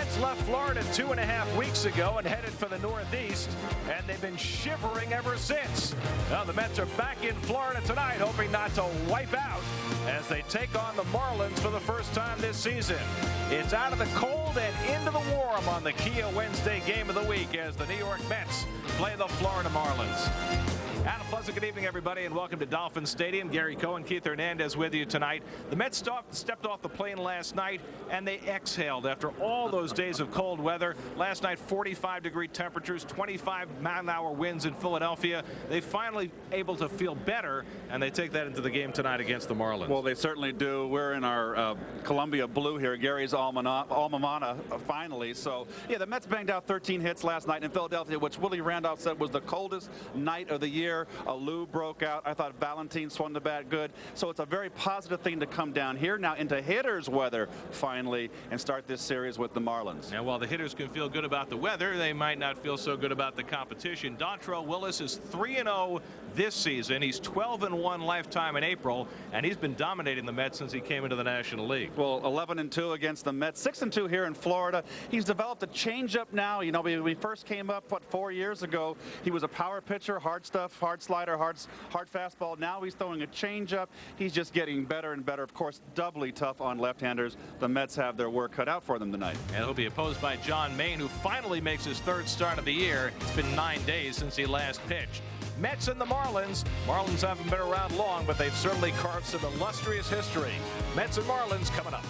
Mets left Florida 2.5 weeks ago and headed for the Northeast, and they've been shivering ever since. Now the Mets are back in Florida tonight, hoping not to wipe out as they take on the Marlins for the first time this season. It's out of the cold and into the warm on the Kia Wednesday game of the week as the New York Mets play the Florida Marlins. And a pleasant good evening, everybody, and welcome to Dolphins Stadium. Gary Cohen, Keith Hernandez with you tonight. The Mets stepped off the plane last night, and they exhaled after all those days of cold weather. Last night, 45-degree temperatures, 25-mile-an-hour winds in Philadelphia. They finally able to feel better, and they take that into the game tonight against the Marlins. Well, they certainly do. We're in our Columbia blue here, Gary's alma mater, finally. So, yeah, the Mets banged out 13 hits last night in Philadelphia, which Willie Randolph said was the coldest night of the year. A Lou broke out. I thought Valentine swung the bat good. So it's a very positive thing to come down here now into hitters' weather finally and start this series with the Marlins. And while the hitters can feel good about the weather, they might not feel so good about the competition. Dontrelle Willis is 3-0 this season. He's 12-1 lifetime in April, and he's been dominating the Mets since he came into the National League. Well, 11-2 against the Mets, 6-2 here in Florida. He's developed a changeup now. You know, when he first came up, 4 years ago, he was a power pitcher, hard stuff, hard slider, hard fastball. Now he's throwing a changeup. He's just getting better and better. Of course, doubly tough on left-handers. The Mets have their work cut out for them tonight. And he'll be opposed by John Maine, who finally makes his third start of the year. It's been 9 days since he last pitched. Mets and the Marlins. Marlins haven't been around long, but they've certainly carved some illustrious history. Mets and Marlins coming up.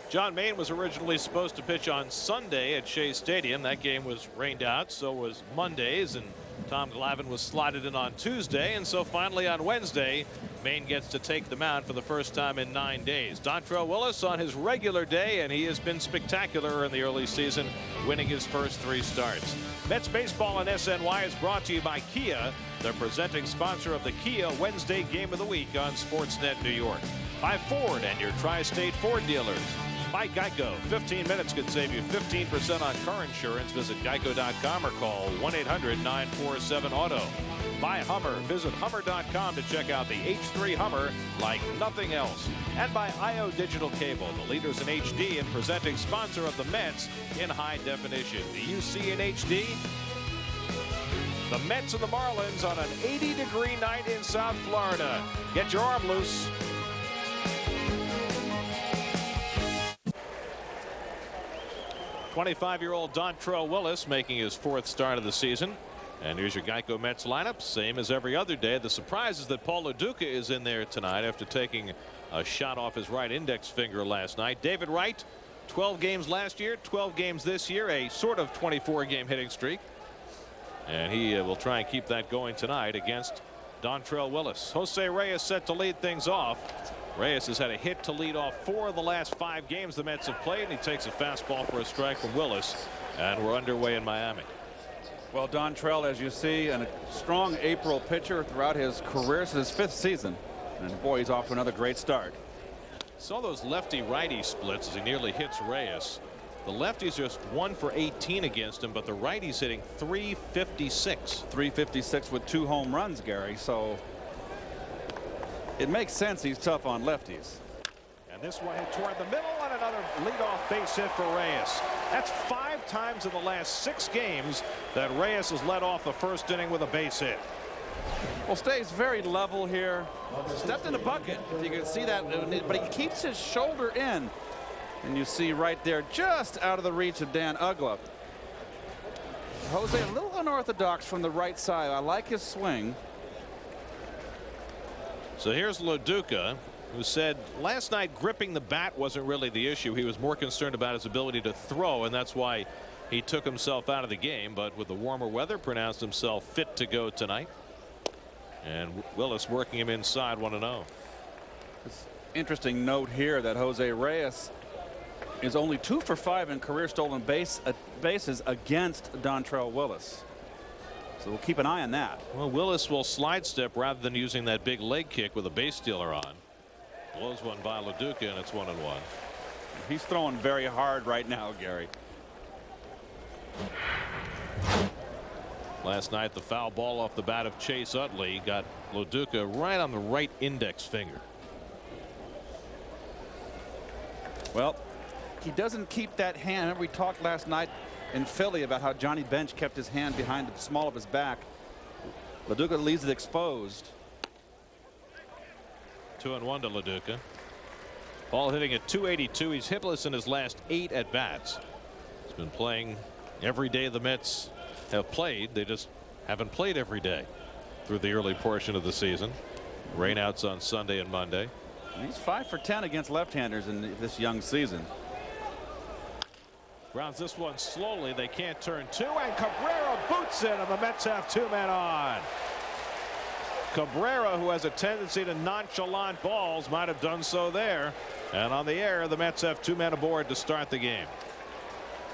John Maine was originally supposed to pitch on Sunday at Shea Stadium. That game was rained out, so was Monday's, and Tom Glavine was slotted in on Tuesday, and so finally on Wednesday, Maine gets to take the mound for the first time in 9 days. Dontrelle Willis on his regular day, and he has been spectacular in the early season, winning his first 3 starts. Mets baseball on SNY is brought to you by Kia, the presenting sponsor of the Kia Wednesday Game of the Week on Sportsnet New York. By Ford and your tri-state Ford dealers. By Geico, 15 minutes could save you 15% on car insurance. Visit geico.com or call 1-800-947-AUTO. By Hummer, visit Hummer.com to check out the H3 Hummer like nothing else. And by IO Digital Cable, the leaders in HD and presenting sponsor of the Mets in high definition. Do you see in HD? The Mets and the Marlins on an 80-degree night in South Florida. Get your arm loose. '25-year-old Dontrelle Willis making his 4th start of the season. And here's your Geico Mets lineup, same as every other day. The surprise is that Paul Lo Duca is in there tonight after taking a shot off his right index finger last night. David Wright, 12 games last year, 12 games this year, a sort of 24-game hitting streak. And he will try and keep that going tonight against Dontrelle Willis. Jose Reyes set to lead things off. Reyes has had a hit to lead off 4 of the last 5 games the Mets have played, and he takes a fastball for a strike from Willis, and we're underway in Miami. Well, Dontrelle, as you see, a strong April pitcher throughout his career. This is his 5th season, and boy, he's off to another great start. Saw those lefty-righty splits as he nearly hits Reyes. The lefties just 1 for 18 against him, but the righties hitting 356. 356 with 2 home runs, Gary. So it makes sense he's tough on lefties. And this one hit toward the middle, and another leadoff base hit for Reyes. That's 5 times in the last 6 games that Reyes has led off the first inning with a base hit. Well, stays very level here. Stepped in the bucket, if you can see that, but he keeps his shoulder in. And you see right there, just out of the reach of Dan Uggla. Jose a little unorthodox from the right side. I like his swing. So here's Lo Duca, who said last night gripping the bat wasn't really the issue. He was more concerned about his ability to throw, and that's why he took himself out of the game. But with the warmer weather, pronounced himself fit to go tonight. And Willis working him inside 1-0. It's interesting note here that Jose Reyes is only 2 for 5 in career stolen bases against Dontrelle Willis. So we'll keep an eye on that. Well, Willis will slide step rather than using that big leg kick with a base stealer on. Blows one by Lo Duca, and it's 1-1. He's throwing very hard right now, Gary. Last night, the foul ball off the bat of Chase Utley got Loduca right on the right index finger. Well, he doesn't keep that hand. Remember we talked last night in Philly about how Johnny Bench kept his hand behind the small of his back. Loduca leaves it exposed. 2-1 to Loduca. Ball hitting at 282. He's hitless in his last 8 at bats. He's been playing every day the Mets have played. They just haven't played every day through the early portion of the season. Rainouts on Sunday and Monday. He's 5 for 10 against left-handers in this young season. Grounds this one slowly. They can't turn 2, and Cabrera boots it, and the Mets have 2 men on. Cabrera, who has a tendency to nonchalant balls, might have done so there. And on the air, the Mets have 2 men aboard to start the game.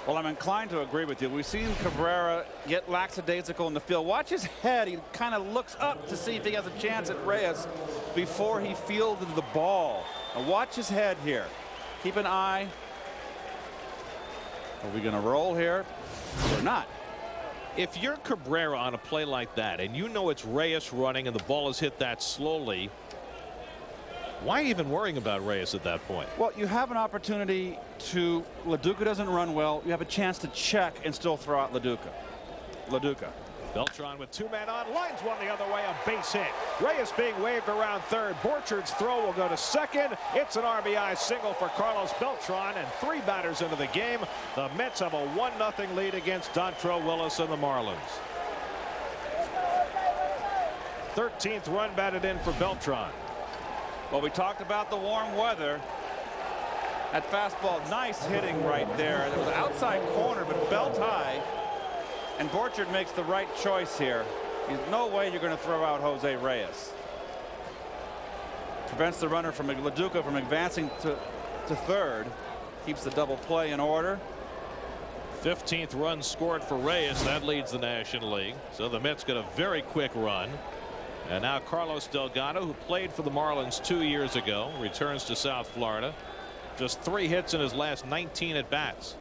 Well, I'm inclined to agree with you. We've seen Cabrera get lackadaisical in the field. Watch his head. He kind of looks up to see if he has a chance at Reyes before he fielded the ball. Now watch his head here. Keep an eye. Are we going to roll here or not? If you're Cabrera on a play like that and you know it's Reyes running and the ball is hit that slowly, why even worrying about Reyes at that point? Well, you have an opportunity to. Loduca doesn't run well. You have a chance to check and still throw out Loduca. Beltran with 2 men on, lines one the other way, a base hit. Reyes being waved around third. Borchard's throw will go to second. It's an RBI single for Carlos Beltran, and 3 batters into the game. The Mets have a 1-0 lead against Dontrelle Willis and the Marlins. 13th run batted in for Beltran. Well, we talked about the warm weather. That fastball, nice hitting right there. It was outside corner, but belt high. And Borchard makes the right choice here. There's no way you're going to throw out Jose Reyes. Prevents the runner from Loduca from advancing to third. Keeps the double play in order. 15th run scored for Reyes. That leads the National League. So the Mets get a very quick run. And now Carlos Delgado, who played for the Marlins 2 years ago, returns to South Florida. Just 3 hits in his last 19 at bats.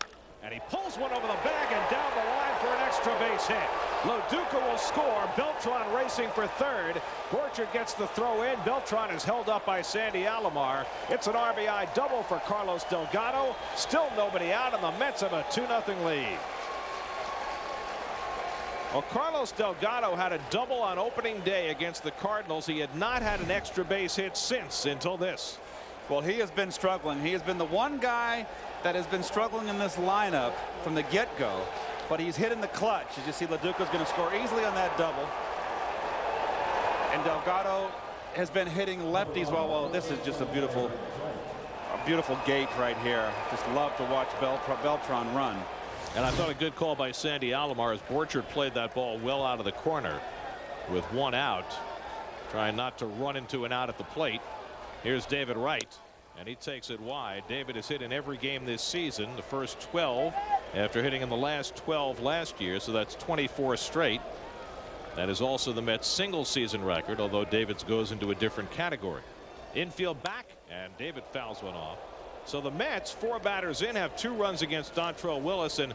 And he pulls one over the bag and down the line for an extra base hit. Loduca will score. Beltran racing for third. Borchard gets the throw in. Beltran is held up by Sandy Alomar. It's an RBI double for Carlos Delgado. Still nobody out, and the Mets have a 2-0 lead. Well, Carlos Delgado had a double on opening day against the Cardinals. He had not had an extra base hit since until this. Well, he has been struggling. He has been the one guy that has been struggling in this lineup from the get-go, but he's hit in the clutch. As you see, Loduca's going to score easily on that double. And Delgado has been hitting lefties well. This is just a beautiful gate right here. Just love to watch Beltran run. And I thought a good call by Sandy Alomar as Borchard played that ball well out of the corner with 1 out, trying not to run into an out at the plate. Here's David Wright, and he takes it wide. David has hit in every game this season, the first 12 after hitting in the last 12 last year, so that's 24 straight. That is also the Mets single season record, although David's goes into a different category. Infield back, and David fouls one off. So the Mets, 4 batters in, have 2 runs against Dontrelle Willis. And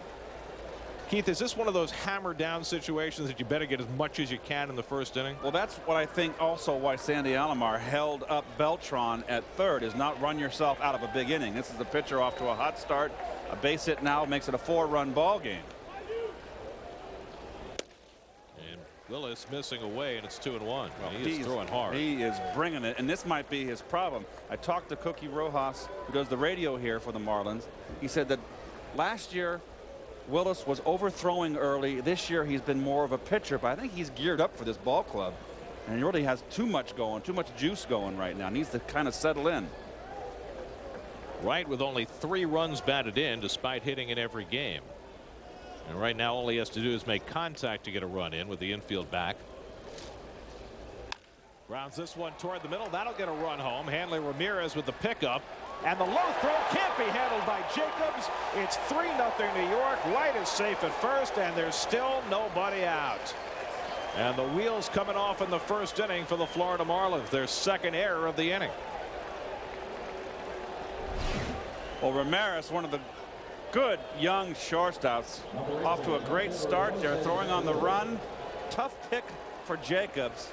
Keith, is this one of those hammer down situations that you better get as much as you can in the first inning? Well, that's what I think also why Sandy Alomar held up Beltran at third, is not run yourself out of a big inning. This is the pitcher off to a hot start. A base hit now makes it a 4-run ball game. And Willis missing away, and it's 2-1. Well, he is throwing hard. He is bringing it, and this might be his problem. I talked to Cookie Rojas, who does the radio here for the Marlins. He said that last year Willis was overthrowing early. This year he's been more of a pitcher, but I think he's geared up for this ball club, and he really has too much juice going right now. Needs to kind of settle in. Wright with only 3 runs batted in despite hitting in every game. And right now all he has to do is make contact to get a run in with the infield back. Grounds this one toward the middle. That'll get a run home. Hanley Ramirez with the pickup. And the low throw can't be handled by Jacobs. It's 3-0 New York. Wright is safe at first, and there's still nobody out. And the wheels coming off in the first inning for the Florida Marlins. Their second error of the inning. Well, Ramirez, one of the good young shortstops, off to a great start there, throwing on the run. tough pick for Jacobs.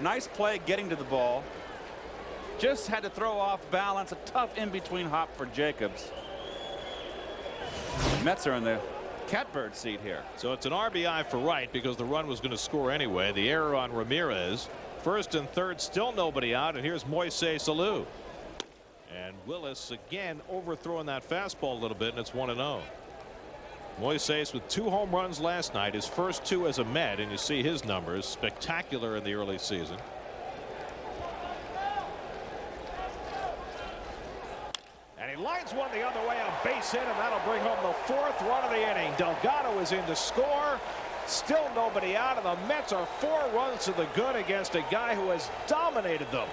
Nice play getting to the ball. Just had to throw off balance. A tough in-between hop for Jacobs. The Mets are in the catbird seat here. So it's an RBI for Wright because the run was going to score anyway. The error on Ramirez. First and third, still nobody out, and here's Moises Alou. And Willis again overthrowing that fastball a little bit, and it's 1-0. Moises with 2 home runs last night, his first 2 as a Met, and you see his numbers spectacular in the early season. And he lines one the other way on a base hit, and that'll bring home the 4th run of the inning. Delgado is in to score. Still nobody out, and the Mets are 4 runs to the good against a guy who has dominated them.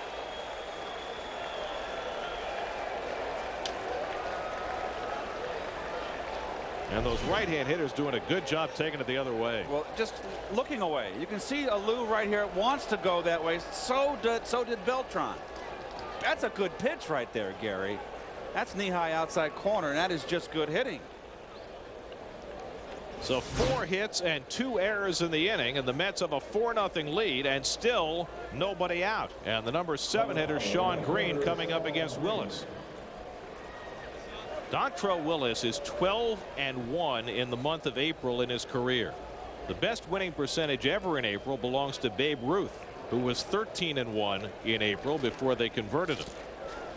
And those right-hand hitters doing a good job taking it the other way. Well, just looking away. You can see Alou right here wants to go that way. So did Beltran. That's a good pitch right there, Gary. That's knee-high outside corner, and that is just good hitting. So 4 hits and 2 errors in the inning, and the Mets have a 4-0 lead, and still nobody out. And the number 7 hitter, Shawn Green, coming up against Willis. Dontrelle Willis is 12-1 in the month of April in his career. The best winning percentage ever in April belongs to Babe Ruth, who was 13-1 in April before they converted him.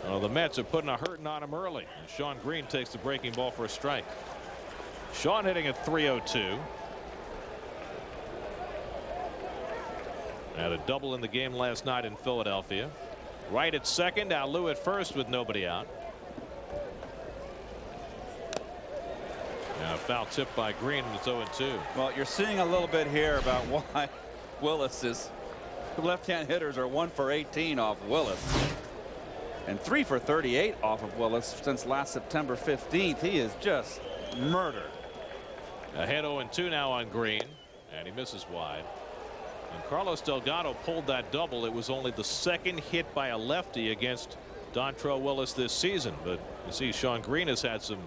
Well, the Mets are putting a hurting on him early, and Shawn Green takes the breaking ball for a strike. Shawn hitting at .302. Had a double in the game last night in Philadelphia. Wright at second, now Lou at first with nobody out. Now a foul tip by Green, and it's 0-2. Well, you're seeing a little bit here about why Willis's left-hand hitters are 1 for 18 off Willis. And 3 for 38 off of Willis since last September 15th. He is just murder. Ahead 0-2 now on Green, and he misses wide. And Carlos Delgado pulled that double. It was only the 2nd hit by a lefty against Dontrelle Willis this season. But you see, Shawn Green has had some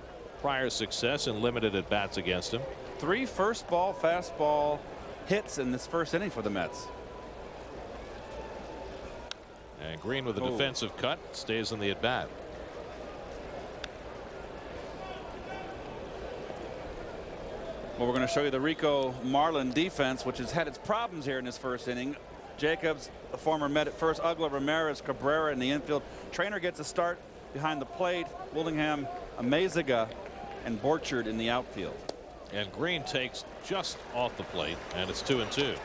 prior success and limited at bats against him. 3 first ball fastball hits in this first inning for the Mets. And Green with a defensive cut stays in the at bat. Well, we're going to show you the Rico Marlin defense, which has had its problems here in this first inning. Jacobs, the former Met at first, Ugla, Ramirez, Cabrera in the infield. Trainer gets a start behind the plate. Willingham, Amezaga, and Borchard in the outfield. And Green takes just off the plate, and it's 2-2.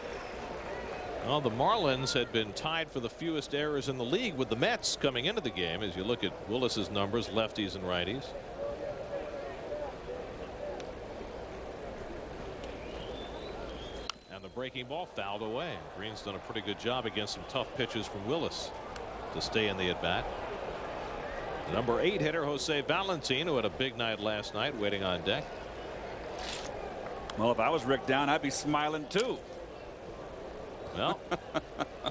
Well, the Marlins had been tied for the fewest errors in the league with the Mets coming into the game. As you look at Willis's numbers, lefties and righties. And the breaking ball fouled away. Green's done a pretty good job against some tough pitches from Willis to stay in the at bat. The number 8 hitter, Jose Valentin, who had a big night last night, waiting on deck. Well, if I was Rick Down, I'd be smiling too. Well,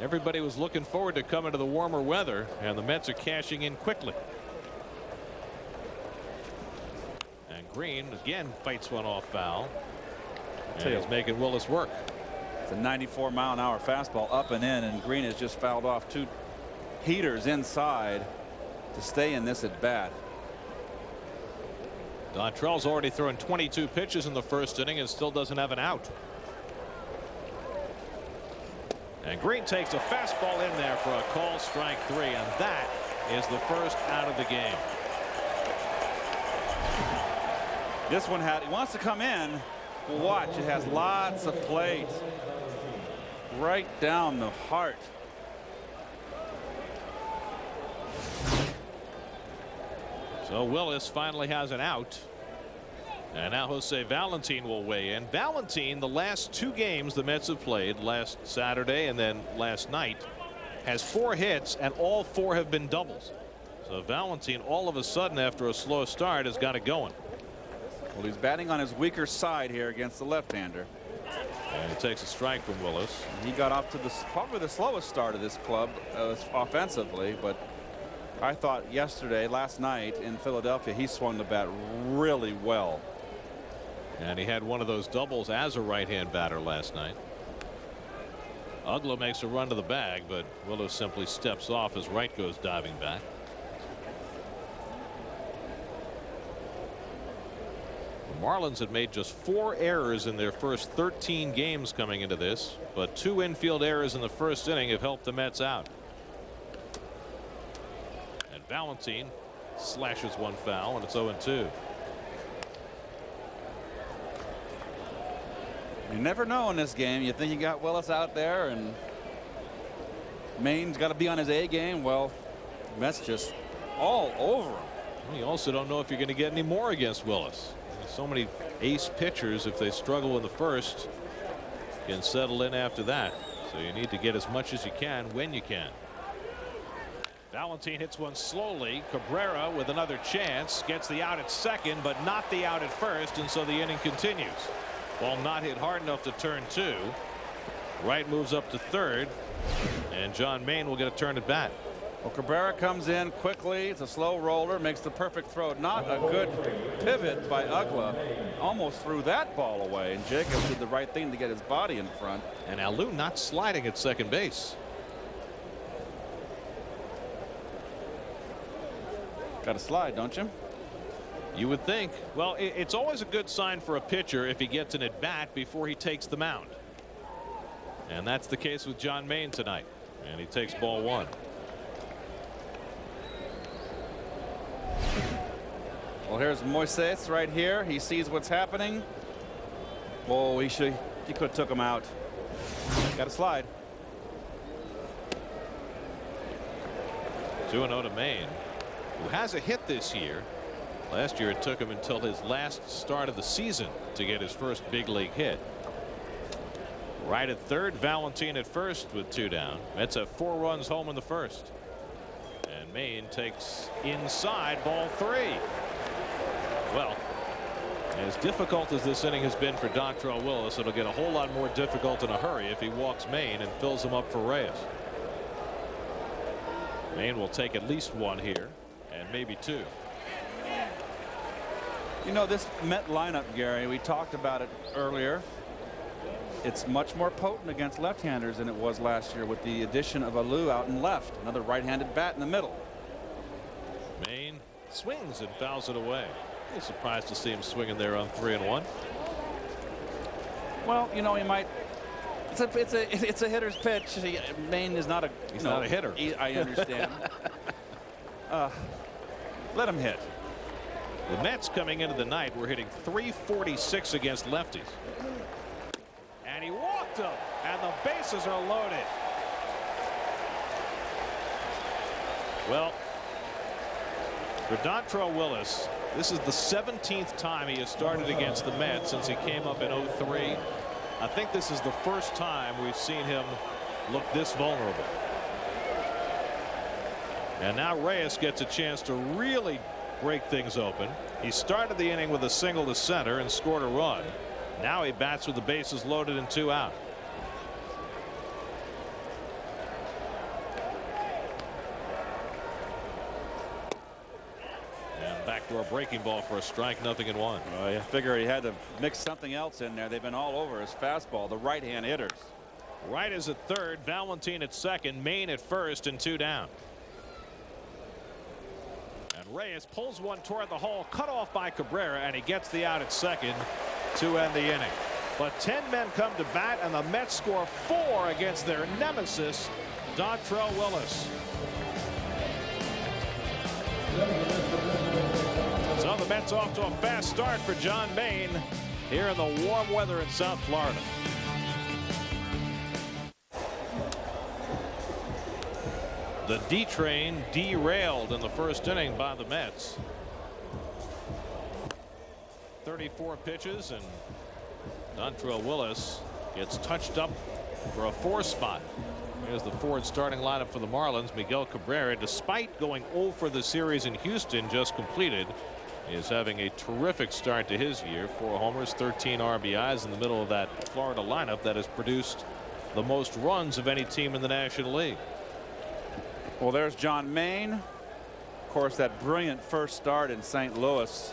everybody was looking forward to coming to the warmer weather, and the Mets are cashing in quickly. And Green again fights one off foul. And he's making Willis work. It's a 94-mile-an-hour fastball up and in, and Green has just fouled off 2 heaters inside to stay in this at bat. Dontrelle's already thrown 22 pitches in the first inning and still doesn't have an out. And Green takes a fastball in there for a call, strike 3, and that is the first out of the game. This one he wants to come in. Watch, it has lots of plate right down the heart. So Willis finally has an out. And now Jose Valentin will weigh in. Valentin, the last 2 games the Mets have played, last Saturday and then last night, has 4 hits, and all 4 have been doubles. So Valentin, all of a sudden, after a slow start, has got it going. Well, he's batting on his weaker side here against the left-hander. And he takes a strike from Willis. He got off to probably the slowest start of this club offensively, but I thought last night in Philadelphia, he swung the bat really well. And he had one of those doubles as a right-hand batter last night. Uggla makes a run to the bag, but Willis simply steps off as Wright goes diving back. The Marlins had made just 4 errors in their first 13 games coming into this, but 2 infield errors in the first inning have helped the Mets out. And Valentine slashes one foul, and it's 0-2. You never know in this game. You think you got Willis out there and Maine's got to be on his A game. Well, Mets just all over him. Well, you also don't know if you're going to get any more against Willis. There's so many ace pitchers, if they struggle in the first, can settle in after that. So you need to get as much as you can when you can. Valentine hits one slowly. Cabrera with another chance gets the out at second, but not the out at first, and so the inning continues. Ball not hit hard enough to turn 2. Wright moves up to third, and John Maine will get a turn at bat. Well, Cabrera comes in quickly. It's a slow roller, makes the perfect throw. Not a good pivot by Uggla. Almost threw that ball away, and Jacobs did the right thing to get his body in front. And Alou not sliding at second base. Got to slide, don't you? You would think. Well, it's always a good sign for a pitcher if he gets an at bat before he takes the mound. And that's the case with John Maine tonight. And he takes ball 1. Well, here's Moises right here. He sees what's happening. Oh, he could have took him out. Got to slide. 2-0 to Maine, who has a hit this year. Last year it took him until his last start of the season to get his first big league hit. Right at third, Valentine at first with 2 down. Mets have 4 runs home in the first. And Maine takes inside, ball 3. Well, as difficult as this inning has been for Dontrelle Willis, it'll get a whole lot more difficult in a hurry if he walks Maine and fills him up for Reyes. Maine will take at least 1 here, and maybe 2. You know, this Met lineup, Gary, we talked about it earlier. It's much more potent against left-handers than it was last year with the addition of Alou out in left. Another right-handed bat in the middle. Maine swings and fouls it away. I'm surprised to see him swinging there on 3-1. Well, you know, he might. It's a hitter's pitch. Maine is not a. He's not a hitter. I understand. Let him hit. The Mets coming into the night were hitting .346 against lefties. And he walked them, and the bases are loaded. Well, for Dontrelle Willis, this is the 17th time he has started against the Mets since he came up in '03. I think this is the first time we've seen him look this vulnerable. And now Reyes gets a chance to really break things open. He started the inning with a single to center and scored a run. Now he bats with the bases loaded and 2 out. And backdoor breaking ball for a strike, 0-1. Well, I figure he had to mix something else in there. They've been all over his fastball. The right-hand hitters. Wright is at third, Valentine at second, Maine at first, and 2 down. Reyes pulls one toward the hole, cut off by Cabrera, and he gets the out at second to end the inning. But 10 men come to bat, and the Mets score 4 against their nemesis, Dontrelle Willis. So the Mets off to a fast start for John Maine here in the warm weather in South Florida. The D train derailed in the first inning by the Mets. 34 pitches, and Dontrelle Willis gets touched up for a 4 spot. Here's the Ford starting lineup for the Marlins. Miguel Cabrera, despite going 0 for the series in Houston just completed, is having a terrific start to his year. 4 homers, 13 RBIs in the middle of that Florida lineup that has produced the most runs of any team in the National League. Well, there's John Maine. Of course, that brilliant first start in St. Louis.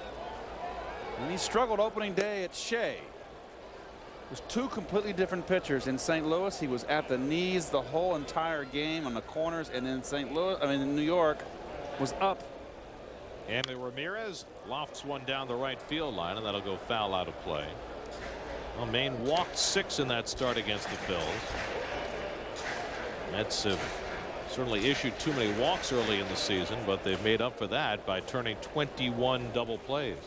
And he struggled opening day at Shea. was two completely different pitchers. In St. Louis, he was at the knees the whole entire game on the corners, and in in New York, was up. Hanley Ramirez lofts one down the right field line, and that'll go foul out of play. Well, Maine walked 6 in that start against the Phils. Mets have certainly issued too many walks early in the season, but they've made up for that by turning 21 double plays.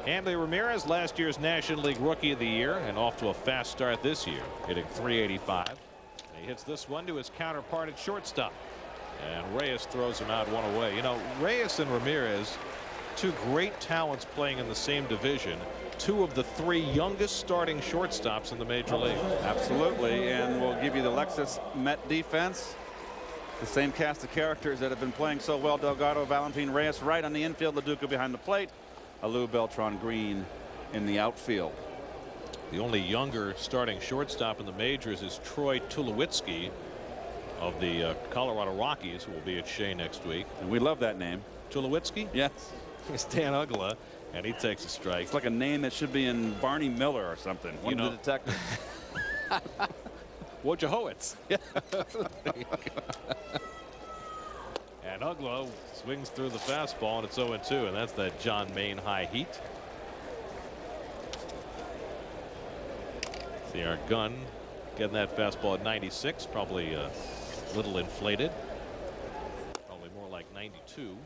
Hanley Ramirez, last year's National League Rookie of the Year, and off to a fast start this year, hitting .385. He hits this one to his counterpart at shortstop, and Reyes throws him out one away. You know, Reyes and Ramirez, two great talents playing in the same division, two of the 3 youngest starting shortstops in the major league. Absolutely, and we'll give you the Lexus Met defense. The same cast of characters that have been playing so well. Delgado, Valentin, Reyes right on the infield, LaDuca behind the plate, Carlos Beltran Green in the outfield. The only younger starting shortstop in the majors is Troy Tulowitzki of the Colorado Rockies, who will be at Shea next week. And we love that name. Tulowitzki? Yes. It's Dan Uggla, and he takes a strike. It's like a name that should be in Barney Miller or something. One of the detectives. Wojciechowicz. Yeah. And Uggla swings through the fastball, and it's 0-2, and that's that John Maine high heat. See our gun getting that fastball at 96, probably a little inflated. Probably more like 92.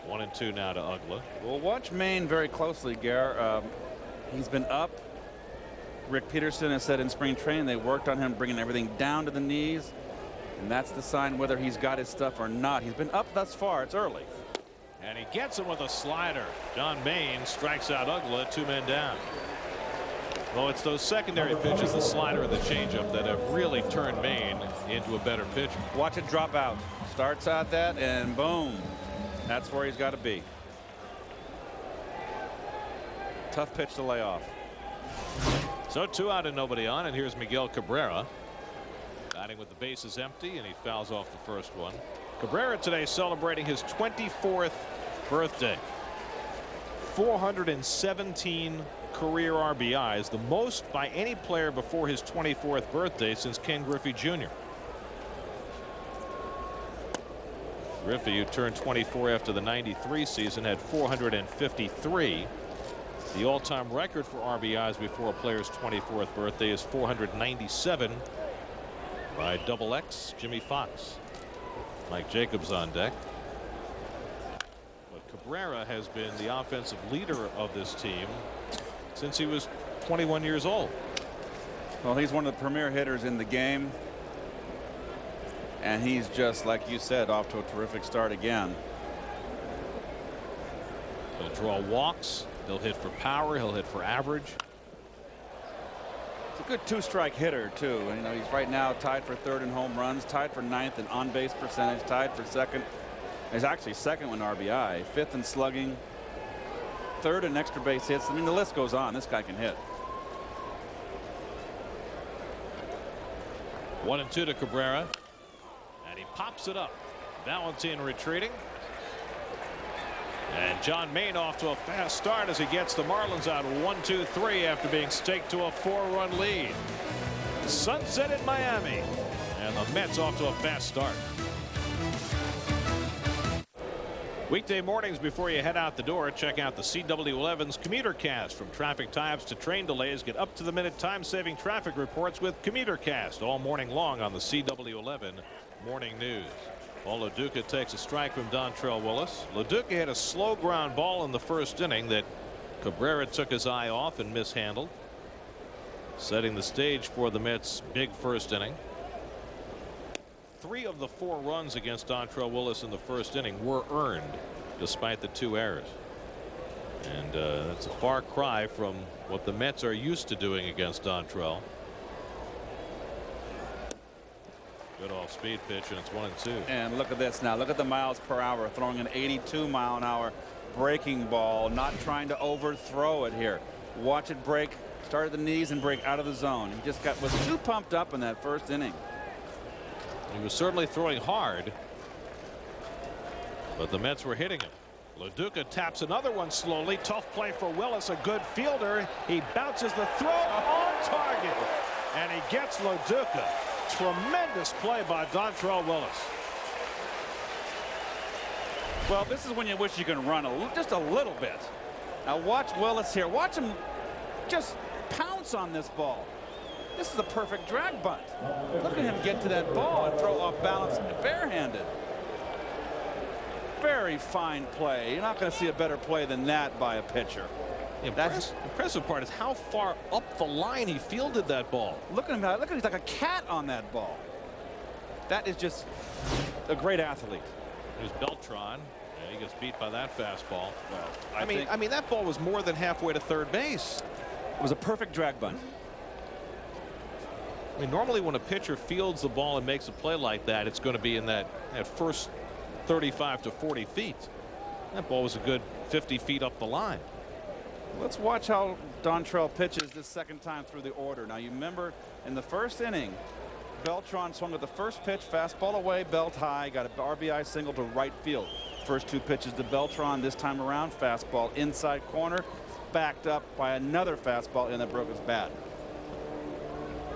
1-2 now to Uggla. We'll watch Maine very closely, Gare. He's been up. Rick Peterson has said in spring training they worked on him bringing everything down to the knees, and that's the sign whether he's got his stuff or not. He's been up thus far. It's early. And he gets him with a slider. John Maine strikes out Uggla, 2 men down. Well, it's those secondary pitches, the slider and the changeup, that have really turned Maine into a better pitcher. Watch it drop out. Starts out that, and boom. That's where he's got to be. Tough pitch to lay off. So 2 out and nobody on, and here's Miguel Cabrera batting with the bases empty, and he fouls off the first one. Cabrera today celebrating his 24th birthday. 417 career RBIs, the most by any player before his 24th birthday since Ken Griffey Jr. Griffey, who turned 24 after the '93 season, had 453. The all-time record for RBIs before a player's 24th birthday is 497 by Double X Jimmy Fox. Mike Jacobs on deck. But Cabrera has been the offensive leader of this team since he was 21 years old. Well, he's one of the premier hitters in the game, and he's just, like you said, off to a terrific start again. He'll draw walks. He'll hit for power. He'll hit for average. It's a good 2-strike hitter too. And, you know, he's right now tied for 3rd in home runs, tied for 9th in on-base percentage, tied for 2nd. He's actually 2nd in RBI, 5th in slugging, 3rd in extra base hits. I mean, the list goes on. This guy can hit. 1-2 to Cabrera, and he pops it up. Valentin retreating. And John Maine off to a fast start as he gets the Marlins out 1-2-3 after being staked to a 4-run lead. Sunset in Miami, and the Mets off to a fast start. Weekday mornings before you head out the door, check out the CW11's Commuter Cast. From traffic tie-ups to train delays, get up-to-the-minute time-saving traffic reports with Commuter Cast all morning long on the CW11 Morning News. Well, LaDuca takes a strike from Dontrell Willis. LaDuca had a slow ground ball in the first inning that Cabrera took his eye off and mishandled, setting the stage for the Mets' big first inning. 3 of the 4 runs against Dontrell Willis in the first inning were earned despite the 2 errors. And that's a far cry from what the Mets are used to doing against Dontrell. Good off-speed pitch, and it's 1-2. And look at this now. Look at the miles per hour, throwing an 82-mile-an-hour breaking ball, not trying to overthrow it here. Watch it break, start at the knees and break out of the zone. He just was too pumped up in that first inning. He was certainly throwing hard, but the Mets were hitting him. LaDuca taps another one slowly. Tough play for Willis, a good fielder. He bounces the throw on target, and he gets LaDuca. Tremendous play by Dontrelle Willis. Well, this is when you wish you can run just a little bit. Now watch Willis here. Watch him just pounce on this ball. This is a perfect drag bunt. Look at him get to that ball and throw off balance barehanded. Very fine play. You're not going to see a better play than that by a pitcher. The impressive part is how far up the line he fielded that ball. Look at him. Look at him. He's like a cat on that ball. That is just a great athlete. There's Beltran. Yeah, he gets beat by that fastball. Well, I mean that ball was more than halfway to third base. It was a perfect drag bunt. I mean, normally when a pitcher fields the ball and makes a play like that, it's going to be in that first 35 to 40 feet. That ball was a good 50 feet up the line. Let's watch how Dontrelle pitches this second time through the order. Now, you remember in the first inning, Beltran swung at the first pitch, fastball away, belt high, got an RBI single to right field. First two pitches to Beltran. This time around, fastball inside corner, backed up by another fastball, and that broke his bat.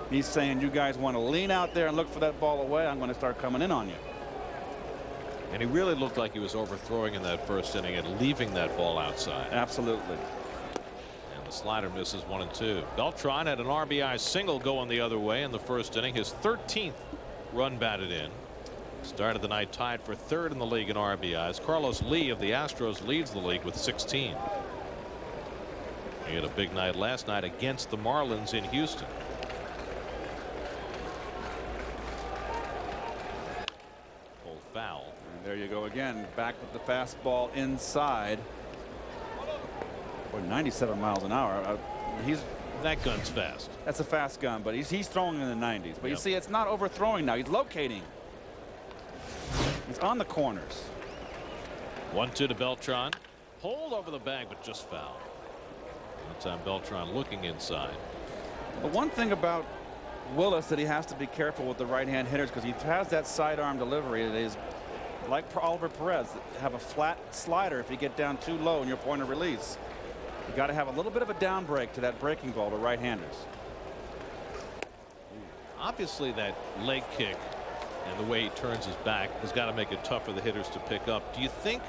He's saying, you guys want to lean out there and look for that ball away, I'm going to start coming in on you. And he really looked like he was overthrowing in that first inning and leaving that ball outside. Absolutely. And the slider misses 1 and 2. Beltran had an RBI single going the other way in the first inning, his 13th run batted in. Started the night tied for third in the league in RBIs. Carlos Lee of the Astros leads the league with 16. He had a big night last night against the Marlins in Houston. Foul. And there you go again, back with the fastball inside. Boy, 97 miles an hour. That gun's fast. That's a fast gun, but he's throwing in the 90s. But you see, it's not overthrowing now. He's locating. He's on the corners. 1-2 to Beltran. Hold over the bag, but just foul. That time Beltran looking inside. But one thing about Willis that he has to be careful with the right-hand hitters, because he has that sidearm delivery. It is like Oliver Perez, have a flat slider if you get down too low in your point of release. You got to have a little bit of a down break to that breaking ball to right-handers. Obviously that leg kick and the way he turns his back has got to make it tough for the hitters to pick up. Do you think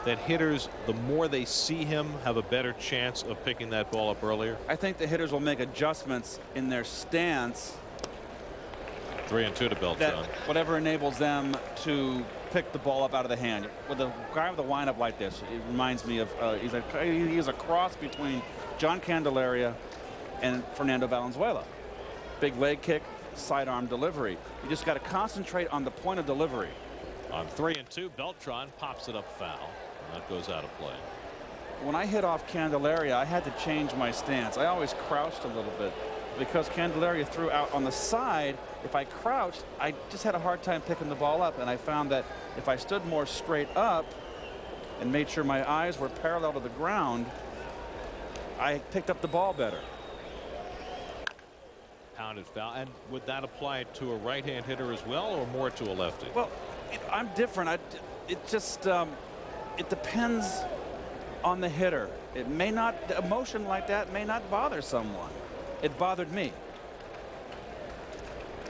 that hitters, the more they see him, have a better chance of picking that ball up earlier? I think the hitters will make adjustments in their stance. 3-2 to Beltran. Whatever enables them to pick the ball up out of the hand. With a guy with a windup like this, it reminds me of he's a cross between John Candelaria and Fernando Valenzuela. Big leg kick, sidearm delivery. You just got to concentrate on the point of delivery. On 3-2, Beltran pops it up foul. And that goes out of play. When I hit off Candelaria, I had to change my stance. I always crouched a little bit because Candelaria threw out on the side. If I crouched, I just had a hard time picking the ball up, and I found that if I stood more straight up and made sure my eyes were parallel to the ground, I picked up the ball better. Pounded foul. And would that apply to a right-hand hitter as well, or more to a lefty? Well, I'm different. It just it depends on the hitter. It may not, emotion like that may not bother someone. It bothered me.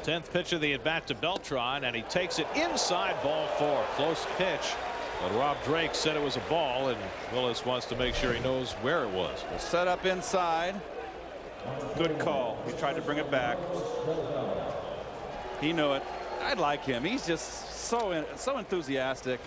10th pitch of the at bat to Beltran, and he takes it inside, ball 4. Close pitch, but Rob Drake said it was a ball, and Willis wants to make sure he knows where it was. We'll set up inside. Good call. He tried to bring it back. He knew it. I like him. He's just so enthusiastic.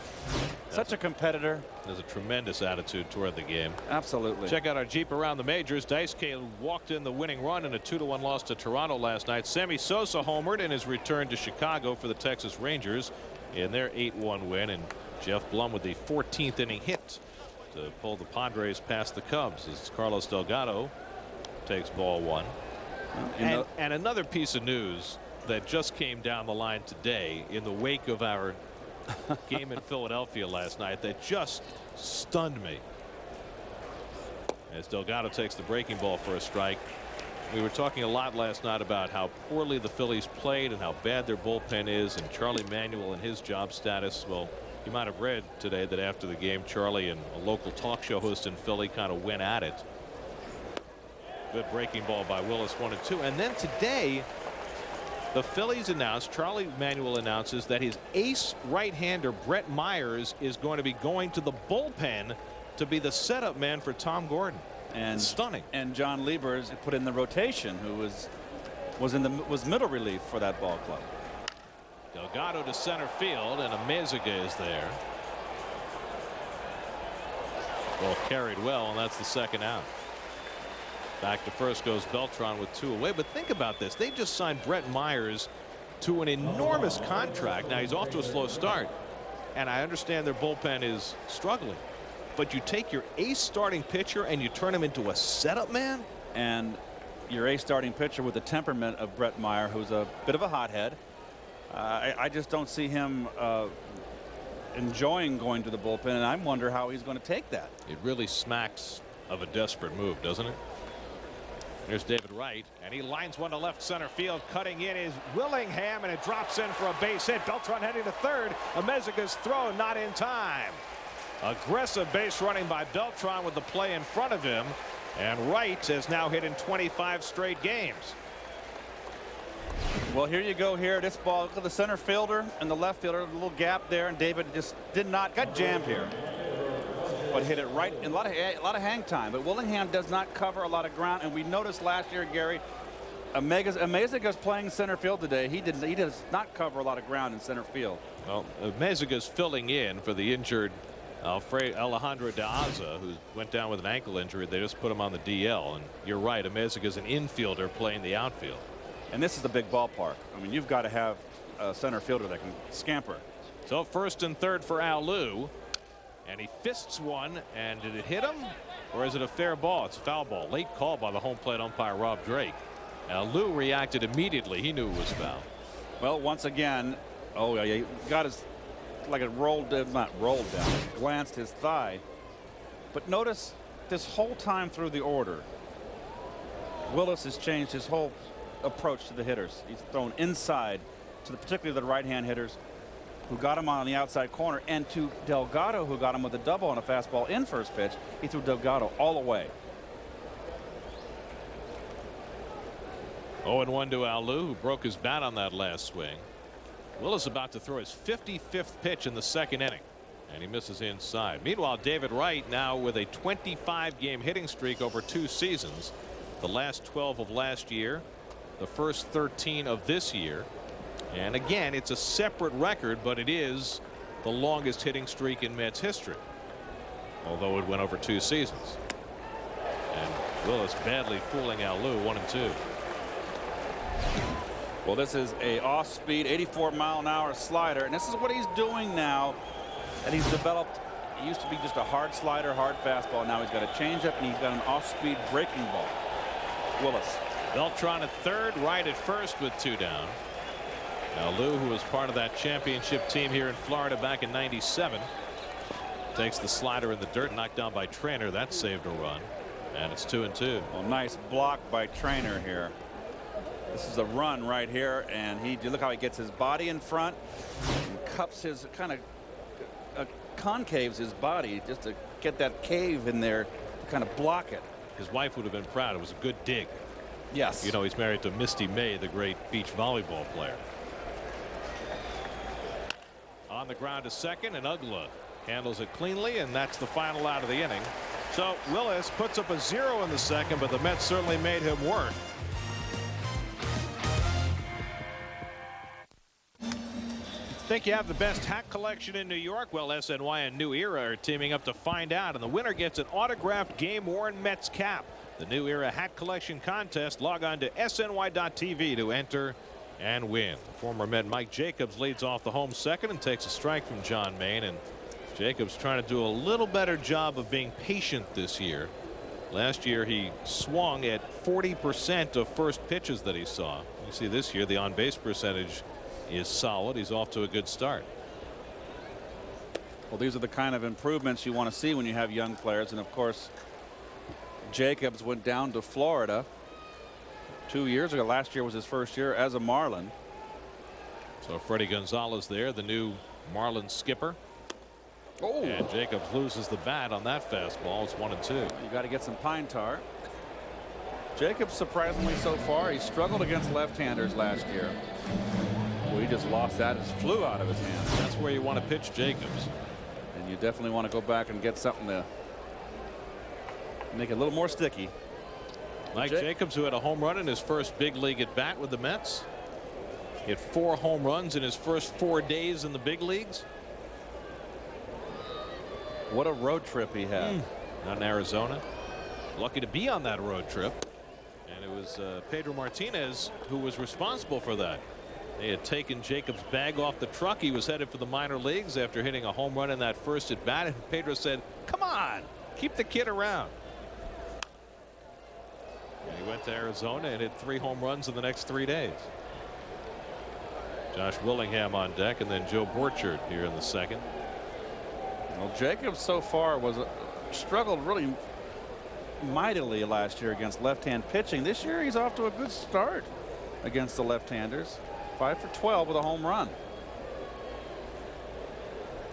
Such a competitor. There's a tremendous attitude toward the game. Absolutely. Check out our Jeep around the majors. Daisuke walked in the winning run in a 2-1 loss to Toronto last night. Sammy Sosa homered in his return to Chicago for the Texas Rangers in their 8-1 win, and Jeff Blum with the 14th inning hit to pull the Padres past the Cubs as Carlos Delgado takes ball 1. And another piece of news that just came down the line today in the wake of our game in Philadelphia last night that just stunned me. As Delgado takes the breaking ball for a strike. We were talking a lot last night about how poorly the Phillies played and how bad their bullpen is, and Charlie Manuel and his job status. Well, You might have read today that after the game, Charlie and a local talk show host in Philly kind of went at it. Good breaking ball by Willis, 1-2. And then today, the Phillies announced, Charlie Manuel announces that his ace right-hander, Brett Myers, is going to be going to the bullpen to be the setup man for Tom Gordon. And stunning. And John Lieber is put in the rotation, who was middle relief for that ball club. Delgado to center field, and Amezaga is there. Ball carried well, and that's the second out. Back to first goes Beltran with 2 away. But think about this. They just signed Brett Myers to an enormous contract. Now, he's off to a slow start, and I understand their bullpen is struggling. But you take your ace starting pitcher and you turn him into a setup man? And your ace starting pitcher with the temperament of Brett Meyer, who's a bit of a hothead. I just don't see him enjoying going to the bullpen, and I wonder how he's going to take that. It really smacks of a desperate move, doesn't it? There's David Wright, and he lines one to left center field. Cutting in is Willingham, and it drops in for a base hit. Beltran heading to third. Amezaga's throw not in time. Aggressive base running by Beltran with the play in front of him, and Wright has now hit in 25 straight games. Well, here you go here. This ball, look at the center fielder and the left fielder, a little gap there, and David just got jammed here. But hit it right in a lot of hang time. But Willingham does not cover a lot of ground, and we noticed last year, Gary, Amezaga's playing center field today. He does not cover a lot of ground in center field. Well, Amezaga's filling in for the injured Alejandro De Aza, who went down with an ankle injury. They just put him on the DL, and you're right, Amezaga's an infielder playing the outfield. And this is a big ballpark. I mean, you've got to have a center fielder that can scamper. So first and third for Alou, and he fists one, and did it hit him, or is it a fair ball? It's a foul ball. Late call by the home plate umpire Rob Drake. Alou reacted immediately. He knew it was foul. Well, once again, oh yeah, he got his, like it rolled, not rolled down, glanced his thigh. But notice this whole time through the order, Willis has changed his whole approach to the hitters. He's thrown inside to particularly the right-hand hitters who got him on the outside corner, and to Delgado, who got him with a double on a fastball in first pitch. He threw Delgado all the way. 0-1 to Alou, who broke his bat on that last swing. Willis about to throw his 55th pitch in the second inning, and he misses inside. Meanwhile, David Wright now with a 25-game hitting streak over 2 seasons. The last 12 of last year, the first 13 of this year. And again, it's a separate record, but it is the longest hitting streak in Mets history, although it went over 2 seasons. And Willis badly fooling Alou, 1-2. Well, this is a off-speed 84-mile-an-hour slider, and this is what he's doing now. And he's developed. He used to be just a hard slider, hard fastball. Now he's got a changeup, and he's got an off-speed breaking ball. Willis. Beltran at third, Wright at first with 2 down. Alou, who was part of that championship team here in Florida back in '97, takes the slider in the dirt, knocked down by Trainer. That saved a run, and it's 2-2. Well, nice block by Trainer here. This is a run right here, and look how he gets his body in front and cups his kind of concaves his body just to get that cave in there to kind of block it. His wife would have been proud. It was a good dig. Yes. You know, he's married to Misty May, the great beach volleyball player. On the ground to second, and Ugla handles it cleanly, and that's the final out of the inning. So Willis puts up a 0 in the second, but the Mets certainly made him work. Think you have the best hat collection in New York? Well, SNY and New Era are teaming up to find out, and the winner gets an autographed game-worn Mets cap. The New Era hat collection contest. Log on to SNY.TV to enter and win. Former Met Mike Jacobs leads off the home second and takes a strike from John Maine, and Jacobs trying to do a little better job of being patient this year. Last year he swung at 40% of first pitches that he saw. You see this year the on-base percentage is solid. He's off to a good start. Well, these are the kind of improvements you want to see when you have young players, and of course Jacobs went down to Florida 2 years ago. Last year was his first year as a Marlin. So Freddie Gonzalez there, the new Marlins skipper. Oh. And Jacobs loses the bat on that fastball. It's 1-2. You got to get some pine tar. Jacobs, surprisingly so far, he struggled against left-handers last year. Well, he just lost that. It flew out of his hands. That's where you want to pitch Jacobs. And you definitely want to go back and get something to make it a little more sticky. Mike Jacobs, who had a home run in his first big league at bat with the Mets. He had 4 home runs in his first 4 days in the big leagues. What a road trip he had. Out in Arizona. Lucky to be on that road trip. And it was Pedro Martinez who was responsible for that. They had taken Jacobs' bag off the truck. He was headed for the minor leagues after hitting a home run in that first at bat. And Pedro said, "Come on, keep the kid around." And he went to Arizona and hit 3 home runs in the next 3 days. Josh Willingham on deck, and then Joe Borchard here in the second. Well, Jacobs so far struggled really mightily last year against left-hand pitching. This year he's off to a good start against the left-handers. 5 for 12 with a home run.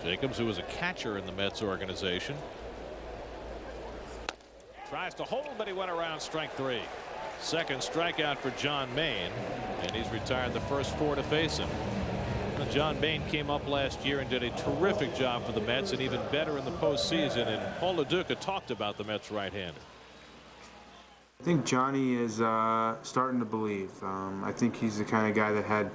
Jacobs, who was a catcher in the Mets organization, tries to hold, but he went around strike 3. Second strikeout for John Maine, and he's retired the first 4 to face him. John Maine came up last year and did a terrific job for the Mets, and even better in the postseason. And Paul LaDuca talked about the Mets right-handed. I think Johnny is starting to believe. I think he's the kind of guy that had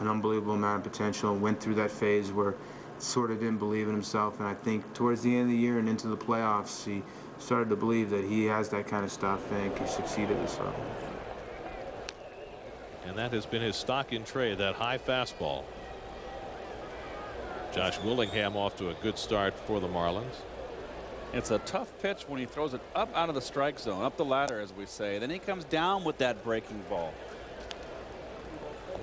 an unbelievable amount of potential and went through that phase where sort of didn't believe in himself. And I think towards the end of the year and into the playoffs, he started to believe that he has that kind of stuff and can succeed at this level. And that has been his stock in trade, that high fastball. Josh Willingham off to a good start for the Marlins. It's a tough pitch when he throws it up out of the strike zone, up the ladder, as we say. Then he comes down with that breaking ball.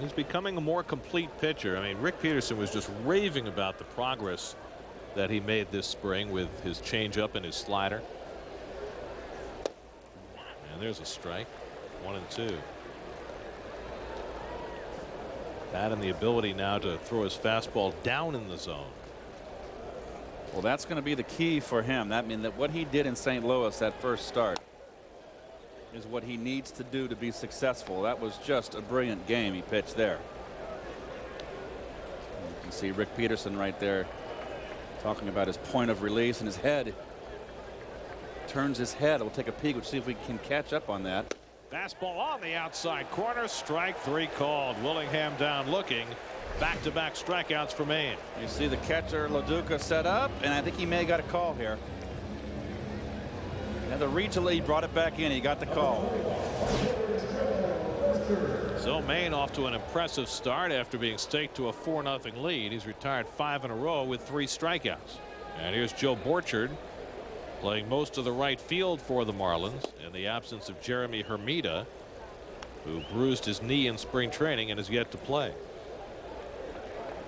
He's becoming a more complete pitcher. I mean, Rick Peterson was just raving about the progress that he made this spring with his changeup and his slider. And there's a strike. 1-2. That and the ability now to throw his fastball down in the zone. Well, that's going to be the key for him. That means that what he did in St. Louis that first start is what he needs to do to be successful. That was just a brilliant game he pitched there. You can see Rick Peterson right there talking about his point of release, and his head turns his head. We'll take a peek. We'll see if we can catch up on that. Fastball on the outside corner. Strike 3 called. Willingham down looking. Back-to-back strikeouts for Maine. You see the catcher LaDuca set up, and I think he may have got a call here. And the reach lead brought it back in. He got the call. So Maine off to an impressive start after being staked to a 4-0 lead. He's retired 5 in a row with 3 strikeouts. And here's Joe Borchard playing most of the right field for the Marlins in the absence of Jeremy Hermida, who bruised his knee in spring training and is yet to play.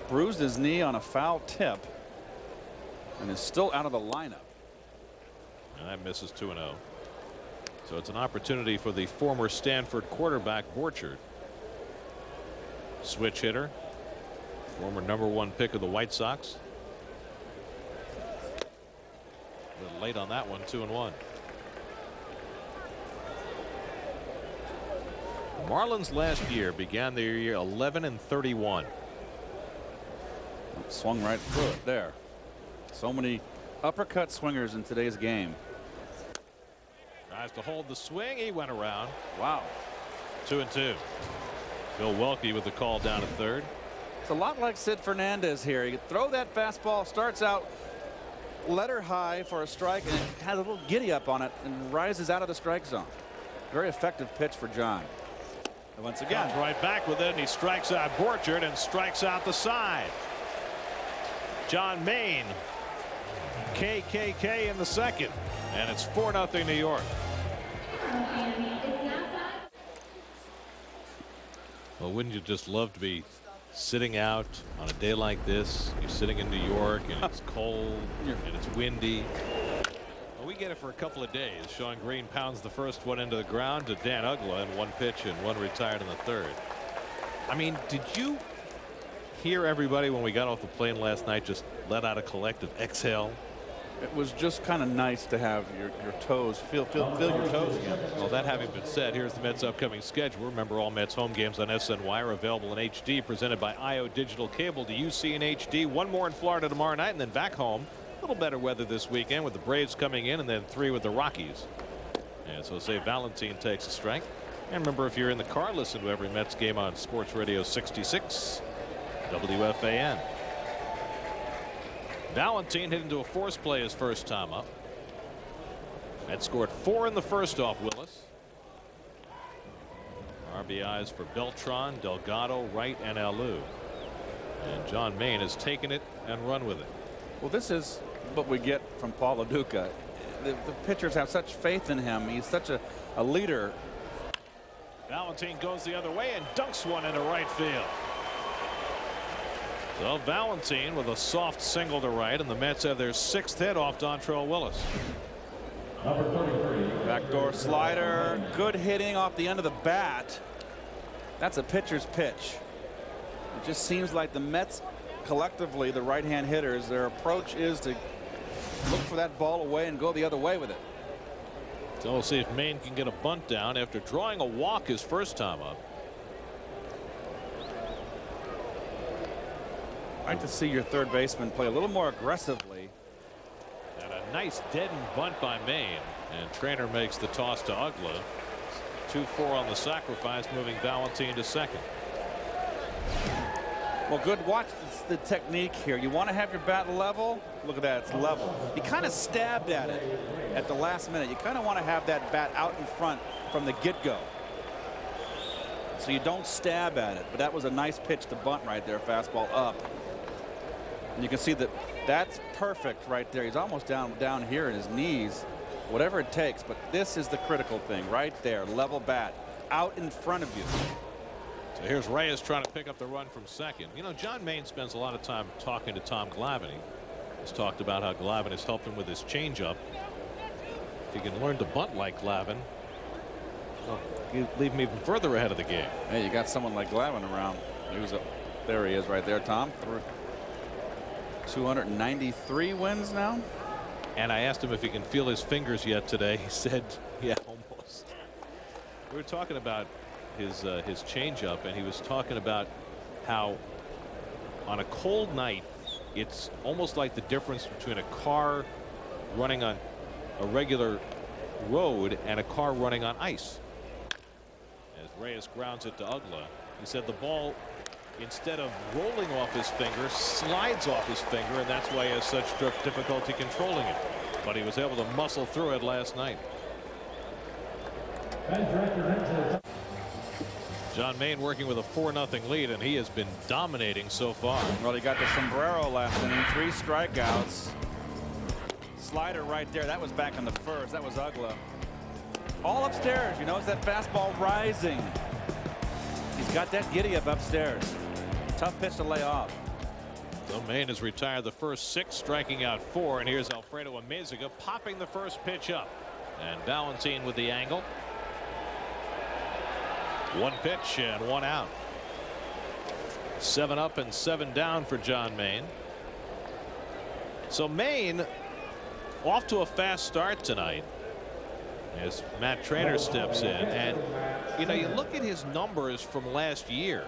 Bruised his knee on a foul tip and is still out of the lineup. And that misses 2-0. So it's an opportunity for the former Stanford quarterback Borchard. Switch hitter, former #1 pick of the White Sox. A little late on that one. 2-1. The Marlins last year began their year 11-31. Swung right through it there. So many uppercut swingers in today's game. Tries to hold the swing. He went around. Wow. 2-2. Bill Welke with the call down at third. It's a lot like Sid Fernandez here. You throw that fastball, starts out letter high for a strike, and it has a little giddy up on it and rises out of the strike zone. Very effective pitch for John. And once again, comes right back with it, and he strikes out Borchard and strikes out the side. John Maine, KKK in the second, and it's 4-0 New York. Well, wouldn't you just love to be sitting out on a day like this? You're sitting in New York and it's cold and it's windy. Well, we get it for a couple of days. Sean Green pounds the first one into the ground to Dan Uggla in 1 pitch and 1 retired in the third. I mean, did you hear everybody when we got off the plane last night just let out a collective exhale? It was just kind of nice to have your toes feel your toes again. Well, that having been said, here's the Mets' upcoming schedule. Remember, all Mets home games on SNY are available in HD, presented by IO Digital Cable to UC in HD. One more in Florida tomorrow night, and then back home. A little better weather this weekend with the Braves coming in, and then 3 with the Rockies. And so say Valentine takes a strike. And remember, if you're in the car, listen to every Mets game on Sports Radio 66 WFAN. Valentine hit into a force play his first time up. Mets scored 4 in the first off Willis. RBIs for Beltran, Delgado, Wright, and Alou. And John Maine has taken it and run with it. Well, this is what we get from Paul Lo Duca. The pitchers have such faith in him. He's such a leader. Valentine goes the other way and dunks one into right field. So Valentine with a soft single to right, and the Mets have their 6th hit off Dontrelle Willis. Backdoor slider, good hitting off the end of the bat. That's a pitcher's pitch. It just seems like the Mets collectively, the right-hand hitters, their approach is to look for that ball away and go the other way with it. So we'll see if Maine can get a bunt down after drawing a walk his first time up. I'd like to see your third baseman play a little more aggressively. And a nice deadened bunt by Maine, and Trainer makes the toss to Ugla. 2-4 on the sacrifice, moving Valentine to second. Well, good. Watch the technique here. You want to have your bat level. Look at that. It's level. He kind of stabbed at it at the last minute. You kind of want to have that bat out in front from the get-go, so you don't stab at it. But that was a nice pitch to bunt right there. Fastball up. And you can see that that's perfect right there. He's almost down here in his knees. Whatever it takes. But this is the critical thing right there. Level bat out in front of you. So here's Reyes trying to pick up the run from second. You know, John Maine spends a lot of time talking to Tom Glavine. He's talked about how Glavine has helped him with his changeup. If he can learn to bunt like Glavine, well, you leave him even further ahead of the game. Hey, you got someone like Glavine around. There he is right there, Tom. 293 wins now. And I asked him if he can feel his fingers yet today. He said, yeah, almost. We were talking about his changeup, and he was talking about how on a cold night it's almost like the difference between a car running on a regular road and a car running on ice. As Reyes grounds it to Ugla, he said the ball, instead of rolling off his finger, slides off his finger, and that's why he has such difficulty controlling it. But he was able to muscle through it last night. John Maine working with a 4-0 lead, and he has been dominating so far. Well, he got the sombrero last inning, 3 strikeouts. Slider right there. That was back in the first. That was Ugla. All upstairs. You notice that fastball rising. He's got that giddy up upstairs. Tough pitch to lay off. So Maine has retired the first 6, striking out 4, and here's Alfredo Amezaga popping the first pitch up, and Valentine with the angle. 1 pitch and 1 out. 7 up and 7 down for John Maine. So Maine off to a fast start tonight as Matt Trainer steps in, and you know, you look at his numbers from last year,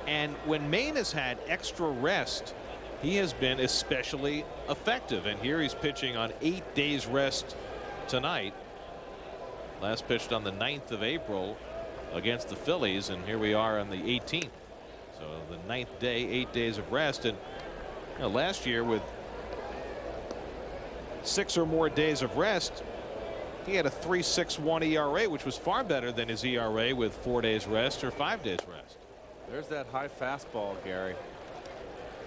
and when Maine has had extra rest, he has been especially effective, and here he's pitching on 8 days rest tonight. Last pitched on the 9th of April against the Phillies, and here we are on the 18th. So the 9th day, 8 days of rest. And you know, last year with 6 or more days of rest, he had a 3.61 ERA, which was far better than his ERA with 4 days rest or 5 days rest. There's that high fastball, Gary.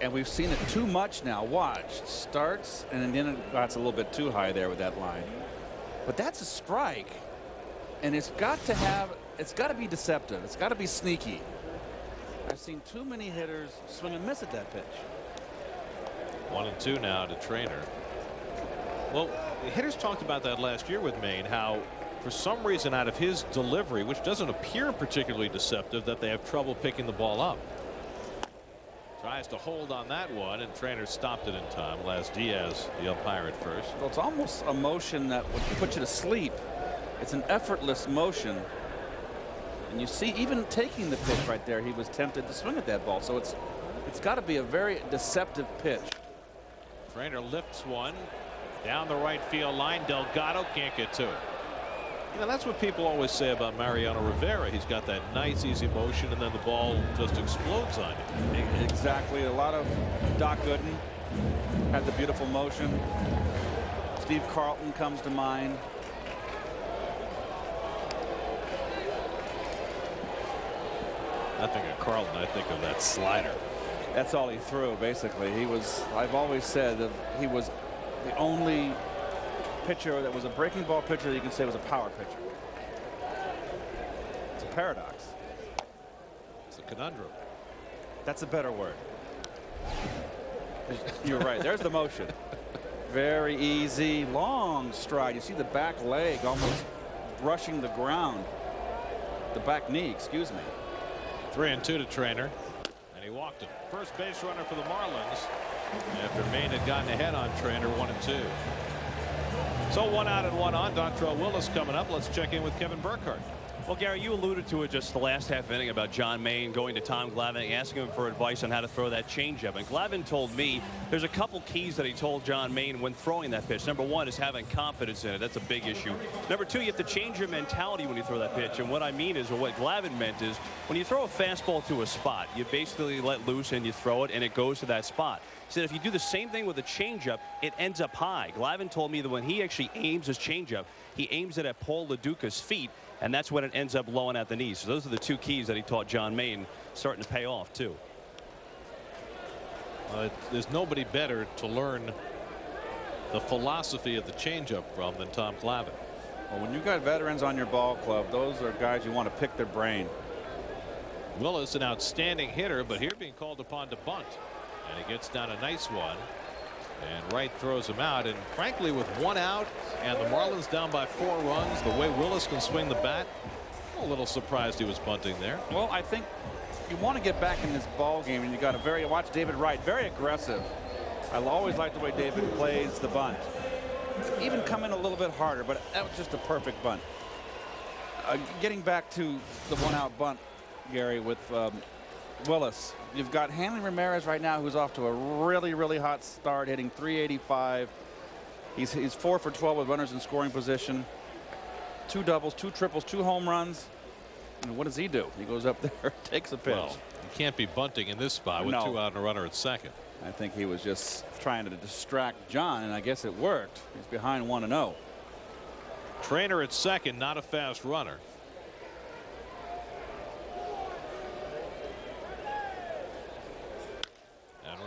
And we've seen it too much now. Watch. Starts, and then it's a little bit too high there with that line. But that's a strike. And it's got to be deceptive. It's got to be sneaky. I've seen too many hitters swing and miss at that pitch. 1-2 now to Trainer. Well, the hitters talked about that last year with Maine, how for some reason out of his delivery, which doesn't appear particularly deceptive, that they have trouble picking the ball up. Tries to hold on that one, and Trainer stopped it in time. Les Diaz, the umpire at first. Well, it's almost a motion that would put you to sleep. It's an effortless motion. And you see, even taking the pitch right there, he was tempted to swing at that ball. So it's got to be a very deceptive pitch. Trainer lifts one down the right field line. Delgado can't get to it. You know, that's what people always say about Mariano Rivera. He's got that nice, easy motion, and then the ball just explodes on you. Exactly. A lot of Doc Gooden had the beautiful motion. Steve Carlton comes to mind. I think of Carlton. I think of that slider. That's all he threw, basically. I've always said that he was the only pitcher that was a breaking ball pitcher that you can say was a power pitcher. It's a paradox. It's a conundrum. That's a better word. You're right. There's the motion. Very easy, long stride. You see the back leg almost brushing the ground. The back knee, excuse me. 3-2 to Trainer, and he walked him. First base runner for the Marlins after Maine had gotten ahead on Trainer 1-2. So 1 out and 1 on. Dontrelle Willis coming up. Let's check in with Kevin Burkhardt. Well, Gary, you alluded to it just the last half inning about John Maine going to Tom Glavine, asking him for advice on how to throw that changeup. And Glavine told me there's a couple keys that he told John Maine when throwing that pitch. Number one is having confidence in it. That's a big issue. Number two, you have to change your mentality when you throw that pitch. And what I mean is, or what Glavine meant is, when you throw a fastball to a spot, you basically let loose and you throw it, and it goes to that spot. He said if you do the same thing with a changeup, it ends up high. Glavine told me that when he actually aims his changeup, he aims it at Paul LaDuca's feet, and that's when it ends up low and at the knees. So those are the two keys that he taught John Maine, starting to pay off too. There's nobody better to learn the philosophy of the changeup from than Tom Glavine. Well, when you've got veterans on your ball club, those are guys you want to pick their brain. Willis, an outstanding hitter, but here being called upon to bunt, and he gets down a nice one, and Wright throws him out. And frankly, with 1 out and the Marlins down by 4 runs, the way Willis can swing the bat, I'm a little surprised he was bunting there. Well, I think you want to get back in this ball game, and you got to watch David Wright, very aggressive. I always like the way David plays the bunt. Even come in a little bit harder, but that was just a perfect bunt. Getting back to the 1 out bunt, Gary, with Willis. You've got Hanley Ramirez right now, who's off to a really hot start, hitting .385. He's 4 for 12 with runners in scoring position. 2 doubles, 2 triples, 2 home runs. And what does he do? He goes up there, takes a pitch. Well, you can't be bunting in this spot with 2 out and a runner at second. I think he was just trying to distract John, and I guess it worked. He's behind 1-0. Trainer at second, not a fast runner.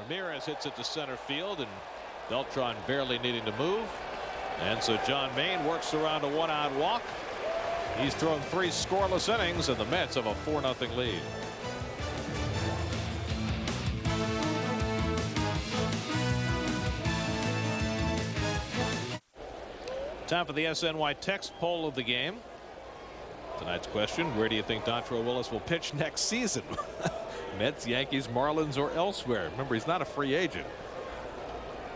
Ramirez hits it to center field, and Beltran barely needing to move. And so John Maine works around a 1 out walk. He's thrown 3 scoreless innings, and the Mets have a 4-0 lead. Time for the SNY text poll of the game. Tonight's question: where do you think Dontrelle Willis will pitch next season? Mets, Yankees, Marlins, or elsewhere? Remember, he's not a free agent.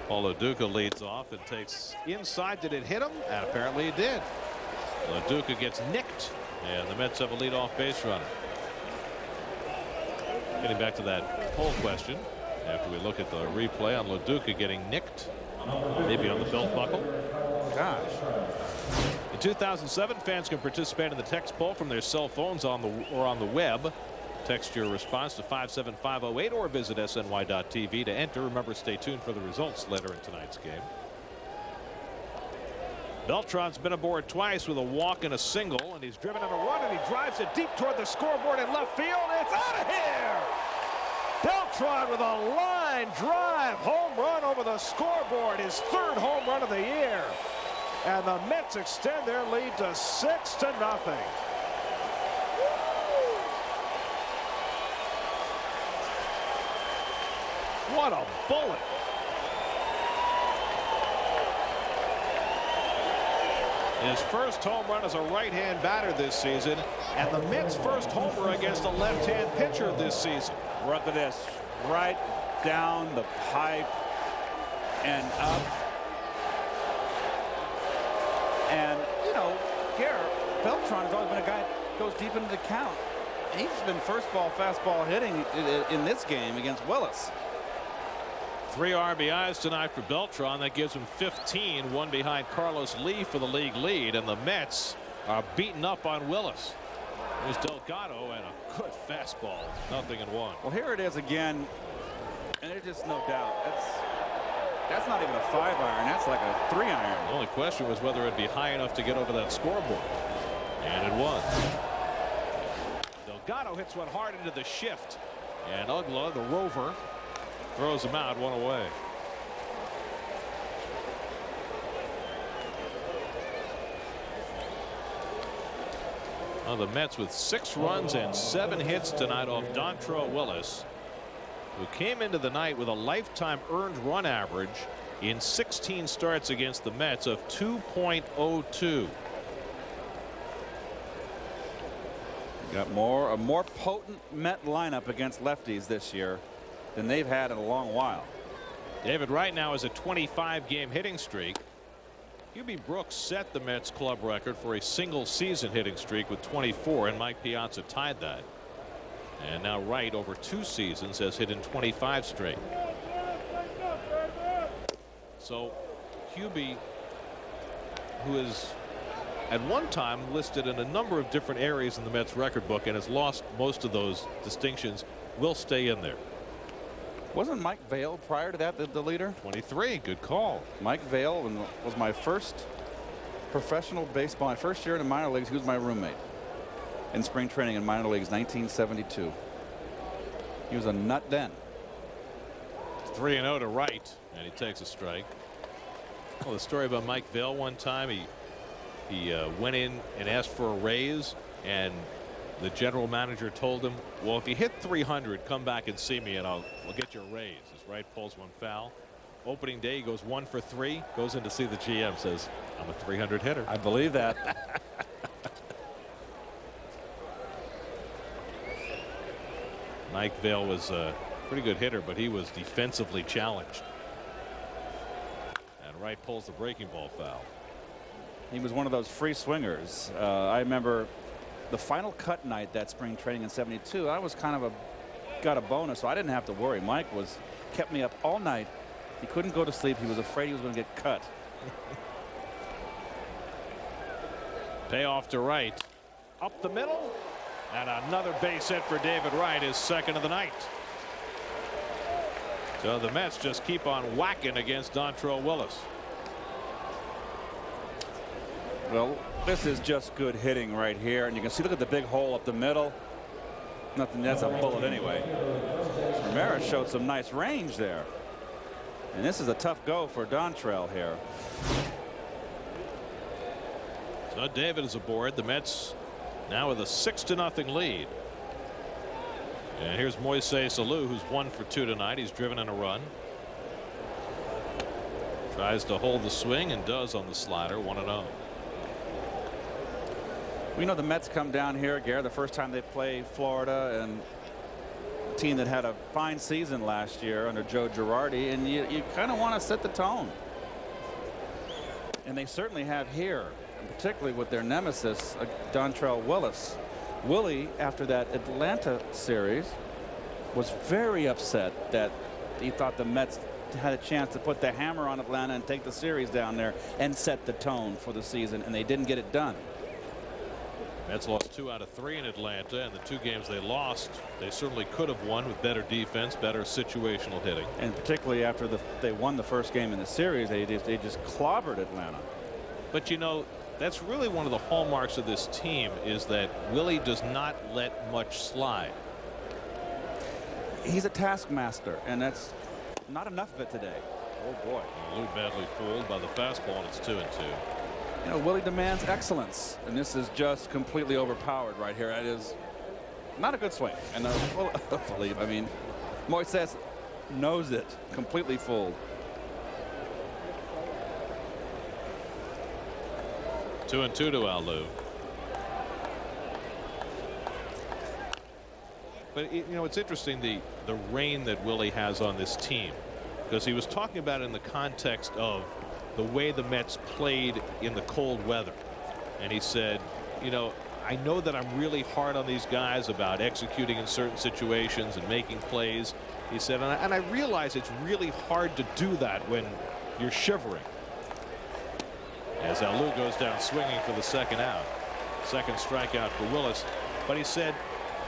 Paul LaDuca leads off and takes inside. Did it hit him? And apparently it did. LaDuca gets nicked, and the Mets have a leadoff base runner. Getting back to that poll question, after we look at the replay on LaDuca getting nicked, maybe on the belt buckle. Gosh. In 2007, fans can participate in the text poll from their cell phones or on the web. Text your response to 57508 or visit sny.tv to enter. Remember, stay tuned for the results later in tonight's game. Beltran's been aboard twice with a walk and a single, and he's driven in a run, and he drives it deep toward the scoreboard in left field. It's out of here. Beltran with a line drive home run over the scoreboard, his 3rd home run of the year, and the Mets extend their lead to 6-0. What a bullet. His first home run as a right-hand batter this season, and the Mets' first homer against a left-hand pitcher this season. Look at this. right down the pipe and up. And, you know, Beltran has always been a guy that goes deep into the count. He's been first ball, fastball hitting in this game against Willis. 3 RBIs tonight for Beltran. That gives him 15, one behind Carlos Lee for the league lead. And the Mets are beaten up on Willis. There's Delgado and a good fastball. 0-1. Well, here it is again. And there's just no doubt. That's not even a 5-iron. That's like a 3-iron. The only question was whether it'd be high enough to get over that scoreboard. And it was. Delgado hits one hard into the shift. And Ugla, the rover, throws him out, 1 away. Well, the Mets with 6 runs and 7 hits tonight off Dontrelle Willis, who came into the night with a lifetime earned run average in 16 starts against the Mets of 2.02. Got a more potent Met lineup against lefties this year than they've had in a long while. David Wright now has a 25-game hitting streak. Hubie Brooks set the Mets club record for a single season hitting streak with 24, and Mike Piazza tied that. And now Wright over 2 seasons has hit in 25 straight. So Hubie, who is at one time listed in a number of different areas in the Mets record book and has lost most of those distinctions, will stay in there. Wasn't Mike Vail prior to that the leader? 23. Good call. Mike Vail was my first professional baseball. My first year in the minor leagues. He was my roommate in spring training in minor leagues, 1972. He was a nut then. 3-0 to Wright, and he takes a strike. Well, the story about Mike Vail, one time he went in and asked for a raise, and the general manager told him, well, if you hit 300, come back and see me and I'll get you a raise. As Wright pulls one foul. Opening day, he goes 1 for 3, goes in to see the GM, says, I'm a 300 hitter. I believe that. Mike Vail was a pretty good hitter, but he was defensively challenged. And Wright pulls the breaking ball foul. He was one of those free swingers. I remember the final cut night that spring training in '72. I was kind of got a bonus, so I didn't have to worry. Mike kept me up all night. He couldn't go to sleep. He was afraid he was going to get cut. Payoff to Wright. Up the middle. And another base hit for David Wright, his second of the night. So the Mets just keep on whacking against Dontrelle Willis. Well, this is just good hitting right here, and you can see, look at the big hole up the middle. Nothing, that's a bullet anyway. Ramirez showed some nice range there, and this is a tough go for Dontrelle here. So David is aboard. The Mets now with a 6-0 lead. And here's Moises Alou, who's 1 for 2 tonight. He's driven in a run. Tries to hold the swing and does on the slider. 1-0. We know the Mets come down here, Gary, the first time they play Florida, and a team that had a fine season last year under Joe Girardi, and you kind of want to set the tone. And they certainly have here, and particularly with their nemesis, Dontrelle Willis. Willie, after that Atlanta series, was very upset that he thought the Mets had a chance to put the hammer on Atlanta and take the series down there and set the tone for the season, and they didn't get it done. Mets lost 2 out of 3 in Atlanta, and the 2 games they lost, they certainly could have won with better defense, better situational hitting. And particularly after they won the first game in the series, they just clobbered Atlanta. But you know, that's really one of the hallmarks of this team, is that Willie does not let much slide. He's a taskmaster, and that's not enough of it today. Oh boy. Lou badly fooled by the fastball, and it's 2-2. You know, Willie demands excellence, and this is just completely overpowered right here. That is not a good swing. And well, I mean, Moises knows it. Completely fooled. 2-2 to Alou. But you know, it's interesting the reign that Willie has on this team, because he was talking about it in the context of the way the Mets played in the cold weather. And he said, you know, I know that I'm really hard on these guys about executing in certain situations and making plays. He said, and I realize it's really hard to do that when you're shivering. As Alou goes down swinging for the second out. Second strikeout for Willis. But he said,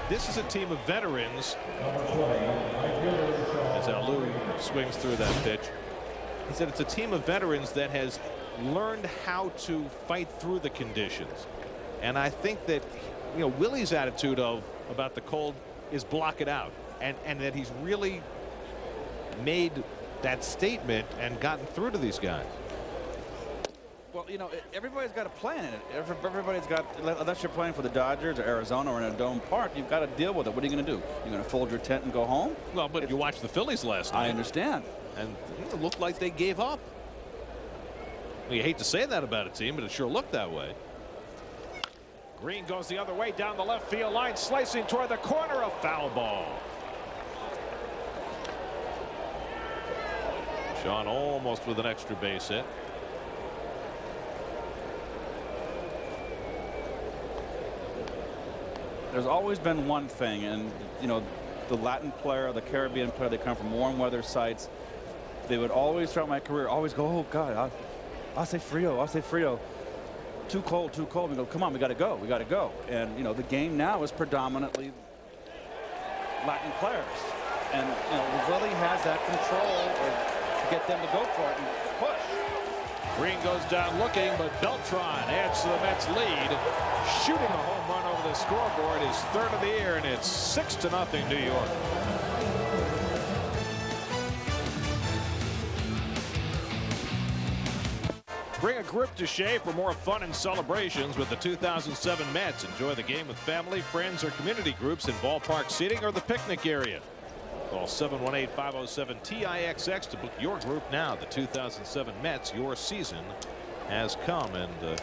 this is a team of veterans. As Alou swings through that pitch. He said it's a team of veterans that has learned how to fight through the conditions. And I think that, you know, Willie's attitude about the cold is block it out. And that he's really made that statement and gotten through to these guys. Well, you know, everybody's got a plan in it. Everybody's got, unless you're playing for the Dodgers or Arizona or in a dome park, you've got to deal with it. What are you going to do? You're going to fold your tent and go home? Well, but you watched the Phillies last night. I understand. And it looked like they gave up. Well, you hate to say that about a team, but it sure looked that way. Green goes the other way down the left field line, slicing toward the corner, a foul ball. Sean almost with an extra base hit. There's always been one thing, and you know, the Latin player, the Caribbean player, they come from warm weather sites. They would always, throughout my career, always go, oh God, hace frío. Too cold, too cold. We go, come on, we got to go. And you know, the game now is predominantly Latin players, and you know, Willie has that control to get them to go for it and push. Green goes down looking, but Beltran adds to the Mets lead, shooting a home run over the scoreboard, his third of the year, and it's 6-0 New York. Bring a grip to Shea for more fun and celebrations with the 2007 Mets. Enjoy the game with family, friends, or community groups in ballpark seating or the picnic area. Call 718-507-TIXX to book your group now. The 2007 Mets, your season has come, and the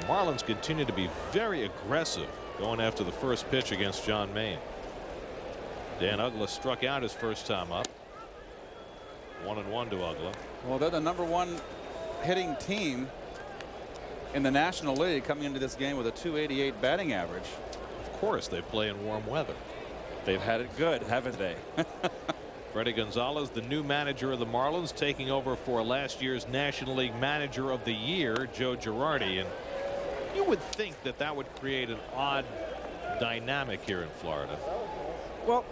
Marlins continue to be very aggressive going after the first pitch against John Maine. Dan Uggla struck out his first time up. 1-1 to Uggla. Well, they're the #1 hitting team in the National League, coming into this game with a .288 batting average. Of course, they play in warm weather. They've had it good, haven't they? Freddie Gonzalez, the new manager of the Marlins, taking over for last year's National League Manager of the Year, Joe Girardi. And you would think that that would create an odd dynamic here in Florida. Well,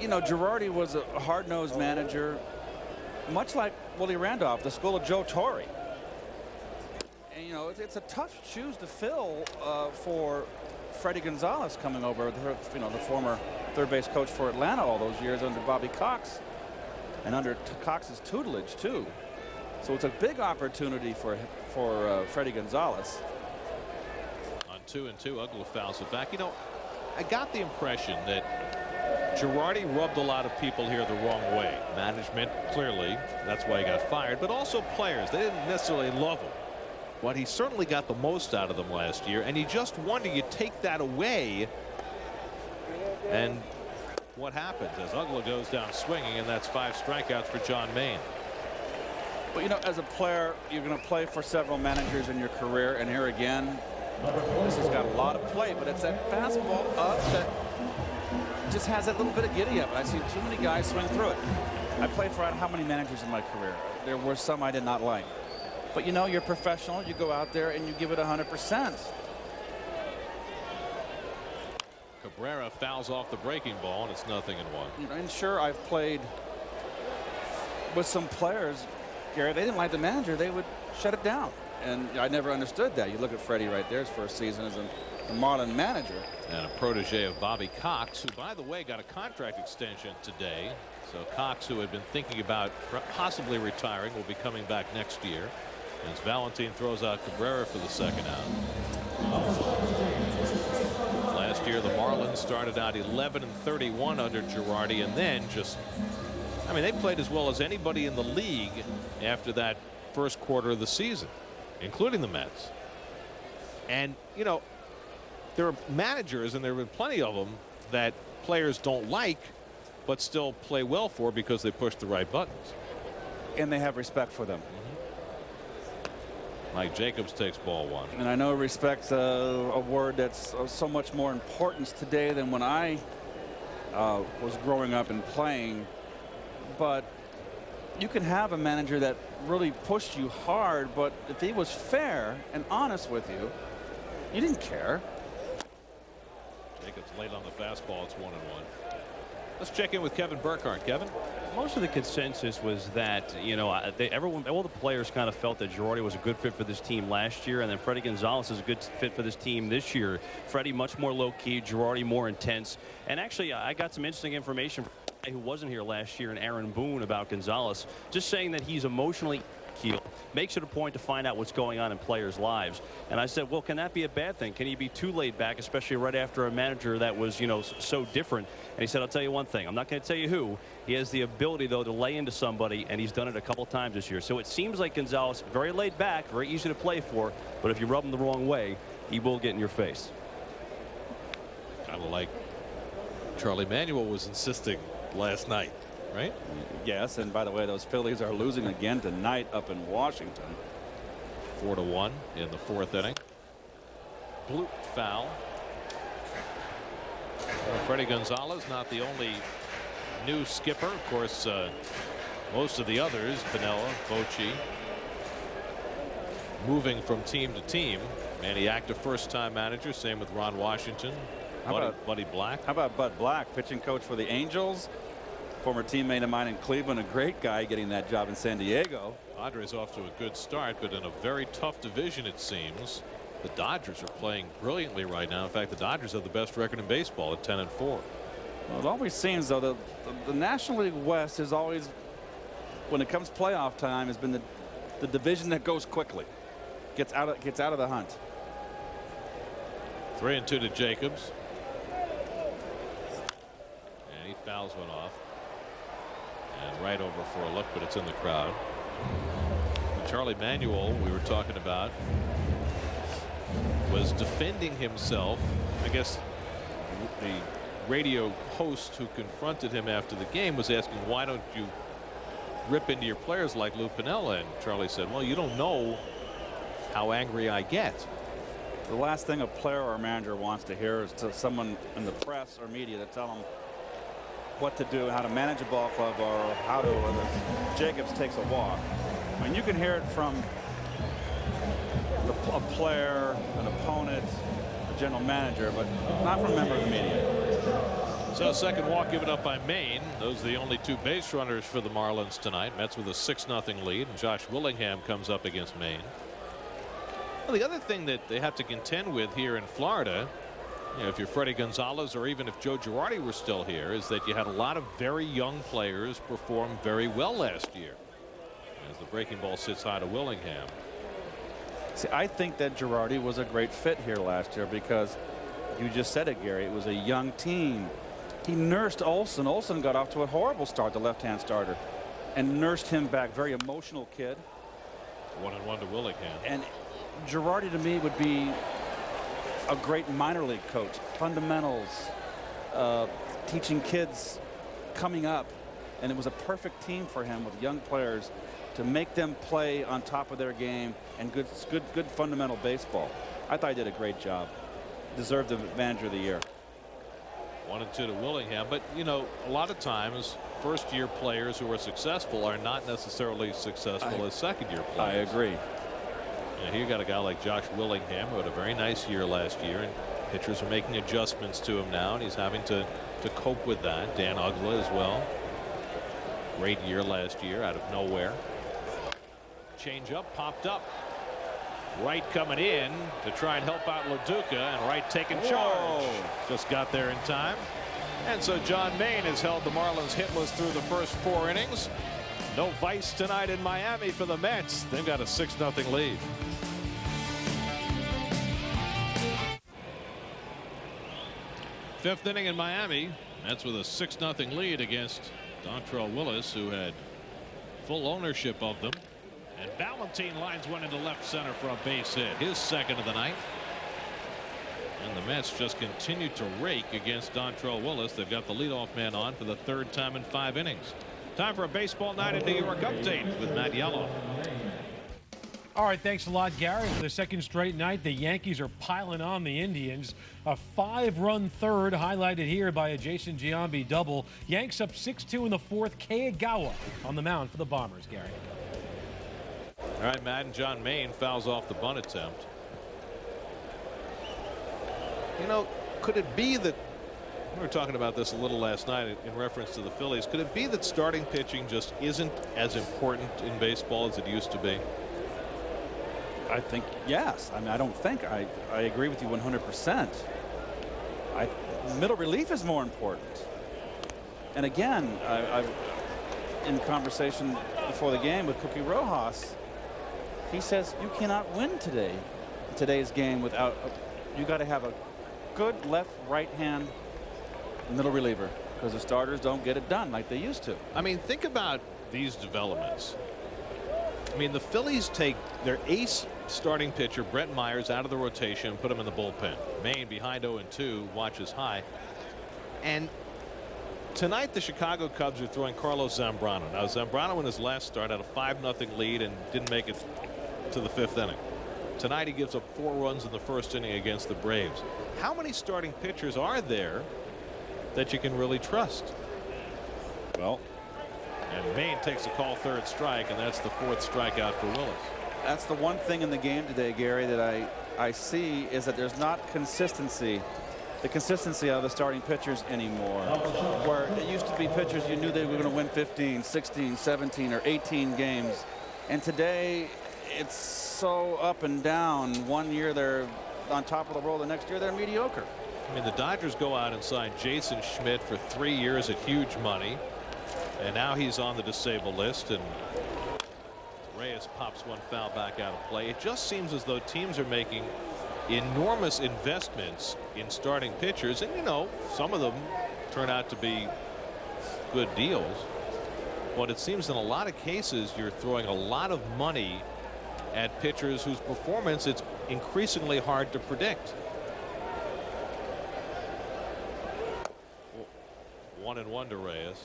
you know, Girardi was a hard-nosed manager, much like Willie Randolph, the school of Joe Torre. And, you know, it's a tough shoes to fill for Freddie Gonzalez coming over, you know, the former third base coach for Atlanta all those years under Bobby Cox and under Cox's tutelage too. So it's a big opportunity for Freddie Gonzalez. On 2-2, Uggla fouls it back. You know, I got the impression that Girardi rubbed a lot of people here the wrong way. Management, clearly, that's why he got fired, but also players. They didn't necessarily love him. But he certainly got the most out of them last year, and you just wonder, you take that away, and what happens as Uggla goes down swinging, and that's 5 strikeouts for John Maine. But you know, as a player, you're going to play for several managers in your career, and here again, this has got a lot of play, but it's that fastball up that just has that little bit of giddy up. I've seen too many guys swing through it. I played for how many managers in my career? There were some I did not like. But you know, you're professional. You go out there and you give it 100%. Cabrera fouls off the breaking ball, and it's 0-1. And sure, I've played with some players, Gary, they didn't like the manager. They would shut it down. And I never understood that. You look at Freddie right there, his first season as a Marlin manager. And a protege of Bobby Cox, who, by the way, got a contract extension today. So Cox, who had been thinking about possibly retiring, will be coming back next year. As Valentin throws out Cabrera for the second out. Last year, the Marlins started out 11-31 under Girardi, and then just, I mean, they played as well as anybody in the league after that first quarter of the season, including the Mets. And, you know, there are managers, and there have been plenty of them, that players don't like, but still play well for because they push the right buttons. And they have respect for them. Mike Jacobs takes ball one. And I know respect's a word that's so much more important today than when I was growing up and playing. But you can have a manager that really pushed you hard, but if he was fair and honest with you, you didn't care. Jacobs late on the fastball. It's 1-1. Let's check in with Kevin Burkhardt. Kevin? Most of the consensus was that, you know, all the players kind of felt that Girardi was a good fit for this team last year, and then Freddie Gonzalez is a good fit for this team this year. Freddie much more low-key, Girardi more intense. And actually, I got some interesting information from a guy who wasn't here last year, and Aaron Boone, about Gonzalez, just saying that he's emotionally keel, makes it a point to find out what's going on in players' lives. And I said, well, can that be a bad thing? Can he be too laid back, especially right after a manager that was, you know, so different? And he said, I'll tell you one thing. I'm not going to tell you who. He has the ability, though, to lay into somebody, and he's done it a couple times this year. So it seems like Gonzalez, very laid back, very easy to play for, but if you rub him the wrong way, he will get in your face. Kind of like Charlie Manuel was insisting last night, right? Yes, and by the way, those Phillies are losing again tonight up in Washington. 4-1 in the 4th inning. Bloop foul. Well, Freddie Gonzalez not the only new skipper. Of course, most of the others, Piniella, Bochy, moving from team to team. Manny Acta, first-time manager. Same with Ron Washington. Buddy Black. How about Bud Black, pitching coach for the Angels? Former teammate of mine in Cleveland, a great guy getting that job in San Diego. Padres off to a good start, but in a very tough division, it seems. The Dodgers are playing brilliantly right now. In fact, the Dodgers have the best record in baseball at 10-4. Well, it always seems, though, the National League West is always, when it comes playoff time, has been the division that goes quickly, gets out of the hunt. 3-2 to Jacobs. And he fouls one off. And right over for a look, but it's in the crowd. Charlie Manuel, we were talking about, was defending himself. I guess the radio host who confronted him after the game was asking, why don't you rip into your players like Lou Piniella? And Charlie said, well, you don't know how angry I get. The last thing a player or a manager wants to hear is to someone in the press or media to tell them what to do, how to manage a ball club, or how to, whether Jacobs takes a walk. I mean, you can hear it from a player, an opponent, a general manager, but not from a member of the media. So second walk given up by Maine. Those are the only two base runners for the Marlins tonight. Mets with a 6-0 lead, and Josh Willingham comes up against Maine. Well, the other thing that they have to contend with here in Florida, you know, if you're Freddie Gonzalez or even if Joe Girardi were still here, is that you had a lot of very young players perform very well last year. As the breaking ball sits high to Willingham. See, I think that Girardi was a great fit here last year because you just said it, Gary. It was a young team. He nursed Olson. Olson got off to a horrible start, the left-hand starter, and nursed him back. Very emotional kid. 1-1 to Willingham. And Girardi, to me, would be a great minor league coach. Fundamentals, teaching kids coming up, and it was a perfect team for him with young players to make them play on top of their game and good fundamental baseball. I thought he did a great job. Deserved the manager of the year. 1-2 to Willingham. But, you know, a lot of times first-year players who are successful are not necessarily successful as second-year players. I agree. And here you got a guy like Josh Willingham who had a very nice year last year, and pitchers are making adjustments to him now, and he's having to cope with that. Dan Uggla as well. Great year last year out of nowhere. Change up, popped up. Wright coming in to try and help out LaDuca, and Wright taking charge. Just got there in time. And so John Maine has held the Marlins hitless through the first 4 innings. No vice tonight in Miami for the Mets. They've got a 6-0 lead. Fifth inning in Miami. Mets with a 6-0 lead against Dontrell Willis, who had full ownership of them. And Valentine lines one into left center for a base hit, his second of the night. And the Mets just continue to rake against Dontrelle Willis. They've got the leadoff man on for the 3rd time in 5 innings. Time for a baseball night in New York update with Matt Yellow. All right, thanks a lot, Gary. For the 2nd straight night, the Yankees are piling on the Indians. A 5-run third highlighted here by a Jason Giambi double. Yanks up 6-2 in the 4th. Kagawa on the mound for the Bombers, Gary. All right, Matt, and John Maine fouls off the bunt attempt. You know, could it be that we were talking about this a little last night in reference to the Phillies? Could it be that starting pitching just isn't as important in baseball as it used to be? I think yes. I mean, I don't think I agree with you 100%. Middle relief is more important. And again, I've in conversation before the game with Cookie Rojas, he says you cannot win today's game without you got to have a good left right hand middle reliever, because the starters don't get it done like they used to. I mean, think about these developments. I mean, the Phillies take their ace starting pitcher Brett Myers out of the rotation and put him in the bullpen. Maine behind 0-2, watches high. And tonight the Chicago Cubs are throwing Carlos Zambrano. Now Zambrano in his last start had a 5-0 lead and didn't make it to the 5th inning. Tonight he gives up 4 runs in the 1st inning against the Braves. How many starting pitchers are there that you can really trust? Well, and Maine takes a call 3rd strike, and that's the 4th strikeout for Willis. That's the one thing in the game today, Gary, that I see is that there's not consistency. The consistency of the starting pitchers anymore, where it used to be pitchers you knew they were going to win 15, 16, 17 or 18 games, and today it's so up and down. One year they're on top of the world, the next year they're mediocre. I mean, the Dodgers go out and sign Jason Schmidt for 3 years at huge money, and now he's on the disabled list, and Reyes pops one foul back out of play. It just seems as though teams are making enormous investments in starting pitchers, and you know, some of them turn out to be good deals, but it seems in a lot of cases you're throwing a lot of money at pitchers whose performance it's increasingly hard to predict. 1-1 to Reyes.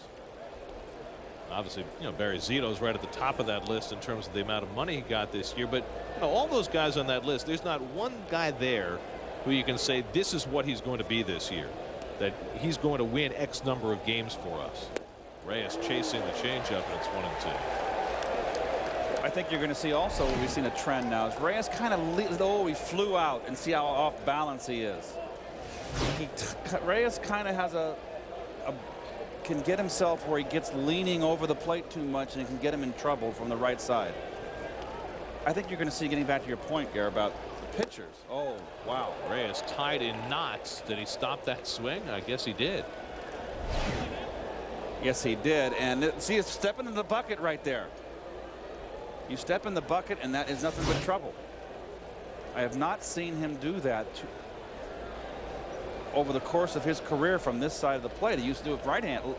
Obviously, you know, Barry Zito's right at the top of that list in terms of the amount of money he got this year, but you know, all those guys on that list, there's not one guy there who you can say this is what he's going to be this year, that he's going to win X number of games for us. Reyes chasing the changeup, and it's 1-2. I think you're going to see also what we've seen a trend now is Reyes kind of he flew out, and see how off balance he is. Reyes kind of has can get himself where he gets leaning over the plate too much, and it can get him in trouble from the right side. I think you're going to see, getting back to your point, Gary, about the pitchers. Oh, wow. Reyes tied in knots. Did he stop that swing? I guess he did. Yes, he did. And see, he's stepping in the bucket right there. You step in the bucket, and that is nothing but trouble. I have not seen him do that over the course of his career from this side of the plate. He used to do it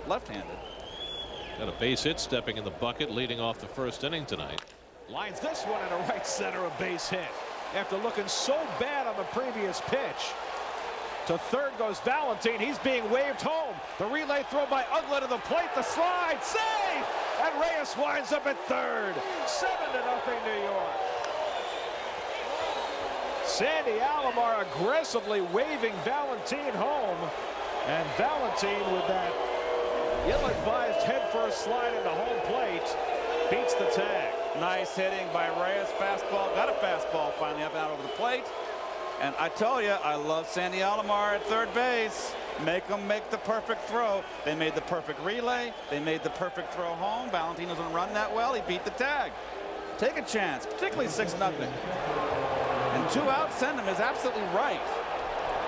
left-handed. Got a base hit stepping in the bucket, leading off the 1st inning tonight. Lines this one into right center, a base hit. After looking so bad on the previous pitch. To 3rd goes Valentine. He's being waved home. The relay throw by Uggla to the plate. The slide, save! And Reyes winds up at 3rd. 7-0 New York. Sandy Alomar aggressively waving Valentine home, and Valentine with that ill-advised head-first slide into home plate beats the tag. Nice hitting by Reyes. Fastball, got a fastball finally up and out over the plate. And I tell you, I love Sandy Alomar at 3rd base. Make them make the perfect throw. They made the perfect relay. They made the perfect throw home. Valentine doesn't run that well. He beat the tag. Take a chance, particularly 6-0. And 2 outs, send him is absolutely right.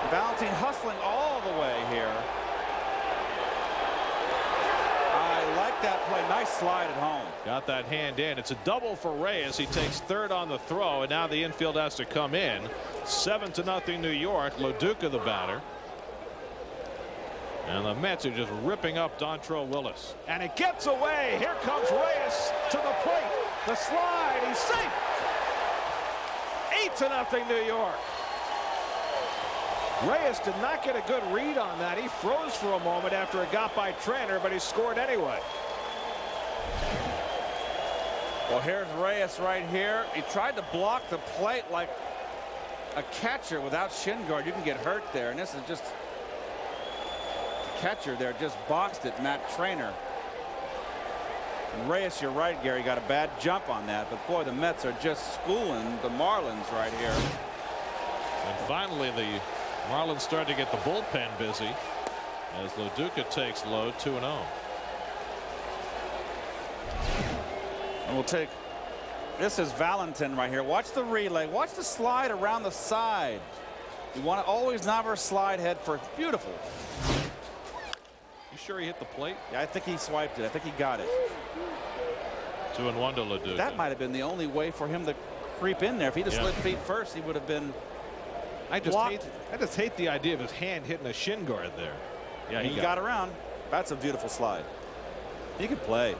Valentine hustling all the way here. I like that play. Nice slide at home. Got that hand in. It's a double for Reyes. He takes 3rd on the throw, and now the infield has to come in. 7-0 New York. Loduca the batter. And the Mets are just ripping up Dontrelle Willis. And it gets away. Here comes Reyes to the plate. The slide. He's safe. 8-0 New York. Reyes did not get a good read on that. He froze for a moment after it got by Trainer, but he scored anyway. Well, here's Reyes right here. He tried to block the plate like a catcher without shin guard. You can get hurt there, and this is just the catcher there just boxed it, Matt Trainer. And Reyes, you're right, Gary, got a bad jump on that, but boy, the Mets are just schooling the Marlins right here. And finally, the Marlins start to get the bullpen busy as Loduca takes low 2-0. And we'll take, this is Valentin right here. Watch the relay. Watch the slide around the side. You want to always never slide head first. Beautiful. You sure he hit the plate? Yeah, I think he swiped it. I think he got it. 2-1 to Loduca. That might have been the only way for him to creep in there. If he'd have slid feet first, he would have been I just hate the idea of his hand hitting a shin guard there. Yeah, he got around. That's a beautiful slide. He could play.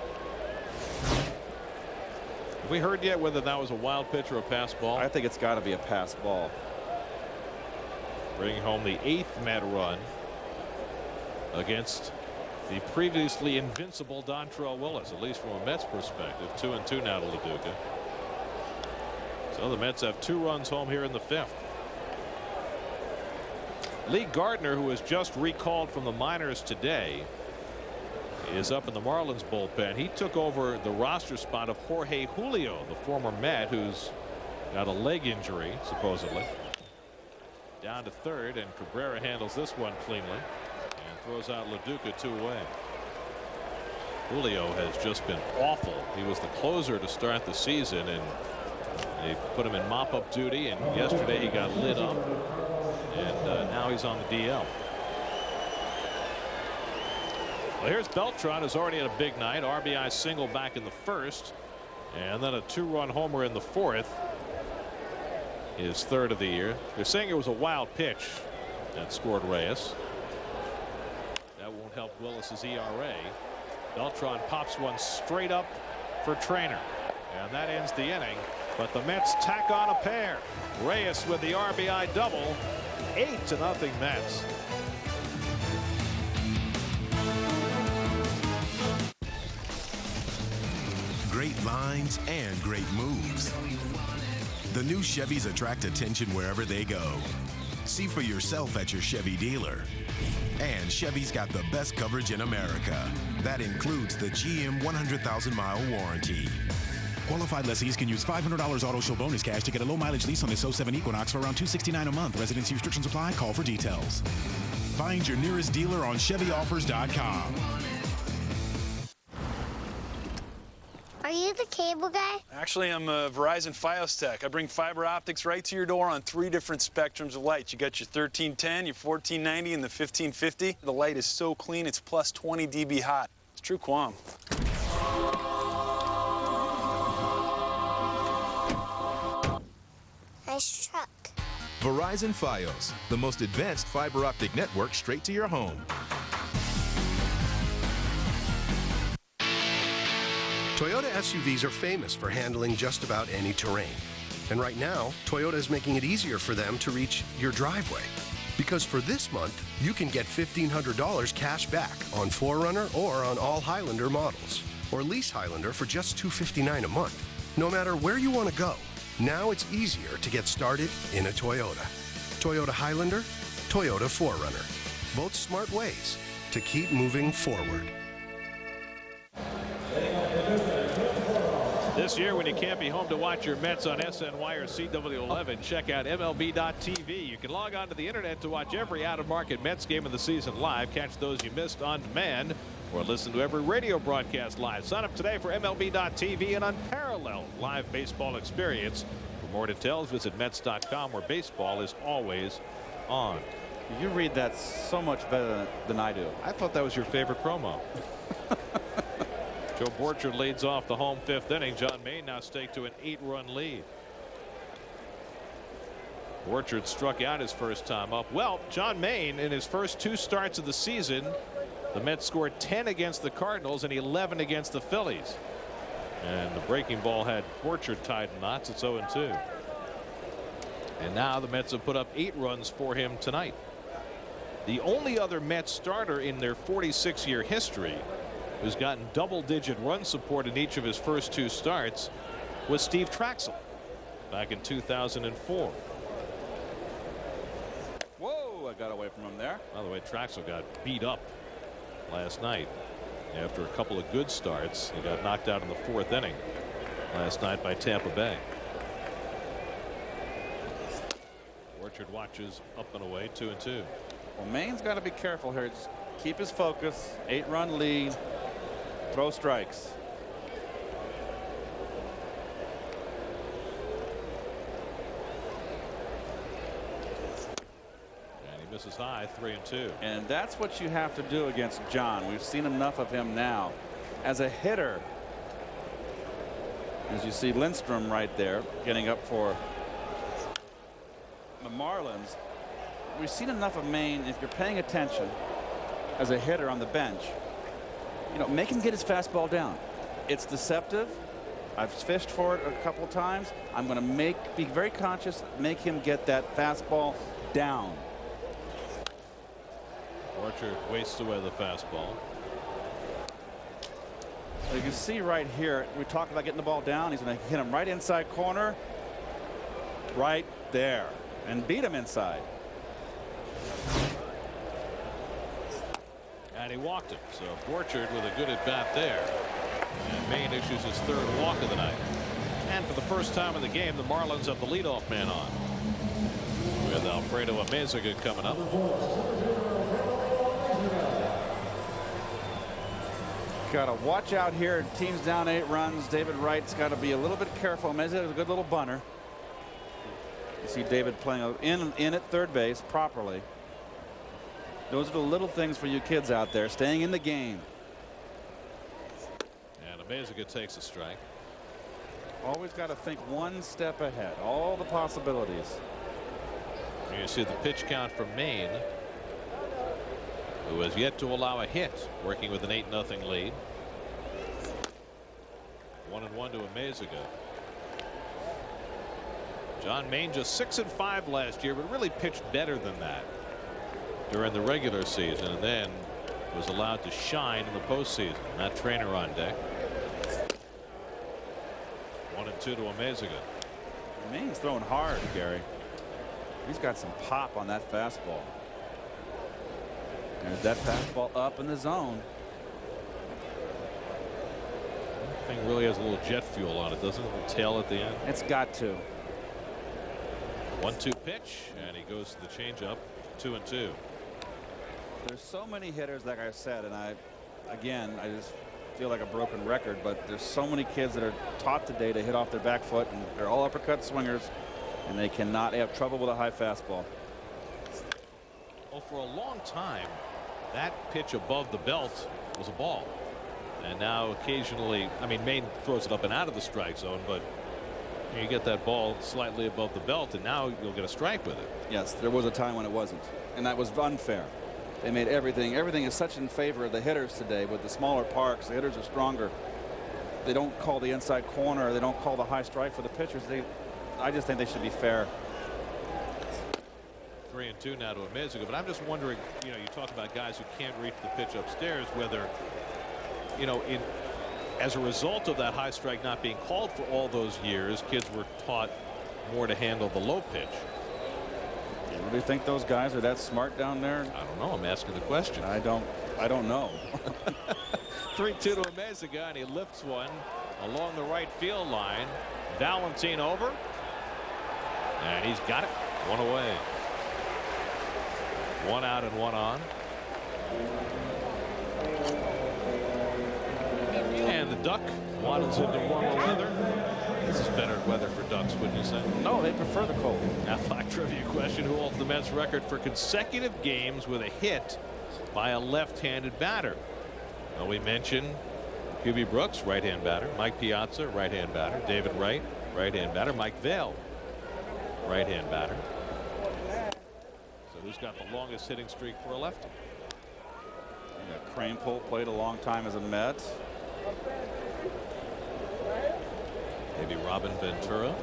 Have we heard yet whether that was a wild pitch or a pass ball? I think it's got to be a pass ball. Bringing home the 8th Met run against the previously invincible Dontrelle Willis, at least from a Mets perspective. 2-2 now to Loduca. So the Mets have 2 runs home here in the 5th. Lee Gardner, who was just recalled from the minors today, is up in the Marlins bullpen. He took over the roster spot of Jorge Julio, the former Met, who's got a leg injury supposedly. Down to third, and Cabrera handles this one cleanly and throws out Loduca 2 away. Julio has just been awful. He was the closer to start the season, and they put him in mop-up duty, and yesterday he got lit up, and now he's on the DL. Well, here's Beltran, who's already had a big night. RBI single back in the 1st, and then a 2-run homer in the 4th. His 3rd of the year. They're saying it was a wild pitch that scored Reyes. That won't help Willis's ERA. Beltran pops one straight up for Trainer, and that ends the inning. But the Mets tack on a pair. Reyes with the RBI double. 8-0 Mets. Great lines and great moves. The new Chevys attract attention wherever they go. See for yourself at your Chevy dealer. And Chevy's got the best coverage in America. That includes the GM 100,000-mile warranty. Qualified lessees can use $500 auto show bonus cash to get a low mileage lease on this 07 Equinox for around $269 a month. Residency restrictions apply. Call for details. Find your nearest dealer on ChevyOffers.com. Are you the cable guy? Actually, I'm a Verizon Fios tech. I bring fiber optics right to your door on 3 different spectrums of light. You got your 1310, your 1490, and the 1550. The light is so clean, it's plus 20 dB hot. It's true qualm. Nice truck. Verizon Fios, the most advanced fiber optic network straight to your home. Toyota SUVs are famous for handling just about any terrain. And right now, Toyota is making it easier for them to reach your driveway. Because for this month, you can get $1,500 cash back on 4Runner or on all Highlander models. Or lease Highlander for just $259 a month. No matter where you want to go, now it's easier to get started in a Toyota. Toyota Highlander, Toyota 4Runner. Both smart ways to keep moving forward. This year, when you can't be home to watch your Mets on SNY or CW11, check out MLB.tv. You can log on to the internet to watch every out-of-market Mets game of the season live, catch those you missed on demand, or listen to every radio broadcast live. Sign up today for MLB.tv, an unparalleled live baseball experience. For more details, visit Mets.com, where baseball is always on. You read that so much better than I do. I thought that was your favorite promo. Joe Borchard leads off the home 5th inning. John Maine now staked to an 8-run lead. Borchard struck out his first time up. Well, John Maine, in his first 2 starts of the season, the Mets scored 10 against the Cardinals and 11 against the Phillies. And the breaking ball had Borchard tied in knots. It's 0-2. And now the Mets have put up 8 runs for him tonight. The only other Mets starter in their 46-year history who's gotten double-digit run support in each of his first 2 starts was Steve Traxel back in 2004. Whoa, I got away from him there. By the way, Traxel got beat up last night after a couple of good starts. He got knocked out in the 4th inning last night by Tampa Bay. Orchard watches up and away, 2-2. Well, Maine's got to be careful here. Just keep his focus. 8-run lead. Throw strikes. And he misses high, 3-2. And that's what you have to do against John. We've seen enough of him now. As a hitter, as you see Lindstrom right there getting up for the Marlins, we've seen enough of Maine. If you're paying attention as a hitter on the bench, you know, make him get his fastball down. It's deceptive. I've fished for it a couple of times. I'm going to be very conscious, make him get that fastball down. Orchard wastes away the fastball. So you can see right here, we talked about getting the ball down. He's going to hit him right inside corner, right there, and beat him inside. And he walked him. So Orchard with a good at bat there. And Maine issues his 3rd walk of the night. And for the first time in the game, the Marlins have the leadoff man on, with Alfredo Amezaga coming up. Got to watch out here. Team's down 8 runs. David Wright's got to be a little bit careful. Amezaga is a good little bunter. You see David playing in at 3rd base properly. Those are the little things for you kids out there, staying in the game. And Amezaga takes a strike. Always got to think one step ahead. All the possibilities. You see the pitch count from Maine, who has yet to allow a hit, working with an 8-0 lead. 1-1 to Amezaga. John Maine just 6-5 last year, but really pitched better than that during the regular season, and then was allowed to shine in the postseason. That trainer on deck. 1-2 to Amezaga. Maine's throwing hard, Gary. He's got some pop on that fastball. There's that fastball up in the zone. That thing really has a little jet fuel on it, doesn't it? A little tail at the end. It's got to. 1-2 pitch, and he goes to the changeup. 2-2. There's so many hitters, like I said, and I just feel like a broken record, but there's so many kids that are taught today to hit off their back foot, and they're all uppercut swingers, and they have trouble with a high fastball. Well, for a long time, that pitch above the belt was a ball, and now occasionally, I mean, Maine throws it up and out of the strike zone, but you get that ball slightly above the belt, and now you'll get a strike with it. Yes, there was a time when it wasn't, and that was unfair. They made everything is such in favor of the hitters today. With the smaller parks, the hitters are stronger. They don't call the inside corner, they don't call the high strike for the pitchers. I just think they should be fair. 3-2 now to Amezaga, but I'm just wondering, you know, you talk about guys who can't reach the pitch upstairs, whether, you know, as a result of that high strike not being called for all those years, kids were taught more to handle the low pitch. You really think those guys are that smart down there? I don't know. I'm asking the question. I don't know. 3-2 to Amezaga, and he lifts one along the right field line. Valentine over, and he's got it. One away. 1 out and 1 on. And the duck waddles into warmer weather. This is better weather for ducks, wouldn't you say? No, they prefer the cold. Athletic trivia question: who holds the Mets record for consecutive games with a hit by a left-handed batter? Well, we mentioned QB Brooks, right-hand batter. Mike Piazza, right-hand batter. David Wright, right-hand batter. Mike Vail, right-hand batter. So who's got the longest hitting streak for a lefty? Yeah, Kranepool played a long time as a Met. Maybe Robin Ventura.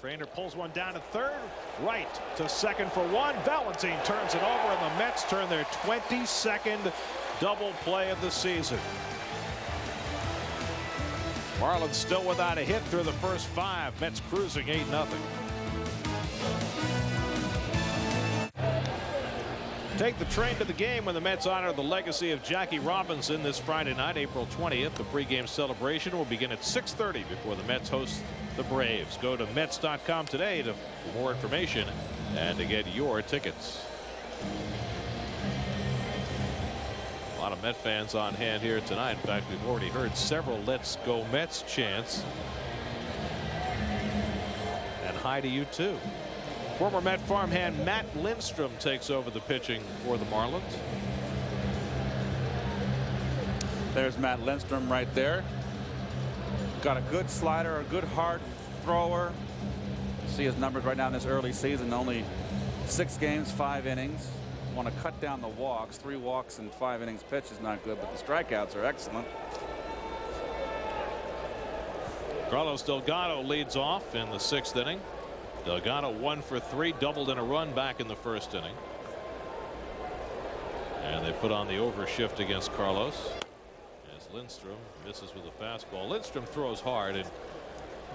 Trainer pulls one down to third. Wright to second for one. Valentine turns it over, and the Mets turn their 22nd double play of the season. Marlins still without a hit through the first 5. Mets cruising 8-0. Take the train to the game when the Mets honor the legacy of Jackie Robinson this Friday night, April 20th. The pregame celebration will begin at 6:30 before the Mets host the Braves. Go to Mets.com today for more information and to get your tickets. A lot of Met fans on hand here tonight. In fact, we've already heard several "Let's Go Mets" chants. And hi to you too. Former Met farmhand Matt Lindstrom takes over the pitching for the Marlins. There's Matt Lindstrom right there. Got a good slider, a good hard thrower. See his numbers right now in this early season. Only 6 games, 5 innings. Want to cut down the walks. 3 walks in 5 innings pitched is not good, but the strikeouts are excellent. Carlos Delgado leads off in the 6th inning. Delgado 1 for 3, doubled in a run back in the 1st inning. And they put on the overshift against Carlos as Lindstrom misses with a fastball. Lindstrom throws hard, and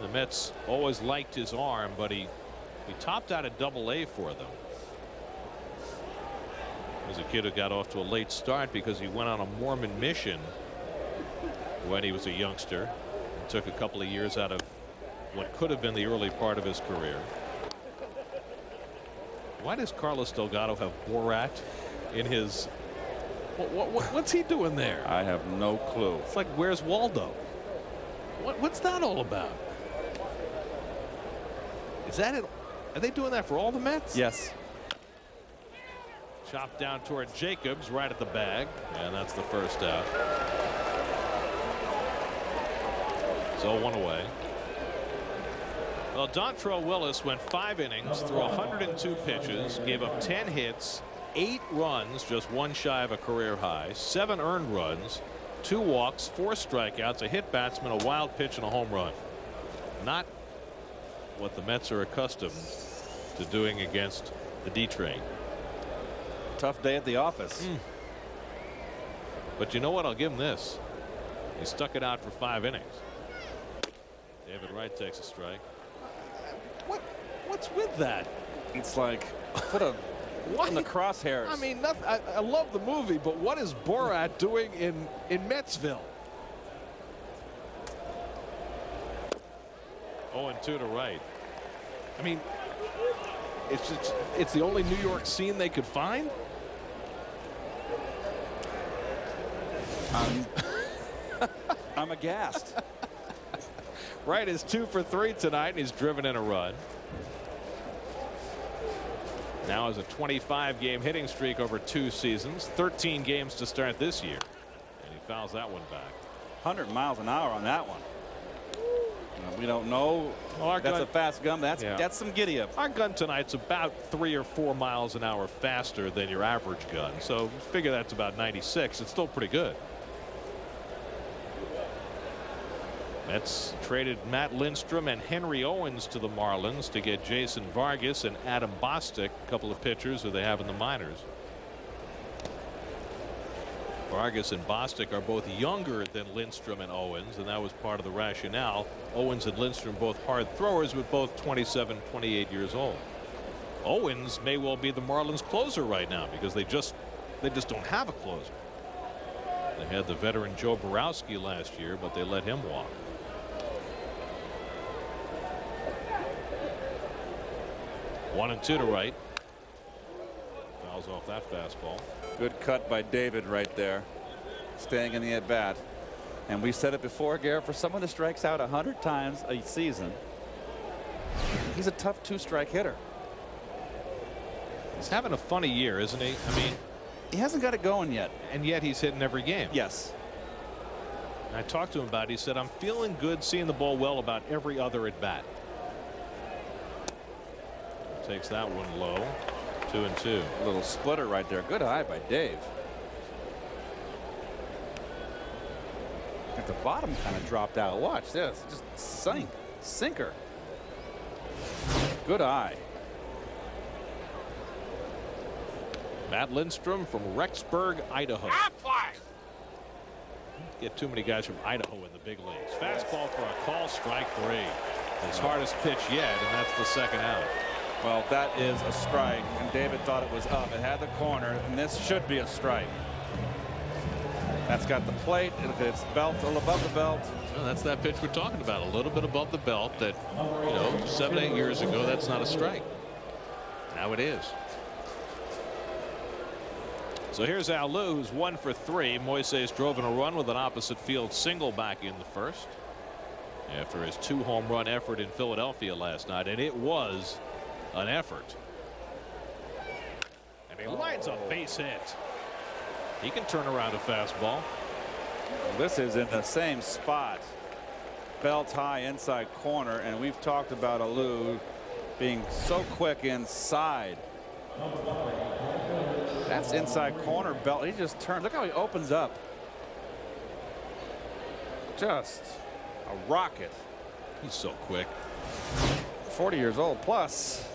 the Mets always liked his arm, but he topped out at Double-A for them. He was a kid who got off to a late start because he went on a Mormon mission when he was a youngster. It took a couple of years out of what could have been the early part of his career. Why does Carlos Delgado have Borat in his? What's he doing there? I have no clue. It's like, where's Waldo? What's that all about? Is that it? Are they doing that for all the Mets? Yes. Chopped down toward Jacobs, right at the bag, and that's the first out. So 1 away. Well, Dontrelle Willis went 5 innings, threw 102 pitches, gave up 10 hits, 8 runs, just 1 shy of a career high, 7 earned runs, 2 walks, 4 strikeouts, a hit batsman, a wild pitch, and a home run. Not what the Mets are accustomed to doing against the D-Train. Tough day at the office. But you know what? I'll give him this. He stuck it out for 5 innings. David Wright takes a strike. What's with that? It's like put a in the crosshairs. I mean, I love the movie, but what is Borat doing in Metsville? 0-2 to Wright. I mean, it's the only New York scene they could find. I'm aghast. Wright is 2 for 3 tonight, and he's driven in a run. Now has a 25-game hitting streak over 2 seasons, 13 games to start this year, and he fouls that one back. 100 miles an hour on that one. We don't know. Well, that's a fast gun. That's some giddy up. Our gun tonight's about 3 or 4 miles an hour faster than your average gun, so figure that's about 96. It's still pretty good. Mets traded Matt Lindstrom and Henry Owens to the Marlins to get Jason Vargas and Adam Bostic, a couple of pitchers who they have in the minors. Vargas and Bostic are both younger than Lindstrom and Owens, and that was part of the rationale. Owens and Lindstrom both hard throwers, with both 27, 28 years old. Owens may well be the Marlins closer right now because they just don't have a closer. They had the veteran Joe Borowski last year, but they let him walk. One and 2 to Wright. Fouls off that fastball. Good cut by David right there, staying in the at bat. And we said it before, Garrett, for someone that strikes out 100 times a season, he's a tough 2-strike hitter. He's having a funny year, isn't he? I mean, he hasn't got it going yet, and yet he's hitting every game. Yes. I talked to him about it. He said, I'm feeling good seeing the ball well about every other at bat. Takes that one low. 2-2. A little splitter right there. Good eye by Dave. At the bottom kind of dropped out. Watch this. Just sinker. Good eye. Matt Lindstrom from Rexburg, Idaho. Get too many guys from Idaho in the big leagues. Fastball for a call, strike 3. His hardest pitch yet, and that's the second out. Well, that is a strike, and David thought it was up. It had the corner, and this should be a strike. That's got the plate. It's belt, a little above the belt. Well, that's that pitch we're talking about. A little bit above the belt that, 7, 8 years ago, that's not a strike. Now it is. So here's Alou, who's 1 for 3. Moises drove in a run with an opposite field single back in the first after his 2 home run effort in Philadelphia last night, and it was an effort. And he lines a base hit. He can turn around a fastball. This is in the same spot. Belt high inside corner, and we've talked about Alou being so quick inside. That's inside corner belt. He just turned. Look how he opens up. Just a rocket. He's so quick. 40 years old plus.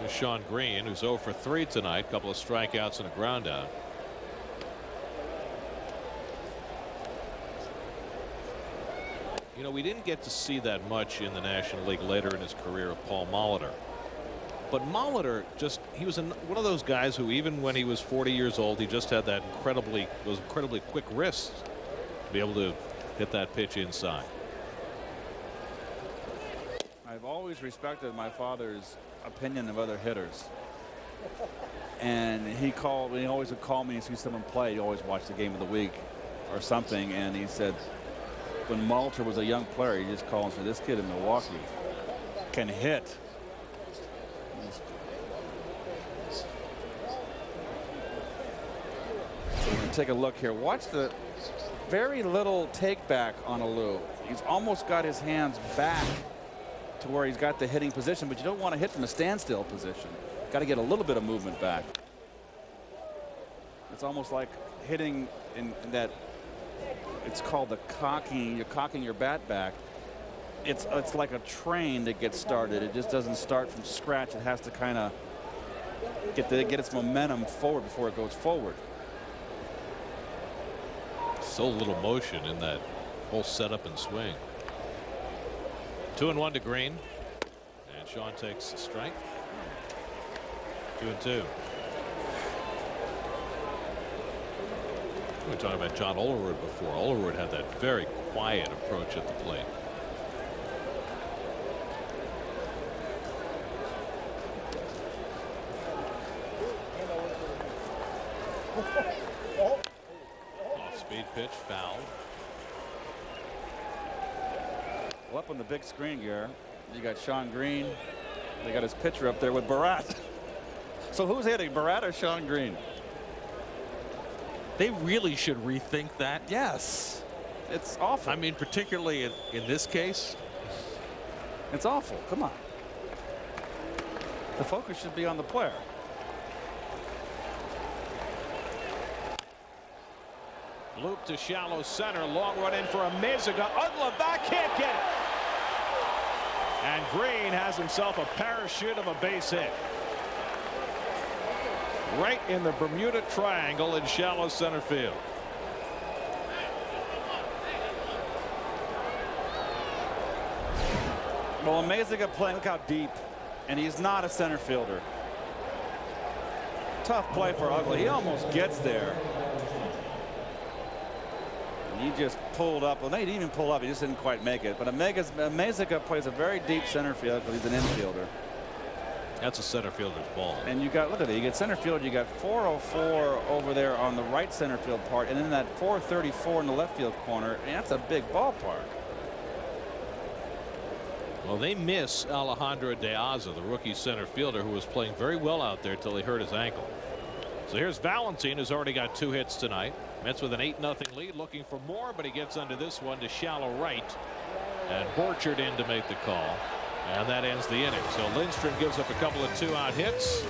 There's Sean Green, who's 0 for 3 tonight. Couple of strikeouts and a ground out. We didn't get to see that much in the National League later in his career of Paul Molitor. But Molitor he was one of those guys who, even when he was 40 years old, he just had those incredibly quick wrists to be able to hit that pitch inside. I've always respected my father's opinion of other hitters. And he always would call me and see someone play. He always watched the game of the week or something. And he said, when Molitor was a young player, he just called and said, this kid in Milwaukee can hit. So we're going to take a look here. Watch the very little take back on Alou. He's almost got his hands back to where he's got the hitting position, but you don't want to hit from a standstill position. Got to get a little bit of movement back. It's almost like hitting in that. It's called the cocking. You're cocking your bat back. It's like a train that gets started. It just doesn't start from scratch. It has to kind of get its momentum forward before it goes forward. So little motion in that whole setup and swing. 2-1 to Green, and Sean takes a strike. 2-2. We were talking about John Olerud before. Olerud had that very quiet approach at the plate. Off-speed pitch, foul. Well, up on the big screen here, you got Sean Green. They got his pitcher up there with Barat. So who's hitting, Barat or Sean Green? They really should rethink that. Yes. It's awful. I mean, particularly in this case. It's awful. Come on. The focus should be on the player. Loop to shallow center. Long run in for a Meziga. Uggla back, can't get it. And Green has himself a parachute of a base hit. Right in the Bermuda Triangle in shallow center field. Well, Meziga playing, look how deep, and he's not a center fielder. Tough play for Uggla. He almost gets there. And he just pulled up. Well, they didn't even pull up. He just didn't quite make it. But Meziga plays a very deep center field because he's an infielder. That's a center fielder's ball. And you got, look at it, you get center field, you got 404 over there on the right center field part, and then that 434 in the left field corner, and that's a big ballpark. Well, they miss Alejandro De Aza, the rookie center fielder, who was playing very well out there till he hurt his ankle. So here's Valentin, who's already got 2 hits tonight. Mets with an 8-0 lead, looking for more, but he gets under this one to shallow right, and Borchard in to make the call. And that ends the inning. So Lindstrom gives up a couple of 2-out hits.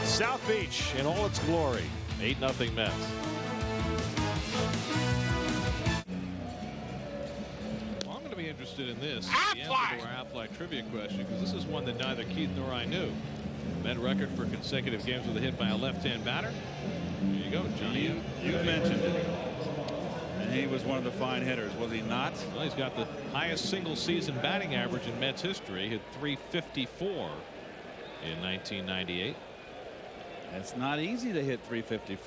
South Beach in all its glory. 8-0 Mets. Well, I'm going to be interested in this, the answer to our Affleck trivia question, because this is one that neither Keith nor I knew. Met record for consecutive games with a hit by a left-hand batter. There you go, Johnny. You mentioned it. And he was one of the fine hitters, was he not? Well, he's got the highest single-season batting average in Mets history. Hit .354 in 1998. It's not easy to hit .354.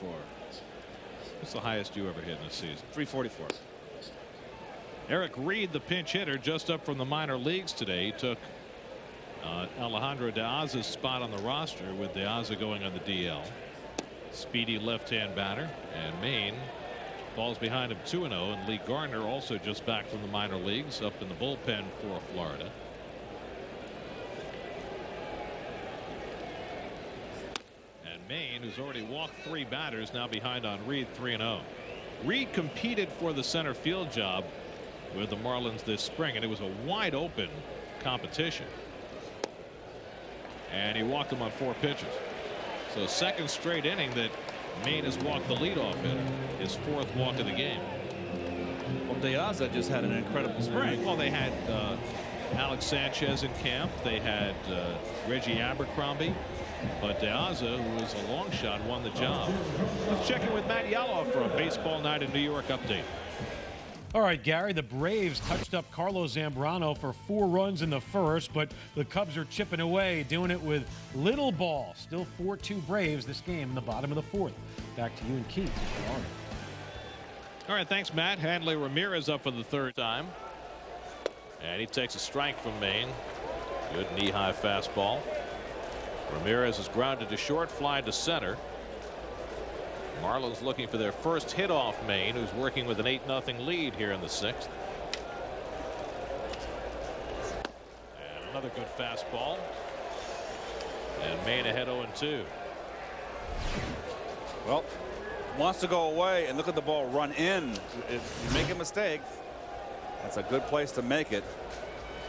What's the highest you ever hit in a season? .344. Eric Reed, the pinch hitter, just up from the minor leagues today. He took Alejandro De Aza's spot on the roster, with De Aza going on the DL. Speedy left-hand batter, and Maine falls behind him 2-0, and Lee Gardner also just back from the minor leagues, up in the bullpen for Florida. And Maine, who's already walked 3 batters, now behind on Reed 3-0. Reed competed for the center field job with the Marlins this spring, and it was a wide open competition. And he walked him on 4 pitches. So second straight inning that Maine has walked the leadoff hitter. His 4th walk of the game. Well, De Aza just had an incredible spring. Well, they had Alex Sanchez in camp. They had Reggie Abercrombie. But De Aza, who was a long shot, won the job. Let's check in with Matt Yaloff for a Baseball Night in New York update. All right, Gary, the Braves touched up Carlos Zambrano for 4 runs in the first, but the Cubs are chipping away, doing it with little ball. Still 4-2 Braves this game in the bottom of the 4th. Back to you and Keith. All right, thanks, Matt. Hanley Ramirez up for the 3rd time. And he takes a strike from Maine. Good knee-high fastball. Ramirez is grounded to short, fly to center. Marlins looking for their first hit off Maine, who's working with an 8-0 lead here in the 6th. And another good fastball. And Maine ahead 0-2. Well, wants to go away, and look at the ball run in. If you make a mistake, that's a good place to make it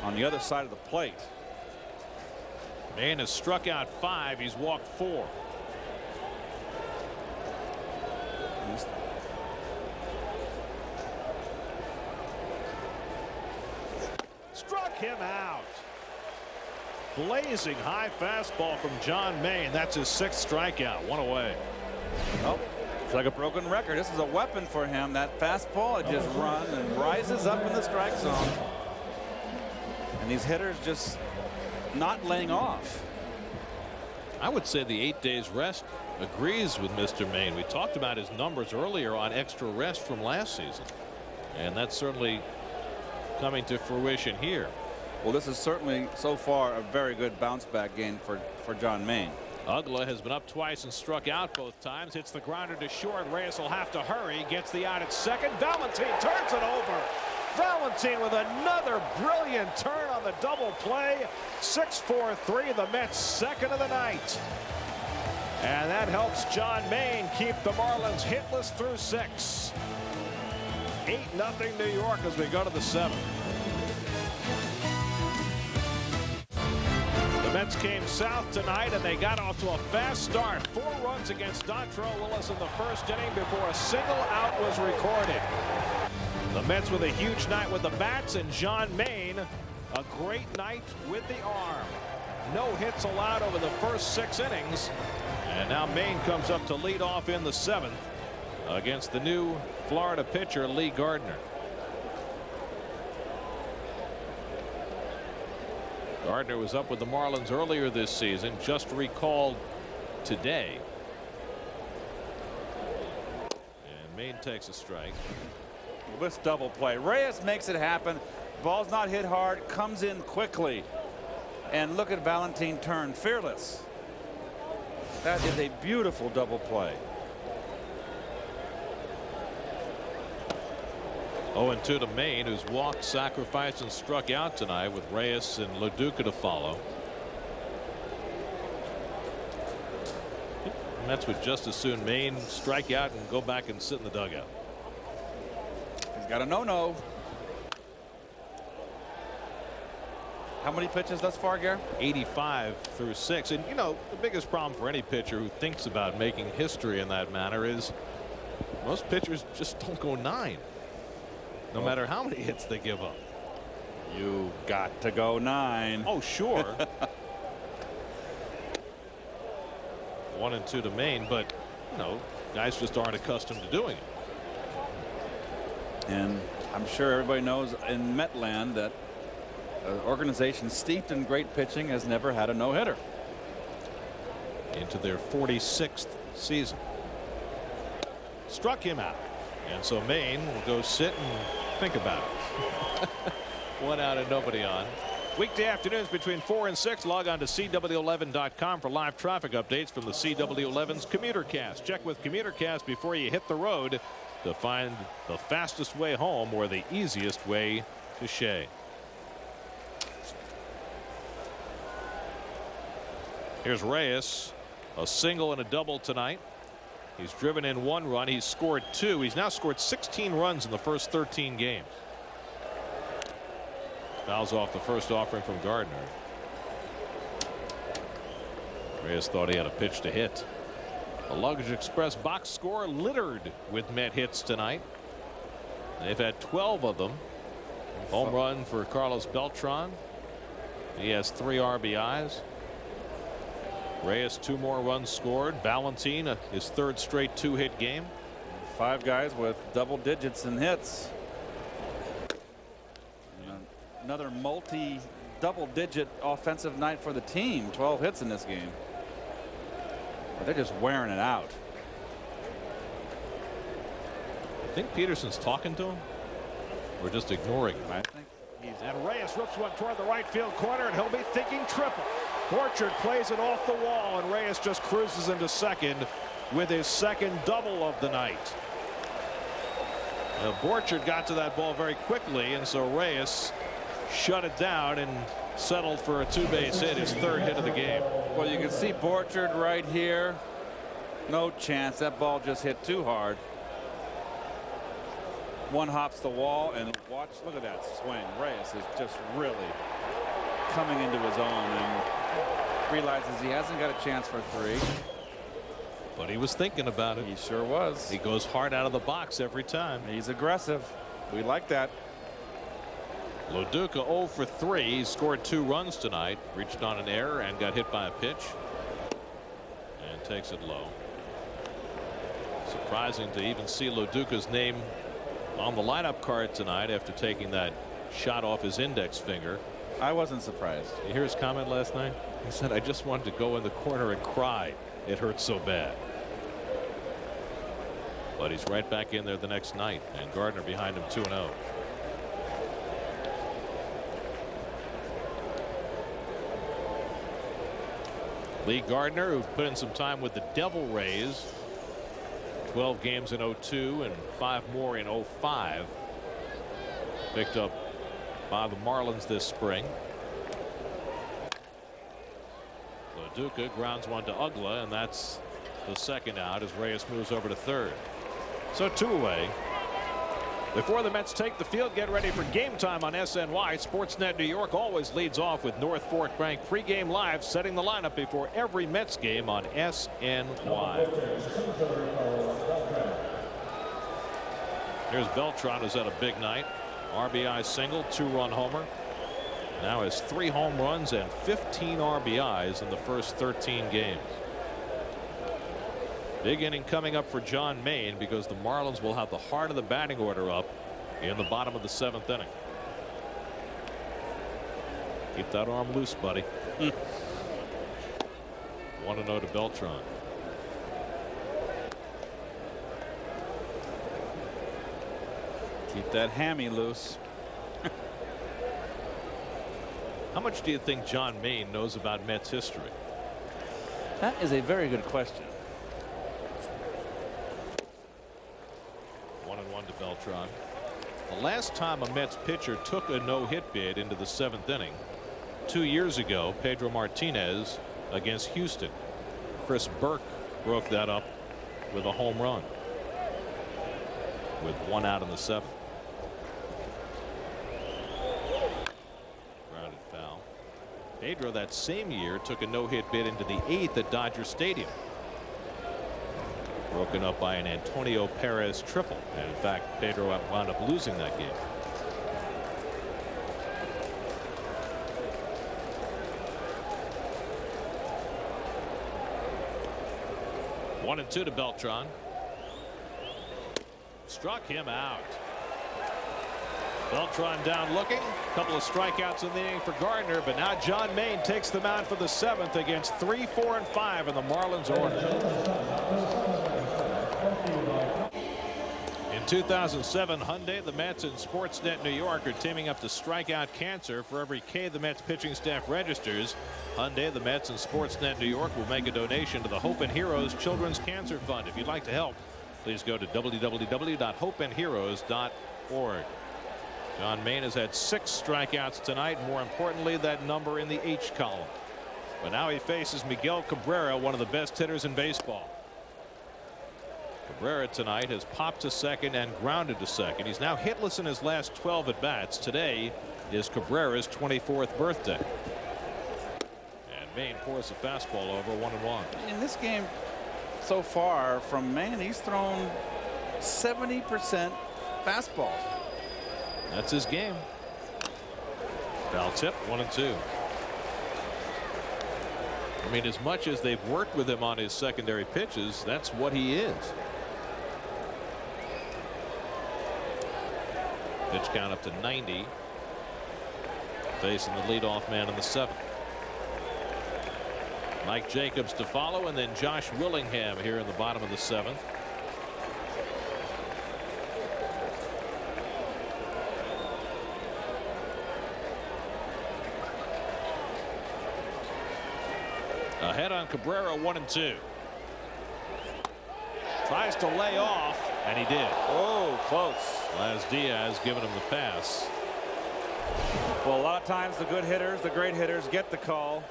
on the other side of the plate. Maine has struck out 5. He's walked 4. Struck him out. Blazing high fastball from John Maine. That's his 6th strikeout. 1 away. Well, it's like a broken record. This is a weapon for him. That fastball, it just runs and rises up in the strike zone. And these hitters just not laying off. I would say the 8 days rest agrees with Mr. Maine. We talked about his numbers earlier on extra rest from last season, and that's certainly coming to fruition here. Well, this is certainly so far a very good bounce back game for John Maine. Ugla has been up twice and struck out both times. Hits the grounder to short. Reyes will have to hurry. Gets the out at second. Valentin turns it over. Valentin with another brilliant turn on the double play. 6-4-3, the Mets' 2nd of the night. And that helps John Maine keep the Marlins hitless through 6. 8-0 New York as we go to the 7th. The Mets came south tonight, and they got off to a fast start. 4 runs against Dontrelle Willis in the 1st inning before a single out was recorded. The Mets with a huge night with the bats, and John Maine a great night with the arm. No hits allowed over the first 6 innings. And now Maine comes up to lead off in the 7th against the new Florida pitcher Lee Gardner. Gardner was up with the Marlins earlier this season, just recalled today. And Maine takes a strike. This double play. Reyes makes it happen. Ball's not hit hard, comes in quickly. And look at Valentin turn, fearless. That is a beautiful double play. 0-2 to Maine, who's walked, sacrificed, and struck out tonight, with Reyes and LaDuca to follow. The Mets would just as soon Maine strike out and go back and sit in the dugout. He's got a no-no. How many pitches thus far, Gary? 85 through 6. And you know, the biggest problem for any pitcher who thinks about making history in that manner is most pitchers just don't go 9, no matter how many hits they give up. You got to go 9. Oh, sure. 1 and 2 to Maine, but you know, guys just aren't accustomed to doing it. And I'm sure everybody knows in Metland that an organization steeped in great pitching has never had a no-hitter. Into their 46th season. Struck him out. And so Maine will go sit and think about it. 1 out and nobody on. Weekday afternoons between 4 and 6. Log on to CW11.com for live traffic updates from the CW11's Commuter Cast. Check with Commuter Cast before you hit the road to find the fastest way home or the easiest way to Shea. Here's Reyes. A single and a double tonight. He's driven in 1 run. He's scored 2. He's now scored 16 runs in the first 13 games. Fouls off the first offering from Gardner. Reyes thought he had a pitch to hit. The Luggage Express box score littered with Met hits tonight. They've had 12 of them. Home run for Carlos Beltran. He has 3 RBIs. Reyes 2 more runs scored. Valentin his 3rd straight 2-hit game. 5 guys with double digits in hits. Another double digit offensive night for the team. 12 hits in this game. They're just wearing it out. I think Peterson's talking to him. Or just ignoring him. I think he's. And Reyes rips one toward the right field corner, and he'll be thinking triple. Borchard plays it off the wall, and Reyes just cruises into second with his 2nd double of the night. Borchard got to that ball very quickly, and so Reyes shut it down and settled for a 2-base hit, his 3rd hit of the game. Well, you can see Borchard right here. No chance. That ball just hit too hard. One hops the wall, and watch. Look at that swing. Reyes is just really coming into his own and realizes he hasn't got a chance for 3. But he was thinking about it. He sure was. He goes hard out of the box every time. He's aggressive. We like that. Loduca 0 for 3. He scored 2 runs tonight. Reached on an error and got hit by a pitch. And takes it low. Surprising to even see Loduca's name on the lineup card tonight after taking that shot off his index finger. I wasn't surprised. You hear his comment last night? He said, I just wanted to go in the corner and cry. It hurt so bad. But he's right back in there the next night, and Gardner behind him 2-0. Lee Gardner, who put in some time with the Devil Rays, 12 games in 02 and 5 more in 05. Picked up by the Marlins this spring. Loduca grounds one to Ugla, and that's the 2nd out as Reyes moves over to 3rd. So 2 away. Before the Mets take the field, get ready for game time on SNY. Sportsnet New York always leads off with North Fork Bank pregame live, setting the lineup before every Mets game on SNY. Here's Beltran, who's had a big night. RBI single, 2-run homer. Now has 3 home runs and 15 RBIs in the first 13 games. Big inning coming up for John Maine because the Marlins will have the heart of the batting order up in the bottom of the 7th inning. Keep that arm loose, buddy. 1-0 to Beltran. Keep that hammy loose. How much do you think John Maine knows about Mets history? That is a very good question. 1-1 to Beltran. The last time a Mets pitcher took a no-hit bid into the 7th inning, 2 years ago, Pedro Martinez against Houston. Chris Burke broke that up with a home run with 1 out in the 7th. Grounded foul. Pedro that same year took a no-hit bid into the 8th at Dodger Stadium. Broken up by an Antonio Perez triple, and in fact Pedro wound up losing that game. 1-2 to Beltran. Struck him out. Beltran down looking. A couple of strikeouts in the inning for Gardner, but now John Maine takes them out for the 7th against 3, 4, and 5 in the Marlins order. In 2007, Hyundai, the Mets, and Sportsnet New York are teaming up to strike out cancer. For every K the Mets pitching staff registers, Hyundai, the Mets, and Sportsnet New York will make a donation to the Hope and Heroes Children's Cancer Fund. If you'd like to help, please go to www.hopeandheroes.org. John Maine has had 6 strikeouts tonight. More importantly, that number in the H column. But now he faces Miguel Cabrera, one of the best hitters in baseball. Cabrera tonight has popped to second and grounded to second. He's now hitless in his last 12 at bats. Today is Cabrera's 24th birthday. And Maine pours the fastball over 1-1. In this game so far from Maine, he's thrown 70% fastballs. That's his game. Foul tip, 1-2. I mean, as much as they've worked with him on his secondary pitches, that's what he is. Pitch count up to 90. Facing the leadoff man in the 7th. Mike Jacobs to follow, and then Josh Willingham here in the bottom of the 7th. Ahead on Cabrera, 1-2. Tries to lay off, and he did. Oh, close. Laz Diaz giving him the pass. Well, a lot of times the good hitters, the great hitters, get the call.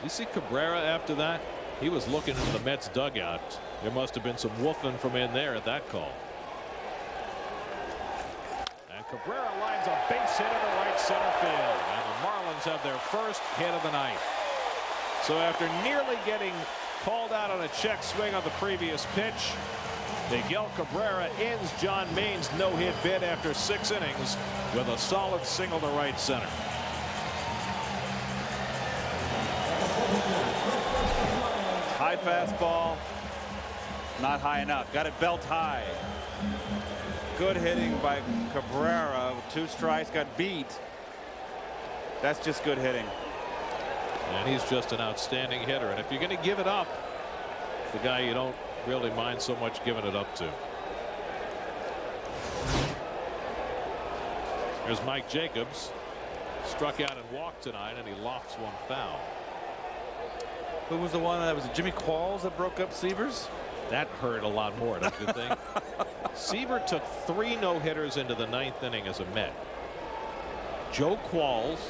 You see Cabrera after that? He was looking into the Mets dugout. There must have been some woofing from in there at that call. And Cabrera lines a base hit into right center field. And the Marlins have their first hit of the night. So after nearly getting called out on a check swing on the previous pitch, Miguel Cabrera ends John Maine's no-hit bid after 6 innings with a solid single to right center. High fastball, not high enough. Got it belt high. Good hitting by Cabrera. 2 strikes, got beat. That's just good hitting. And he's just an outstanding hitter. And if you're going to give it up, it's the guy you don't really mind so much giving it up to. Here's Mike Jacobs. Struck out and walked tonight, and he lofts one foul. Who was the one that was it Jimmy Qualls that broke up Sievers? That hurt a lot more, don't you think? Seaver took 3 no-hitters into the 9th inning as a Met. Jimmy Qualls.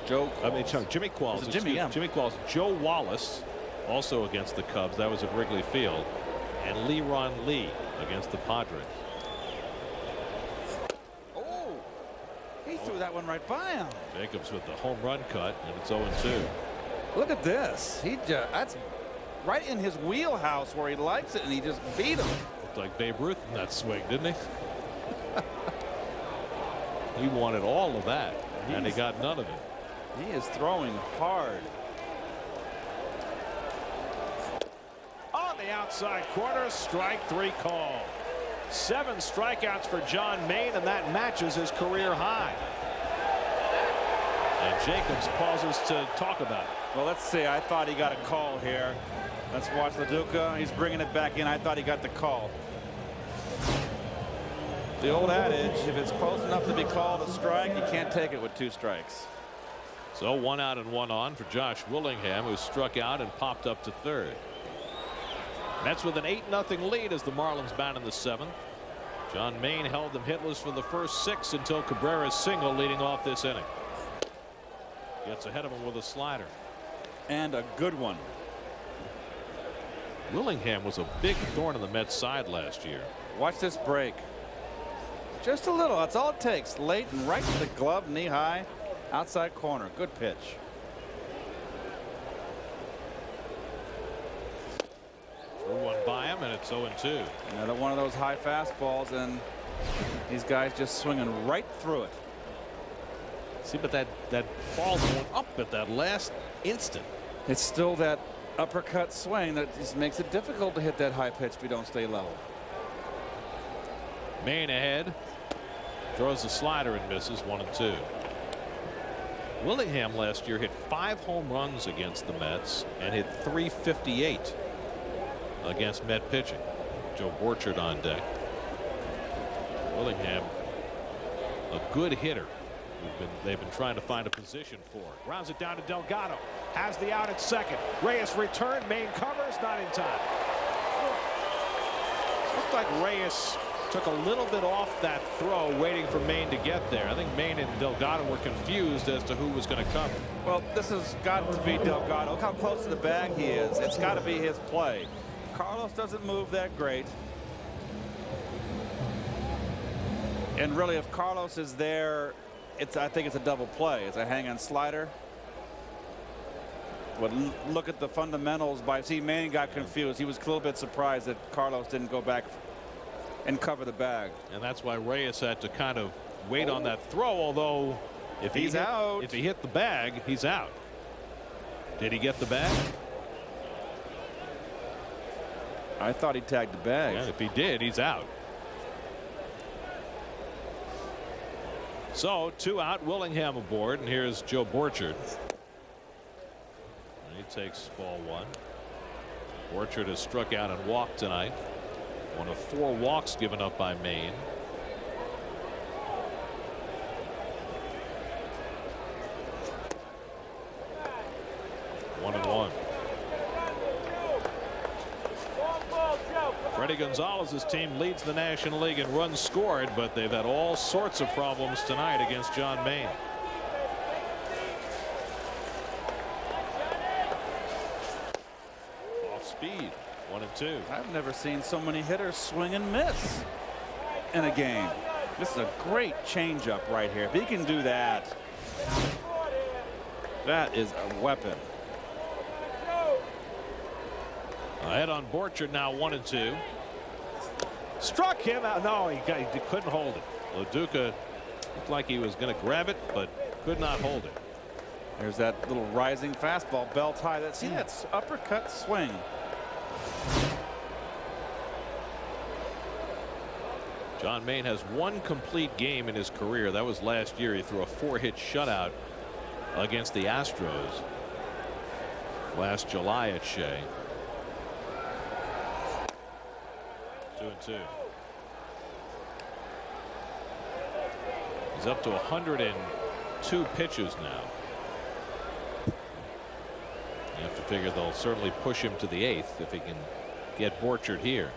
Jimmy Qualls. Joe Wallace, also against the Cubs. That was at Wrigley Field. And Leron Lee against the Padres. Oh, he threw that one right by him. Jacobs with the home run cut, and it's 0-2. Look at this. That's right in his wheelhouse where he likes it, and he just beat him. Looked like Babe Ruth in that swing, didn't he? He wanted all of that, and he got none of it. He is throwing hard. On the outside corner, strike 3 call. 7 strikeouts for John Maine, and that matches his career high. And Jacobs pauses to talk about it. Well, let's see. I thought he got a call here. Let's watch LaDuca. He's bringing it back in. I thought he got the call. The old adage, if it's close enough to be called a strike, you can't take it with 2 strikes. So 1 out and 1 on for Josh Willingham, who struck out and popped up to 3rd. Mets with an 8-0 lead as the Marlins bat in the 7th. John Maine held them hitless for the first 6 until Cabrera's single leading off this inning. Gets ahead of him with a slider. And a good one. Willingham was a big thorn in the Mets side last year. Watch this break. Just a little. That's all it takes. Late and right to the glove, knee high, outside corner. Good pitch. Threw one by him, and it's 0-2. Another one of those high fastballs, and these guys just swinging right through it. See, but that ball going up at that last instant. It's still that uppercut swing that just makes it difficult to hit that high pitch if you don't stay level. Maine ahead. Throws the slider and misses 1-2. Willingham last year hit 5 home runs against the Mets and hit .358 against Met pitching. Joe Borchard on deck. Willingham, a good hitter. They've been trying to find a position for. Grounds it down to Delgado. Has the out at second. Reyes returned. Maine covers. Not in time. Looked like Reyes took a little bit off that throw, waiting for Maine to get there. I think Maine and Delgado were confused as to who was going to cover. Well, this has got to be Delgado. Look how close to the bag he is. It's got to be his play. Carlos doesn't move that great. And really, if Carlos is there, I think it's a double play. It's a hang-on slider. But look at the fundamentals. Maine got confused. He was a little bit surprised that Carlos didn't go back and cover the bag. And that's why Reyes had to kind of wait on that throw, although if he hit the bag, he's out. Did he get the bag? I thought he tagged the bag. Yeah, if he did, he's out. So 2 out, Willingham aboard, and here's Joe Borchard. And he takes ball 1. Borchard has struck out and walked tonight. One of 4 walks given up by Maine. One and 1. Freddie Gonzalez's team leads the National League in runs scored, but they've had all sorts of problems tonight against John Maine. Off speed. 1-2. I've never seen so many hitters swing and miss in a game. This is a great changeup right here. If he can do that, that is a weapon. Ahead on Borchard now 1-2. Struck him out. No, he couldn't hold it. LaDuca looked like he was going to grab it, but could not hold it. There's that little rising fastball, belt high. See that uppercut swing. John Maine has 1 complete game in his career. That was last year. He threw a 4-hit shutout against the Astros last July at Shea. 2-2. He's up to 102 pitches now. You have to figure they'll certainly push him to the 8th if he can get Borchard here.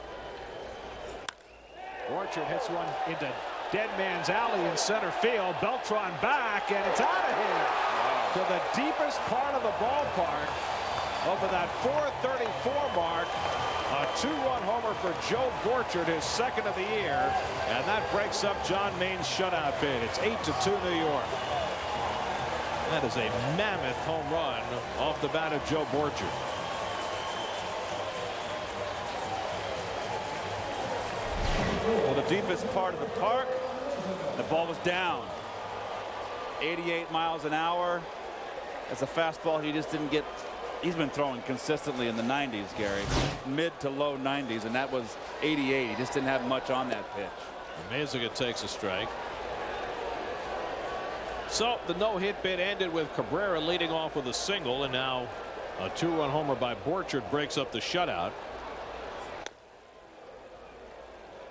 Borchard hits one into dead man's alley in center field. Beltran back, and it's out of here to the deepest part of the ballpark. Over that 434 mark. A 2-run homer for Joe Borchard, his 2nd of the year, and that breaks up John Maine's shutout bid. It's 8-2 New York. That is a mammoth home run off the bat of Joe Borchard. Well, the deepest part of the park, the ball was down. 88 miles an hour. That's a fastball he just didn't get. He's been throwing consistently in the 90s, Gary. Mid to low 90s, and that was 88. He just didn't have much on that pitch. Maziga takes a strike. So the no-hit bid ended with Cabrera leading off with a single, and now a 2-run homer by Borchard breaks up the shutout.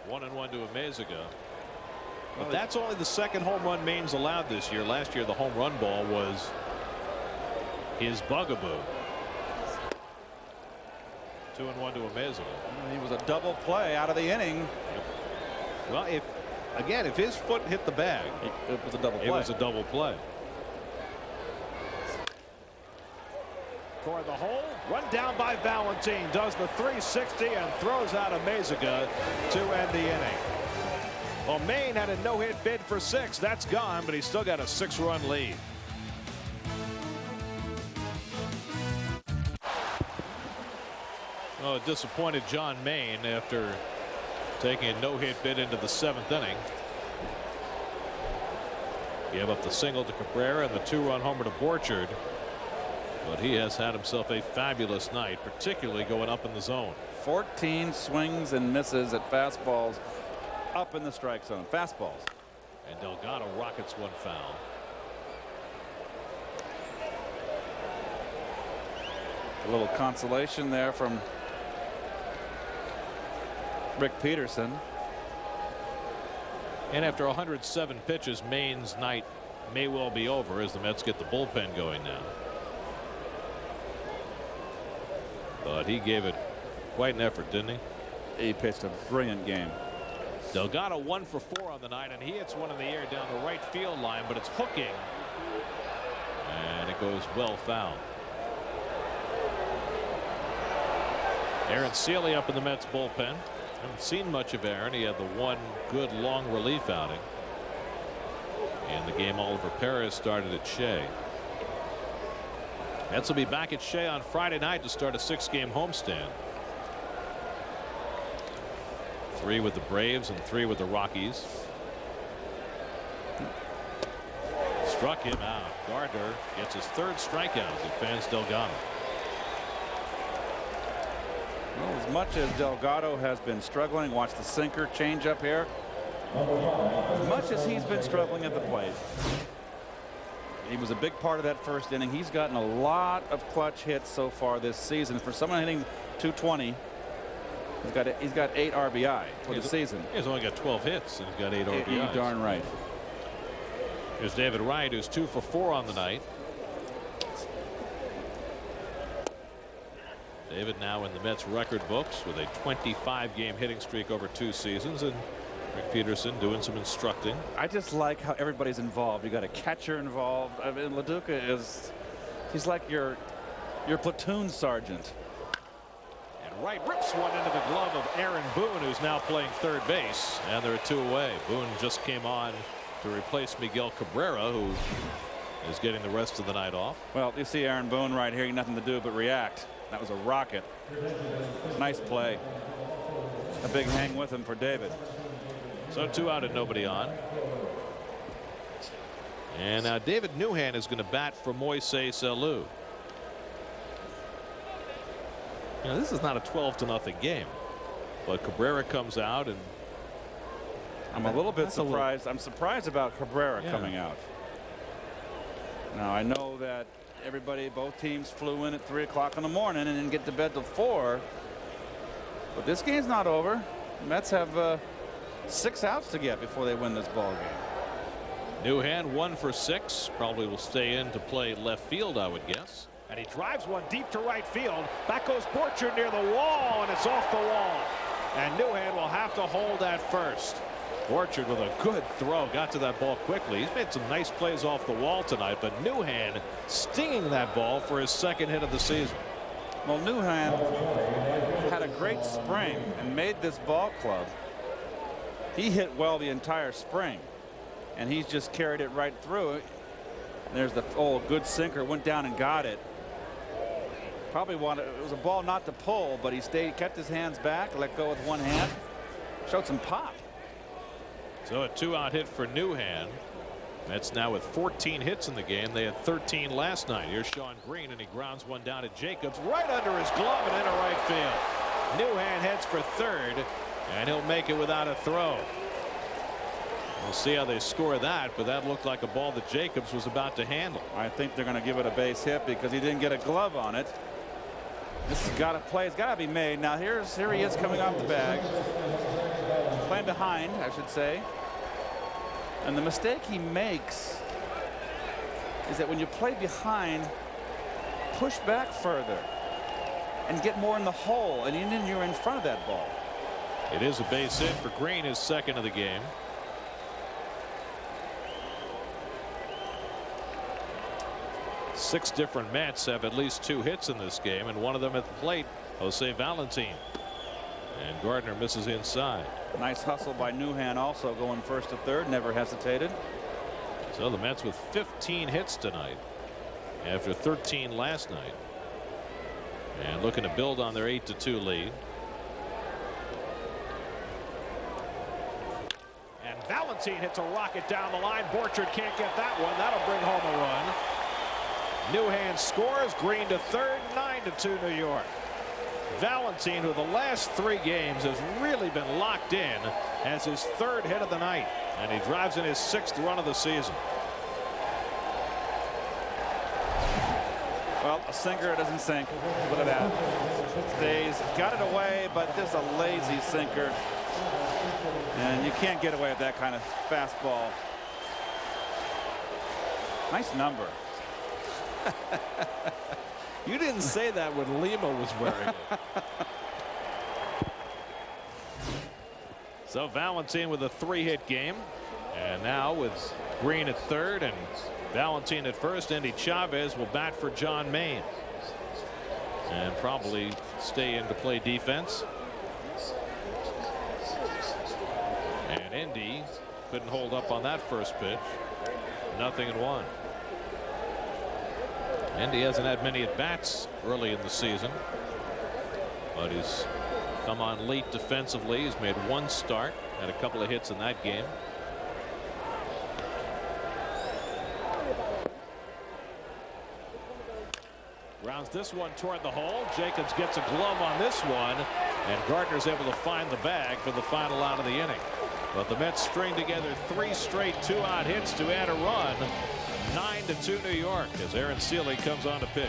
1-1 to Maziga. But that's only the 2nd home run Maine's allowed this year. Last year the home run ball was his bugaboo. 2-1 to Maziga. He was a double play out of the inning. Well, if his foot hit the bag, it was a double play. It was a double play. Toward the hole, run down by Valentin, does the 360 and throws out Maziga to end the inning. Well, Maine had a no-hit bid for 6. That's gone, but he's still got a 6-run lead. Oh, disappointed John Maine after taking a no-hit bid into the 7th inning. Gave up the single to Cabrera and the 2-run homer to Borchard. But he has had himself a fabulous night, particularly going up in the zone. 14 swings and misses at fastballs up in the strike zone. Fastballs. And Delgado rockets one foul. A little consolation there from Rick Peterson. And after 107 pitches, Maine's night may well be over as the Mets get the bullpen going now. But he gave it quite an effort, didn't he? He pitched a brilliant game. Delgado 1 for 4 on the night, and he hits one in the air down the right field line, but it's hooking. And it goes well foul. Aaron Seeley up in the Mets bullpen. Haven't seen much of Aaron. He had the one good long relief outing. In the game, Oliver Perez started at Shea. Mets will be back at Shea on Friday night to start a 6-game homestand. 3 with the Braves and 3 with the Rockies. Struck him out. Gardner gets his 3rd strikeout as he fans Delgado. Well, as much as Delgado has been struggling, watch the sinker change up here. As much as he's been struggling at the plate, he was a big part of that first inning. He's gotten a lot of clutch hits so far this season. For someone hitting 220, he's got 8 RBI for the season. He's only got 12 hits and he's got 8 RBIs. You're darn right. Here's David Wright, who's 2 for 4 on the night. David now in the Mets record books with a 25-game hitting streak over 2 seasons, and Rick Peterson doing some instructing. I just like how everybody's involved. You got a catcher involved. I mean, LaDuca he's like your platoon sergeant. And Wright rips one into the glove of Aaron Boone, who's now playing third base, and there are 2 away. Boone just came on to replace Miguel Cabrera, who is getting the rest of the night off. Well, you see Aaron Boone right here, nothing to do but react. That was a rocket. Nice play. A big hang with him for David. So 2 out and nobody on. And now David Newhan is going to bat for Moises Alou. You know, this is not a 12-0 game, but Cabrera comes out, and I'm a little bit surprised. I'm surprised about Cabrera coming out. Now I know that both teams flew in at 3 o'clock in the morning and didn't get to bed till 4. But this game's not over. The Mets have 6 outs to get before they win this ball game. Newhan 1 for 6. Probably will stay in to play left field, I would guess. And he drives one deep to right field. Back goes Borchard near the wall, and it's off the wall. And Newhan will have to hold at first. Borchard with a good throw, got to that ball quickly. He's made some nice plays off the wall tonight, but Newhan stinging that ball for his 2nd hit of the season. Well, Newhan had a great spring and made this ball club. He hit well the entire spring, and he's just carried it right through. There's the good sinker, went down and got it. Probably wanted, it was a ball not to pull, but he kept his hands back, let go with one hand, showed some pop. So a 2-out hit for Newhan. Mets now with 14 hits in the game. They had 13 last night. Here's Sean Green, and he grounds one down to Jacobs right under his glove and into right field. Newhan heads for 3rd, and he'll make it without a throw. We'll see how they score that, but that looked like a ball that Jacobs was about to handle. I think they're going to give it a base hit because he didn't get a glove on it. This has got to play. It's got to be made. Now here he is coming off the bag. Playing behind, I should say. And the mistake he makes is that when you play behind, push back further and get more in the hole, and then you're in front of that ball. It is a base hit for Green, his 2nd of the game. Six different Mets have at least 2 hits in this game, and one of them at the plate, Jose Valentin. And Gardner misses inside. Nice hustle by Newhan, also going 1st to 3rd, never hesitated. So the Mets with 15 hits tonight after 13 last night, and looking to build on their 8-2 lead. And Valentin hits a rocket down the line. Borchard can't get that one. That'll bring home a run. Newhand scores. Green to third. 9-2 New York. Valentine, who the last 3 games has really been locked in, has his 3rd hit of the night, and he drives in his 6th run of the season. Well, a sinker doesn't sink. Look at that. Stays. Got it away, but just a lazy sinker. And you can't get away with that kind of fastball. Nice number. You didn't say that when Lima was wearing it. So Valentine with a 3-hit game. And now with Green at third and Valentine at first, Andy Chavez will bat for John Maine. And probably stay in to play defense. And Indy couldn't hold up on that first pitch. 0-1. Indy hasn't had many at bats early in the season, but he's come on late defensively. He's made 1 start, had a couple of hits in that game. Grounds this one toward the hole. Jacobs gets a glove on this one, and Gardner's able to find the bag for the final out of the inning. But the Mets string together 3 straight 2-out hits to add a run. 9-2 New York as Aaron Seeley comes on to pitch.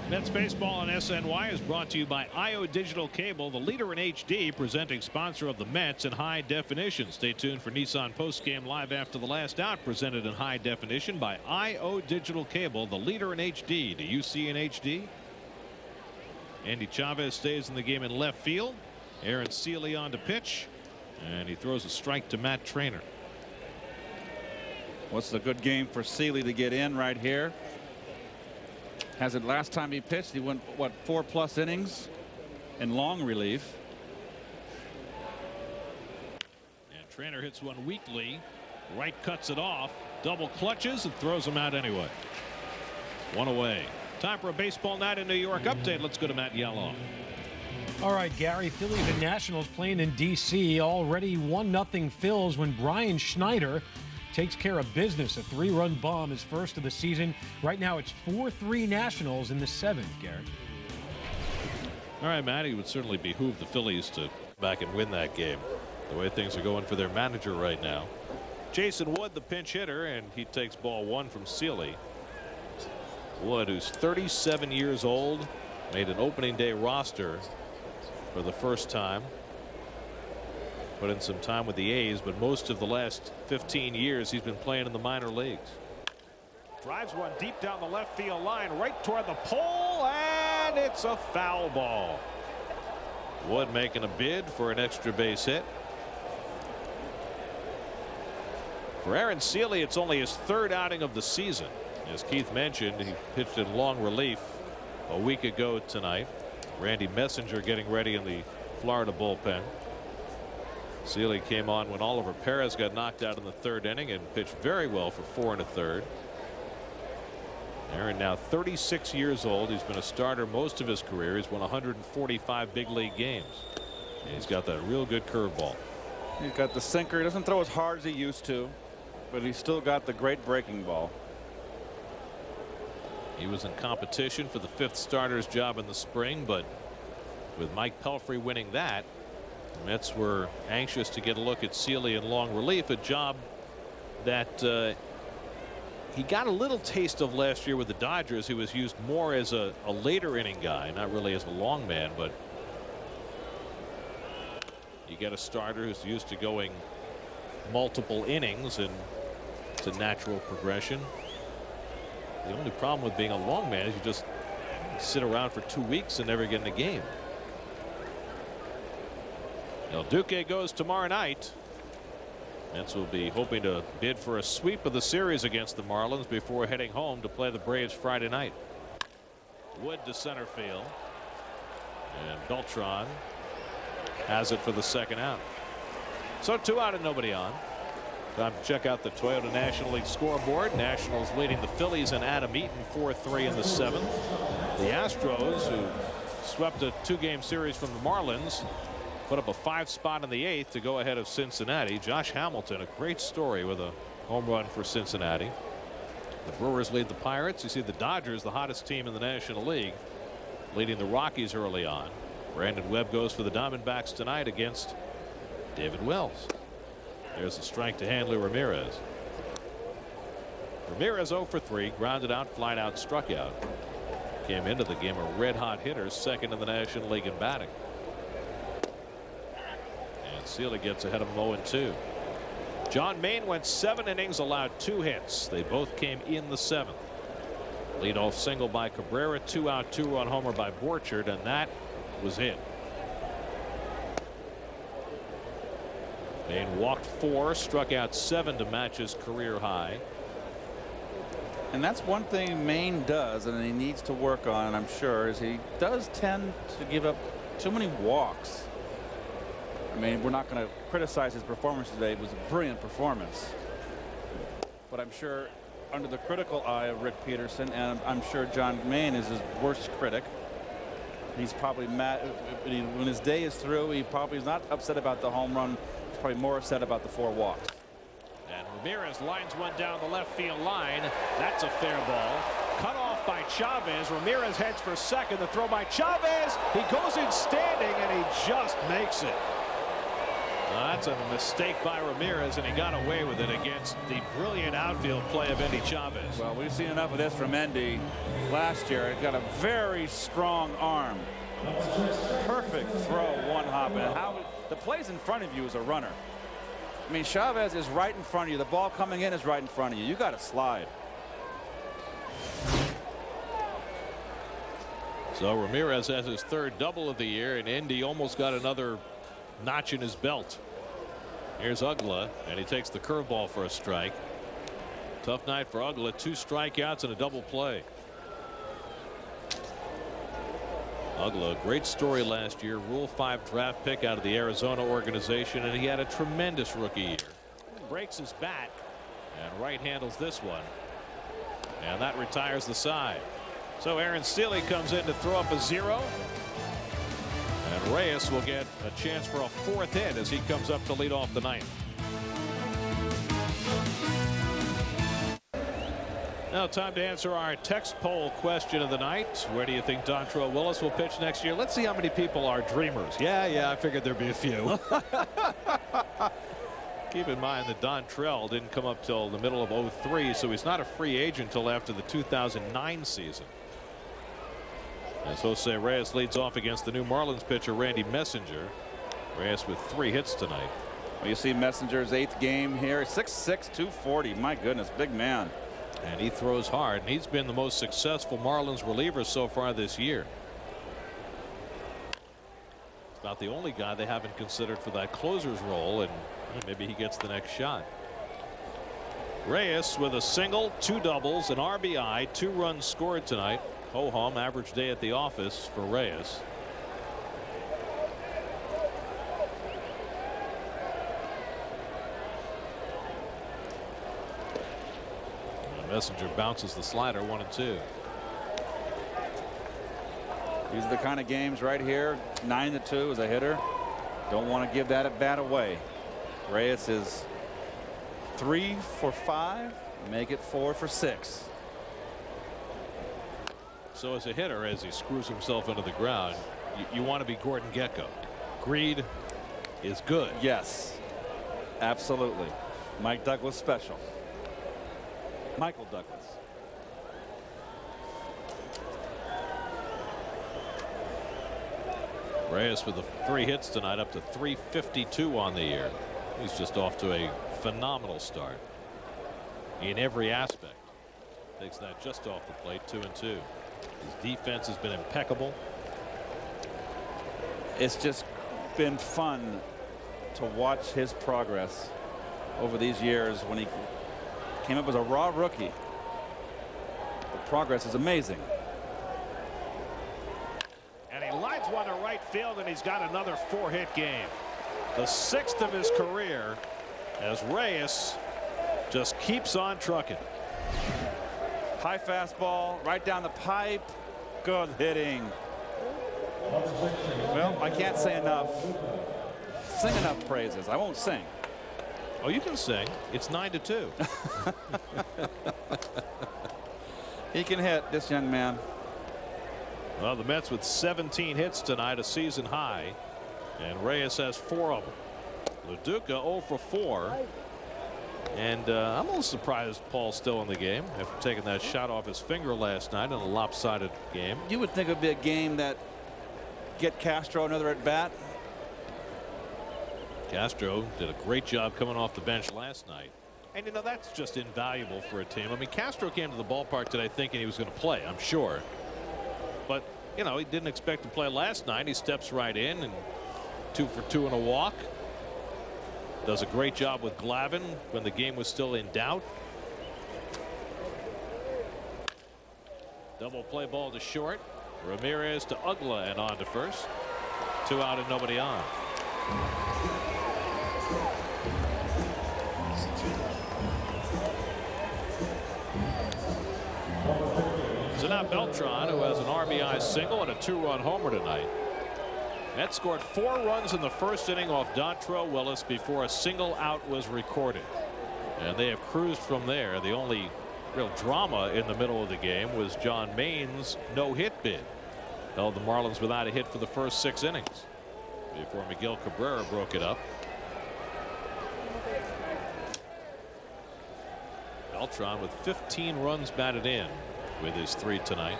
Mets baseball on SNY is brought to you by IO Digital Cable, the leader in HD, presenting sponsor of the Mets in high definition. Stay tuned for Nissan postgame live after the last out, presented in high definition by IO Digital Cable, the leader in HD. Do you see in HD? Andy Chavez stays in the game in left field. Aaron Seeley on to pitch. And he throws a strike to Matt Trainer. What's the good game for Seeley to get in right here? Has it last time he pitched? He went, what, 4+ innings in long relief. And Trainer hits one weakly. Wright cuts it off. Double clutches and throws him out anyway. 1 away. Time for a baseball night in New York update. Let's go to Matt Yellow. All right, Gary, Phillies and Nationals playing in D.C. Already 1-0 Phils when Brian Schneider takes care of business. A 3-run bomb, his first of the season. Right now it's 4-3 Nationals in the 7th, Gary. All right, Matt, it would certainly behoove the Phillies to back and win that game. The way things are going for their manager right now. Jason Wood, the pinch hitter, and he takes ball 1 from Seeley. Wood, who's 37 years old, made an opening day roster for the first time. Put in some time with the A's, but most of the last 15 years he's been playing in the minor leagues. Drives one deep down the left field line, right toward the pole, and it's a foul ball. Wood making a bid for an extra base hit. For Aaron Seeley, it's only his 3rd outing of the season. As Keith mentioned, he pitched in long relief a week ago tonight. Randy Messenger getting ready in the Florida bullpen. Seeley came on when Oliver Perez got knocked out in the 3rd inning and pitched very well for 4 1/3. Aaron now 36 years old. He's been a starter most of his career. He's won 145 big league games. And he's got that real good curveball. He's got the sinker. He doesn't throw as hard as he used to, but he's still got the great breaking ball. He was in competition for the 5th starter's job in the spring, but with Mike Pelfrey winning that, the Mets were anxious to get a look at Seeley in long relief, a job that he got a little taste of last year with the Dodgers. He was used more as a later inning guy, not really as a long man, but you get a starter who's used to going multiple innings, and it's a natural progression. The only problem with being a long man is you just sit around for 2 weeks and never get in a game. El Duque goes tomorrow night. Mets will be hoping to bid for a sweep of the series against the Marlins before heading home to play the Braves Friday night. Wood to center field. And Beltran has it for the 2nd out. So 2 out and nobody on. Time to check out the Toyota National League scoreboard. Nationals leading the Phillies and Adam Eaton 4-3 in the 7th. The Astros, who swept a 2-game series from the Marlins, put up a 5 spot in the 8th to go ahead of Cincinnati. Josh Hamilton, a great story with a home run for Cincinnati. The Brewers lead the Pirates. You see the Dodgers, the hottest team in the National League, leading the Rockies early on. Brandon Webb goes for the Diamondbacks tonight against David Wells. There's a strike to Hanley Ramirez. Ramirez 0 for 3, grounded out, flied out, struck out. Came into the game a red-hot hitter, second in the National League in batting. And Sealy gets ahead of him 0-2. John Maine went 7 innings, allowed 2 hits. They both came in the 7th. Leadoff single by Cabrera, 2-out, 2-run homer by Borchard, and that was it. Maine walked 4, struck out 7 to match his career high. And that's one thing Maine does, and he needs to work on, I'm sure, is he does tend to give up too many walks. I mean, we're not going to criticize his performance today. It was a brilliant performance. But I'm sure under the critical eye of Rick Peterson, and I'm sure John Maine is his worst critic. He's probably mad when his day is through. He probably is not upset about the home run. He's probably more upset about the 4 walks. And Ramirez lines one down the left field line. That's a fair ball. Cut off by Chavez. Ramirez heads for second. The throw by Chavez. He goes in standing and he just makes it. That's a mistake by Ramirez, and he got away with it against the brilliant outfield play of Endy Chavez. Well, we've seen enough of this from Endy last year. He's got a very strong arm. Perfect throw, one hop, and how the play's in front of you as a runner. I mean, Chavez is right in front of you. The ball coming in is right in front of you. You got to slide. So Ramirez has his 3rd double of the year, and Endy almost got another notch in his belt. Here's Uggla, and he takes the curveball for a strike. Tough night for Uggla. 2 strikeouts and a double play. Uggla, a great story last year. Rule 5 draft pick out of the Arizona organization, and he had a tremendous rookie year. Breaks his bat, and Wright handles this one, and that retires the side. So Aaron Sealy comes in to throw up a 0. And Reyes will get a chance for a 4th hit as he comes up to lead off the 9th. Now time to answer our text poll question of the night. Where do you think Dontrelle Willis will pitch next year? Let's see how many people are dreamers. Yeah, I figured there'd be a few. Keep in mind that Dontrelle didn't come up till the middle of 03, so he's not a free agent until after the 2009 season. As Jose Reyes leads off against the new Marlins pitcher Randy Messenger. Reyes with 3 hits tonight. Well, you see Messenger's 8th game here. 6'6", 240. My goodness, big man. And he throws hard, and he's been the most successful Marlins reliever so far this year. It's about the only guy they haven't considered for that closer's role, and maybe he gets the next shot. Reyes with a single, 2 doubles, an RBI, 2 runs scored tonight. Ho-hum, average day at the office for Reyes. Messenger bounces the slider, 1-2. These are the kind of games right here. 9-2 as a hitter. Don't want to give that at bat away. Reyes is 3 for 5. Make it 4 for 6. So as a hitter, as he screws himself into the ground, you want to be Gordon Gekko. Greed is good. Yes, absolutely. Mike Douglas special. Michael Douglas. Reyes with the 3 hits tonight, up to 352 on the year. He's just off to a phenomenal start in every aspect. Takes that just off the plate, 2-2. His defense has been impeccable. It's just been fun to watch his progress over these years. When he came up as a raw rookie, the progress is amazing. And he lines one to right field, and he's got another 4-hit game, the 6th of his career, as Reyes just keeps on trucking. High fastball right down the pipe. Good hitting. Well, I can't say enough sing enough praises. I won't sing. Oh, you can sing. It's 9-2. He can hit, this young man. Well, the Mets with 17 hits tonight, a season high, and Reyes has 4 of them. LaDuca 0 for 4. And I'm a little surprised Paul's still in the game after taking that shot off his finger last night in a lopsided game. You would think it would be a game that get Castro another at bat. Castro did a great job coming off the bench last night. And, you know, that's just invaluable for a team. I mean, Castro came to the ballpark today thinking he was going to play, I'm sure. But, you know, he didn't expect to play last night. He steps right in and 2 for 2 and a walk. Does a great job with Glavine when the game was still in doubt. Double play ball to short. Ramirez to Ugla and on to first. 2 out and nobody on. So now Beltran, who has an RBI single and a 2-run homer tonight. Mets scored 4 runs in the first inning off Dontrell Willis before a single out was recorded. And they have cruised from there. The only real drama in the middle of the game was John Maine's no-hit bid. Held the Marlins without a hit for the first 6 innings before Miguel Cabrera broke it up. Beltran with 15 runs batted in with his 3 tonight.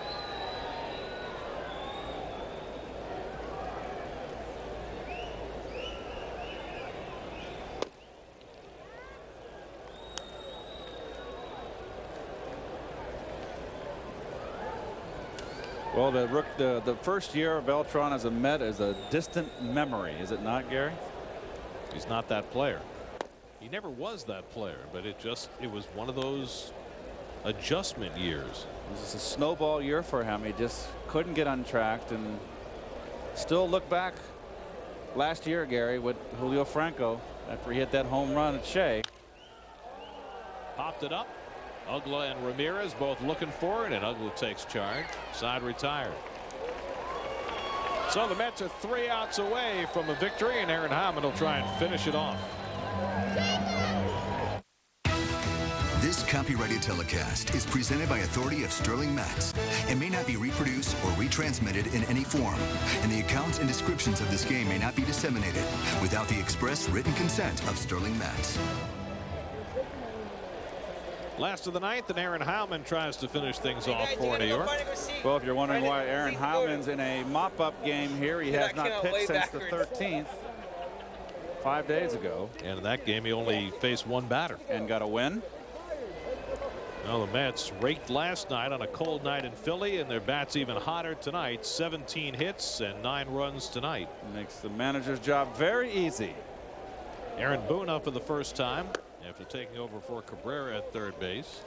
Well, the first year of Beltran as a Met is a distant memory, is it not, Gary? He's not that player. He never was that player, but it was one of those adjustment years. This is a snowball year for him. He just couldn't get untracked, and still look back last year, Gary, with Julio Franco after he hit that home run at Shea. Popped it up. Ugla and Ramirez both looking for it, and Ugla takes charge. Side retired. So the Mets are 3 outs away from a victory, and Aaron Hyman will try and finish it off. This copyrighted telecast is presented by authority of Sterling Mats and may not be reproduced or retransmitted in any form, and the accounts and descriptions of this game may not be disseminated without the express written consent of Sterling Mats. Last of the ninth, and Aaron Hyman tries to finish things off for New York. Well, if you're wondering why Aaron Hyman's in a mop-up game here, he has not pitched since the 13th, 5 days ago. And in that game, he only faced 1 batter. And got a win. Well, the Mets raked last night on a cold night in Philly, and their bat's even hotter tonight. 17 hits and 9 runs tonight. Makes the manager's job very easy. Aaron Boone up for the first time after taking over for Cabrera at third base.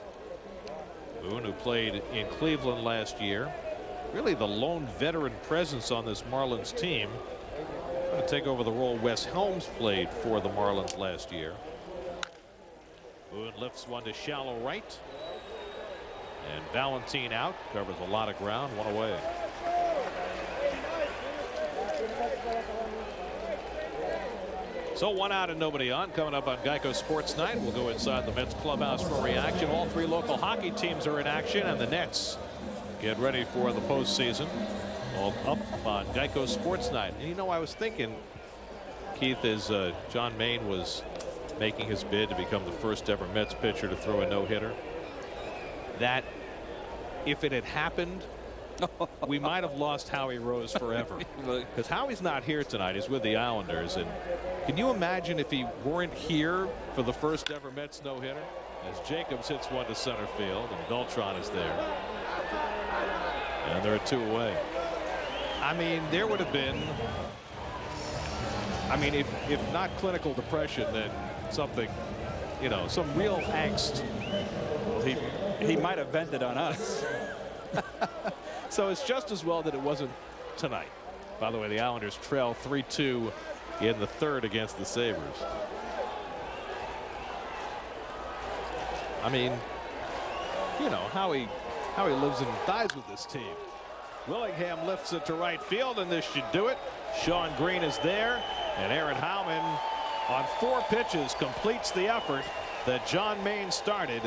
Boone, who played in Cleveland last year, really the lone veteran presence on this Marlins team. Going to take over the role Wes Helms played for the Marlins last year. Boone lifts one to shallow right. And Valentin out, covers a lot of ground, 1 away. So 1 out and nobody on. Coming up on Geico Sports Night, we'll go inside the Mets clubhouse for reaction. All 3 local hockey teams are in action, and the Nets get ready for the postseason. All up on Geico Sports Night. And you know, I was thinking, Keith, as John Maine was making his bid to become the first ever Mets pitcher to throw a no-hitter, that if it had happened, we might have lost Howie Rose forever. Because Howie's not here tonight. He's with the Islanders. And can you imagine if he weren't here for the first ever Mets no-hitter? As Jacobs hits one to center field, and Beltran is there. And there are 2 away. I mean, there would have been, I mean, if not clinical depression, then something, you know, some real angst. Well, he might have vented on us. So it's just as well that it wasn't tonight. By the way, the Islanders trail 3-2 in the 3rd against the Sabres. I mean, you know, how he lives and dies with this team. Willingham lifts it to right field, and this should do it. Sean Green is there, And Aaron Howman on 4 pitches completes the effort that John Maine started.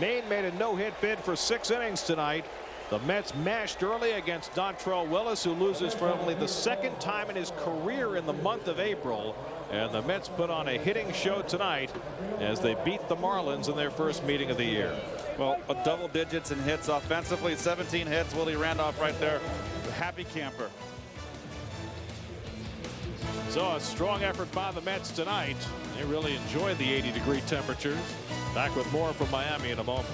Maine made a no-hit bid for 6 innings tonight. The Mets mashed early against Dontrell Willis, who loses for only the 2nd time in his career in the month of April. And the Mets put on a hitting show tonight as they beat the Marlins in their first meeting of the year. Well, double digits in hits offensively, 17 hits. Willie Randolph right there, happy camper. So a strong effort by the Mets tonight. They really enjoyed the 80-degree temperatures. Back with more from Miami in a moment.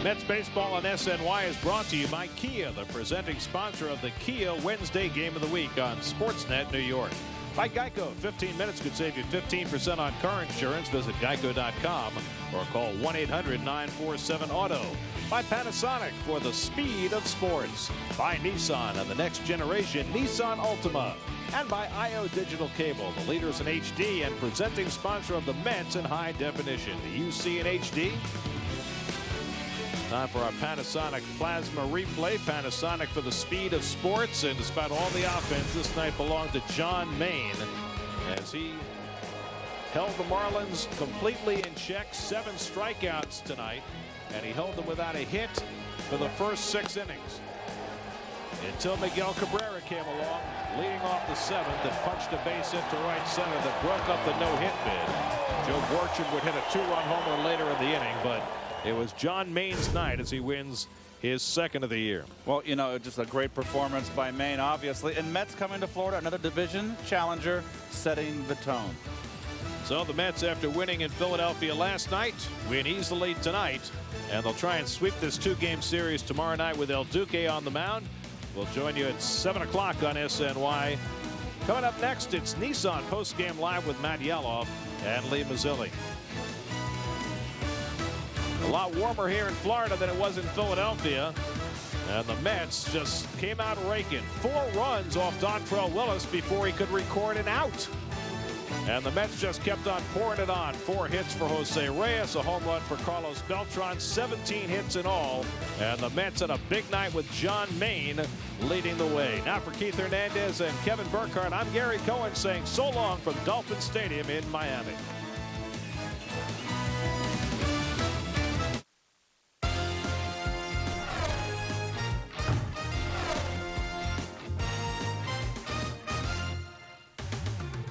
Mets baseball on SNY is brought to you by Kia, the presenting sponsor of the Kia Wednesday Game of the Week on Sportsnet New York. By Geico, 15 minutes could save you 15% on car insurance. Visit geico.com or call 1-800-947-AUTO. By Panasonic for the speed of sports. By Nissan and the next generation Nissan Altima. And by IO Digital Cable, the leaders in HD and presenting sponsor of the Mets in high definition. Do you see in HD? Time for our Panasonic Plasma replay. Panasonic for the speed of sports. And despite all the offense, this night belonged to John Maine as he held the Marlins completely in check. 7 strikeouts tonight, and he held them without a hit for the first 6 innings until Miguel Cabrera came along, leading off the 7th, and punched a base hit to right center that broke up the no-hit bid. Joe Borchard would hit a 2-run homer later in the inning, but it was John Maine's night as he wins his 2nd of the year. Well, you know, just a great performance by Maine, obviously. And Mets coming to Florida, another division challenger, setting the tone. So the Mets, after winning in Philadelphia last night, win easily tonight. And they'll try and sweep this 2-game series tomorrow night with El Duque on the mound. We'll join you at 7 o'clock on SNY. Coming up next, it's Nissan postgame live with Matt Yaloff and Lee Mazzilli. A lot warmer here in Florida than it was in Philadelphia. And the Mets just came out raking. 4 runs off Dontrell Willis before he could record an out. And the Mets just kept on pouring it on. 4 hits for Jose Reyes, a home run for Carlos Beltran, 17 hits in all. And the Mets had a big night with John Maine leading the way. Now for Keith Hernandez and Kevin Burkhardt, I'm Gary Cohen saying so long from Dolphins Stadium in Miami.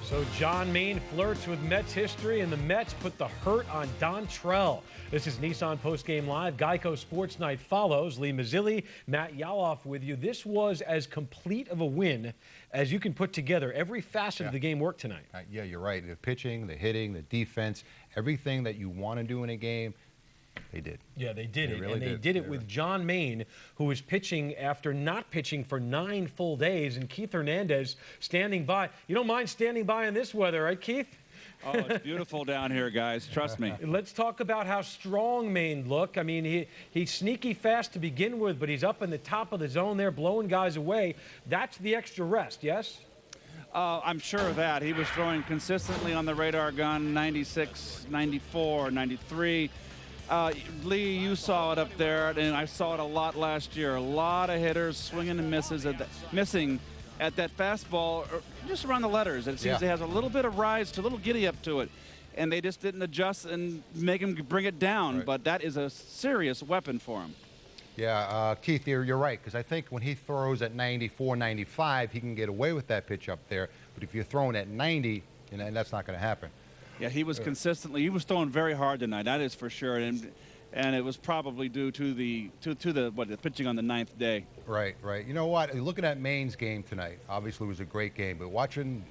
So John Maine flirts with Mets history, and the Mets put the hurt on Dontrell. This is Nissan Postgame Live. Geico Sports Night follows. Lee Mazzilli, Matt Yaloff with you. This was as complete of a win as you can put together. Every facet of the game worked tonight. Yeah, you're right. The pitching, the hitting, the defense, everything that you want to do in a game, they did. Yeah, they did it. Really and they did it with John Maine, who was pitching after not pitching for 9 full days, and Keith Hernandez standing by. You don't mind standing by in this weather, right, Keith? Oh, it's beautiful down here, guys. Trust me. Let's talk about how strong Maine looked. I mean, he's sneaky fast to begin with, but he's up in the top of the zone there, blowing guys away. That's the extra rest, yes? I'm sure of that. He was throwing consistently on the radar gun, 96, 94, 93. Lee, you saw it up there, and I saw it a lot last year. A lot of hitters swinging and missing at that fastball, just around the letters. It seems it has a little bit of rise to a little giddy up to it, and they just didn't adjust and make him bring it down. Right. But that is a serious weapon for him. Yeah, Keith, you're right, because I think when he throws at 94, 95, he can get away with that pitch up there. But if you're throwing at 90, that's not going to happen. Yeah, he was he was throwing very hard tonight. That is for sure, and it was probably due to the pitching on the 9th day. Right. You know what? Looking at Maine's game tonight, obviously it was a great game. But watching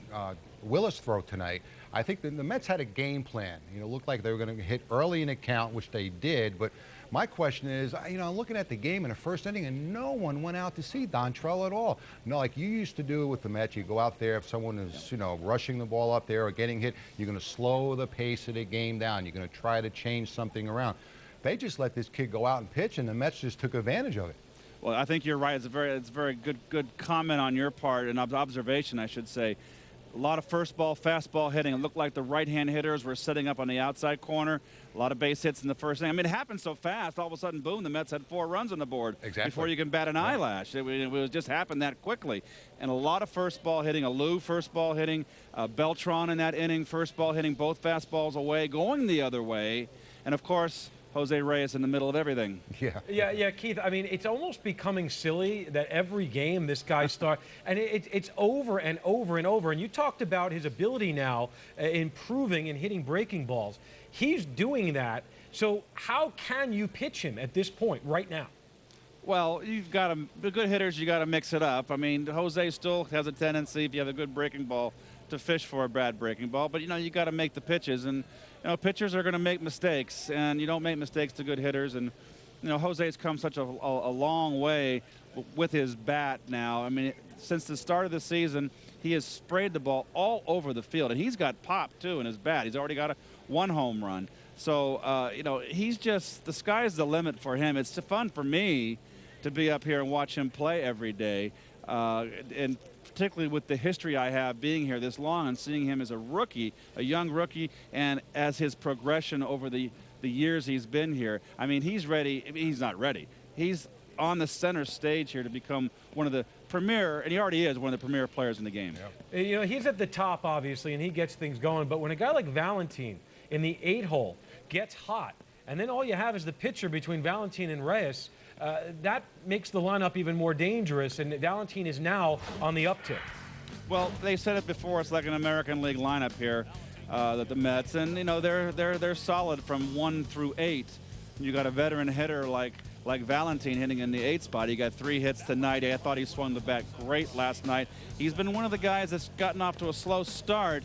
Willis throw tonight, I think the Mets had a game plan. Looked like they were going to hit early in the count, which they did. But my question is, looking at the game in the first inning, and no one went out to see Dontrell at all. Like you used to do with the Mets, you go out there, if someone is, rushing the ball up there or getting hit, you're going to slow the pace of the game down. You're going to try to change something around. They just let this kid go out and pitch, and the Mets just took advantage of it. Well, I think you're right. It's a very good comment on your part, an observation, I should say. A lot of first ball, fastball hitting. It looked like the right-hand hitters were setting up on the outside corner. A lot of base hits in the first inning. I mean, it happened so fast. All of a sudden, boom, the Mets had 4 runs on the board before you can bat an eyelash. It just happened that quickly. And a lot of first ball hitting. Alou first ball hitting. Beltran in that inning, first ball hitting, both fastballs away, going the other way. And, of course, Jose Reyes in the middle of everything. Yeah, Keith, I mean, it's almost becoming silly that every game this guy starts, and it's over and over and over. And you talked about his ability now improving and hitting breaking balls. He's doing that. So how can you pitch him at this point right now? Well, you've got the good hitters, you got to mix it up. I mean, Jose still has a tendency, if you have a good breaking ball, to fish for a bad breaking ball. But, you got to make the pitches. And, pitchers are going to make mistakes, and you don't make mistakes to good hitters. And, Jose's come such a long way with his bat now. I mean, since the start of the season, he has sprayed the ball all over the field. And he's got pop, too, in his bat. He's already got 1 home run. So, he's just, the sky's the limit for him. It's fun for me to be up here and watch him play every day. And particularly with the history I have being here this long and seeing him as a rookie, a young rookie, and as his progression over the years he's been here. I mean, he's ready. I mean, he's not ready. He's on the center stage here to become one of the premier, and he already is one of the premier players in the game. Yeah. He's at the top, obviously, and he gets things going. But when a guy like Valentin in the 8-hole gets hot, and then all you have is the pitcher between Valentin and Reyes, that makes the lineup even more dangerous, and Valentin is now on the uptick. Well, they said it before. It's like an American League lineup here, that the Mets, and they're solid from 1 through 8. You got a veteran hitter like Valentin hitting in the 8th spot. He got 3 hits tonight. I thought he swung the bat great last night. He's been one of the guys that's gotten off to a slow start,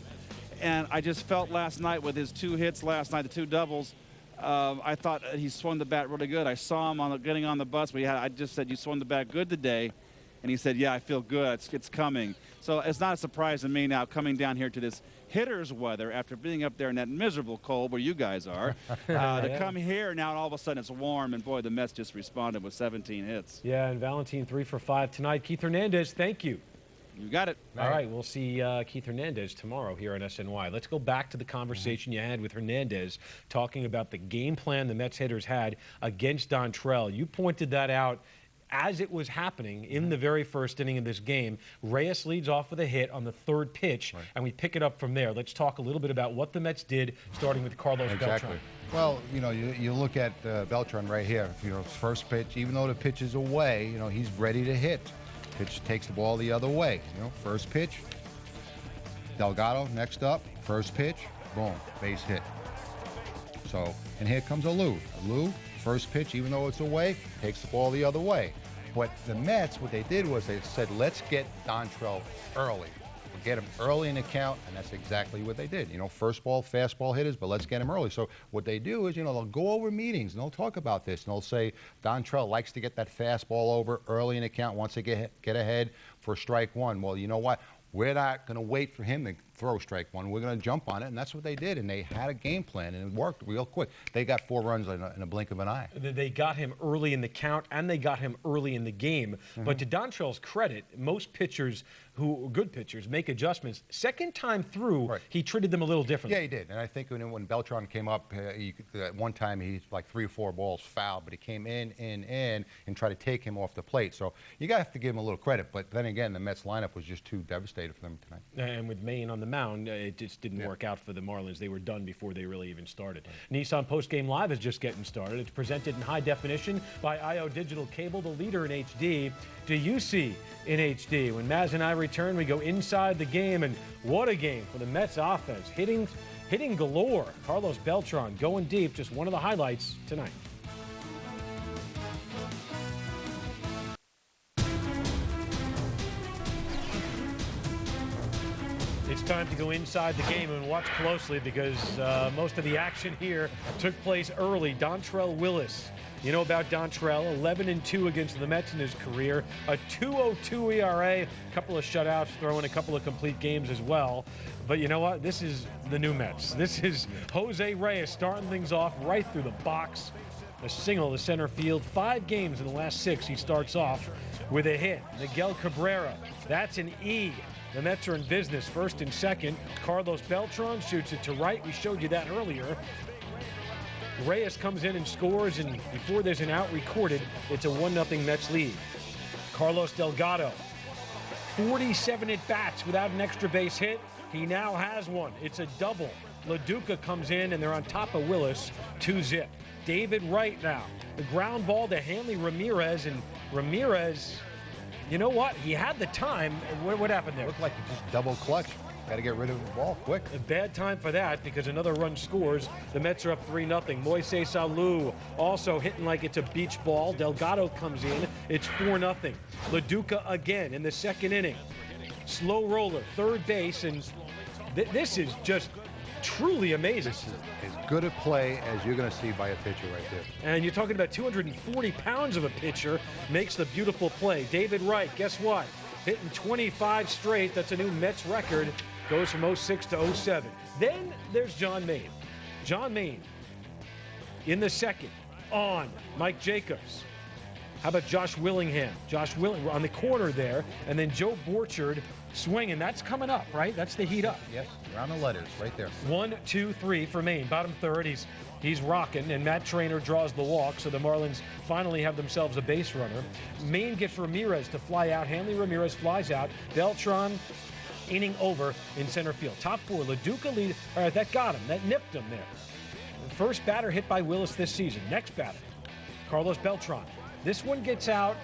and I just felt last night with his 2 hits last night, the 2 doubles. I thought he swung the bat really good. I saw him getting on the bus. I just said, "You swung the bat good today," and he said, "Yeah, I feel good. It's coming." So it's not a surprise to me now coming down here to this hitter's weather after being up there in that miserable cold where you guys are, to come here now and all of a sudden it's warm, and boy, the Mets just responded with 17 hits. Yeah, and Valentin 3 for 5 tonight. Keith Hernandez, thank you. You got it. All right, we'll see Keith Hernandez tomorrow here on SNY. Let's go back to the conversation you had with Hernandez talking about the game plan the Mets hitters had against Dontrelle. You pointed that out as it was happening in the very first inning of this game. Reyes leads off with a hit on the 3rd pitch, and we pick it up from there. Let's talk a little bit about what the Mets did, starting with Carlos Beltran. Well, you look at Beltran right here. First pitch, even though the pitch is away, he's ready to hit. Pitch takes the ball the other way. First pitch, Delgado next up, first pitch, boom, base hit. So, and here comes Alou. Alou, first pitch, even though it's away, takes the ball the other way. But the Mets, what they did was they said, let's get Dontrelle early. We'll get him early in the count, and that's exactly what they did. First ball, fastball hitters, but let's get him early. So what they do is, they'll go over meetings, and they'll talk about this, and they'll say, Dontrelle likes to get that fastball over early in the count once they get ahead for strike 1. Well, you know what? We're not going to wait for him to throw strike 1. We're going to jump on it, and that's what they did. And they had a game plan, and it worked real quick. They got 4 runs in a blink of an eye. They got him early in the count, and they got him early in the game. But to Dontrelle's credit, most pitchers good pitchers make adjustments. Second time through, he treated them a little differently. Yeah, he did. And I think when Beltran came up, at one time he like 3 or 4 balls fouled, but he came in, and tried to take him off the plate. So you got to have to give him a little credit. But then again, the Mets lineup was just too devastated for them tonight. And with Maine on the mound, it just didn't work out for the Marlins. They were done before they really even started. Nissan Postgame Live is just getting started. It's presented in high definition by IO Digital Cable, the leader in HD. Do you see in HD? When Maz and I return, we go inside the game, and what a game for the Mets offense. Hitting galore. Carlos Beltran going deep, just one of the highlights tonight. It's time to go inside the game and watch closely because most of the action here took place early. Dontrelle Willis. You know about Dontrelle, 11-2 against the Mets in his career, a 2.02 ERA, a couple of shutouts, throwing a couple of complete games as well. But you know what? This is the new Mets. This is Jose Reyes starting things off right through the box. A single to center field. 5 games in the last 6. He starts off with a hit. Miguel Cabrera, that's an E. The Mets are in business, first and second. Carlos Beltran shoots it to Wright. We showed you that earlier. Reyes comes in and scores, and before there's an out recorded, it's a 1-0 Mets lead. Carlos Delgado, 47 at-bats without an extra base hit. He now has one. It's a double. LaDuca comes in, and they're on top of Willis, 2-zip. David Wright now. The ground ball to Hanley Ramirez, and Ramirez, you know what? He had the time. What happened there? Looked like he just double clutch. Got to get rid of the ball quick. A bad time for that because another run scores. The Mets are up 3-0. Moises Alou also hitting like it's a beach ball. Delgado comes in. It's 4-0. LaDuca again in the second inning. Slow roller, third base, and this is just truly amazing. This is as good a play as you're going to see by a pitcher right there. And you're talking about 240 pounds of a pitcher makes the beautiful play. David Wright, guess what? Hitting 25 straight. That's a new Mets record. Goes from 06 to 07. Then there's John Maine. John Maine in the second on Mike Jacobs. How about Josh Willingham? Josh Willingham on the corner there. And then Joe Borchard swinging. That's coming up, right? That's the heat up. Yes, around the letters right there. 1, 2, 3 for Maine. Bottom third, he's rocking, and Matt Trainer draws the walk, so the Marlins finally have themselves a base runner. Maine gets Ramirez to fly out. Hanley Ramirez flies out. Beltran inning over in center field. Top four, LaDuca lead. All right, that got him. That nipped him there. The first batter hit by Willis this season. Next batter, Carlos Beltran. This one gets out.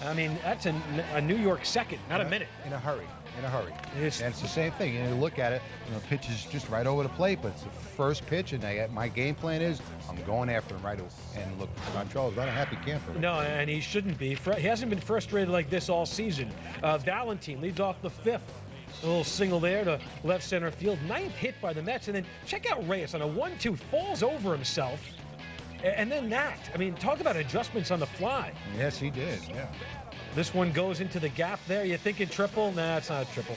I mean, that's a New York second, not a minute. In a hurry. In a hurry. And it's the same thing. You look at it, pitch is just right over the plate, but it's the first pitch, and my game plan is I'm going after him right away. And look, Montreal's not a happy camper. No, and he shouldn't be. He hasn't been frustrated like this all season. Valentin leads off the fifth. A little single there to left center field. Ninth hit by the Mets, and then check out Reyes on a 1-2, falls over himself. And then that. I mean, talk about adjustments on the fly. Yes, he did, yeah. This one goes into the gap there. You're thinking triple? Nah, it's not a triple.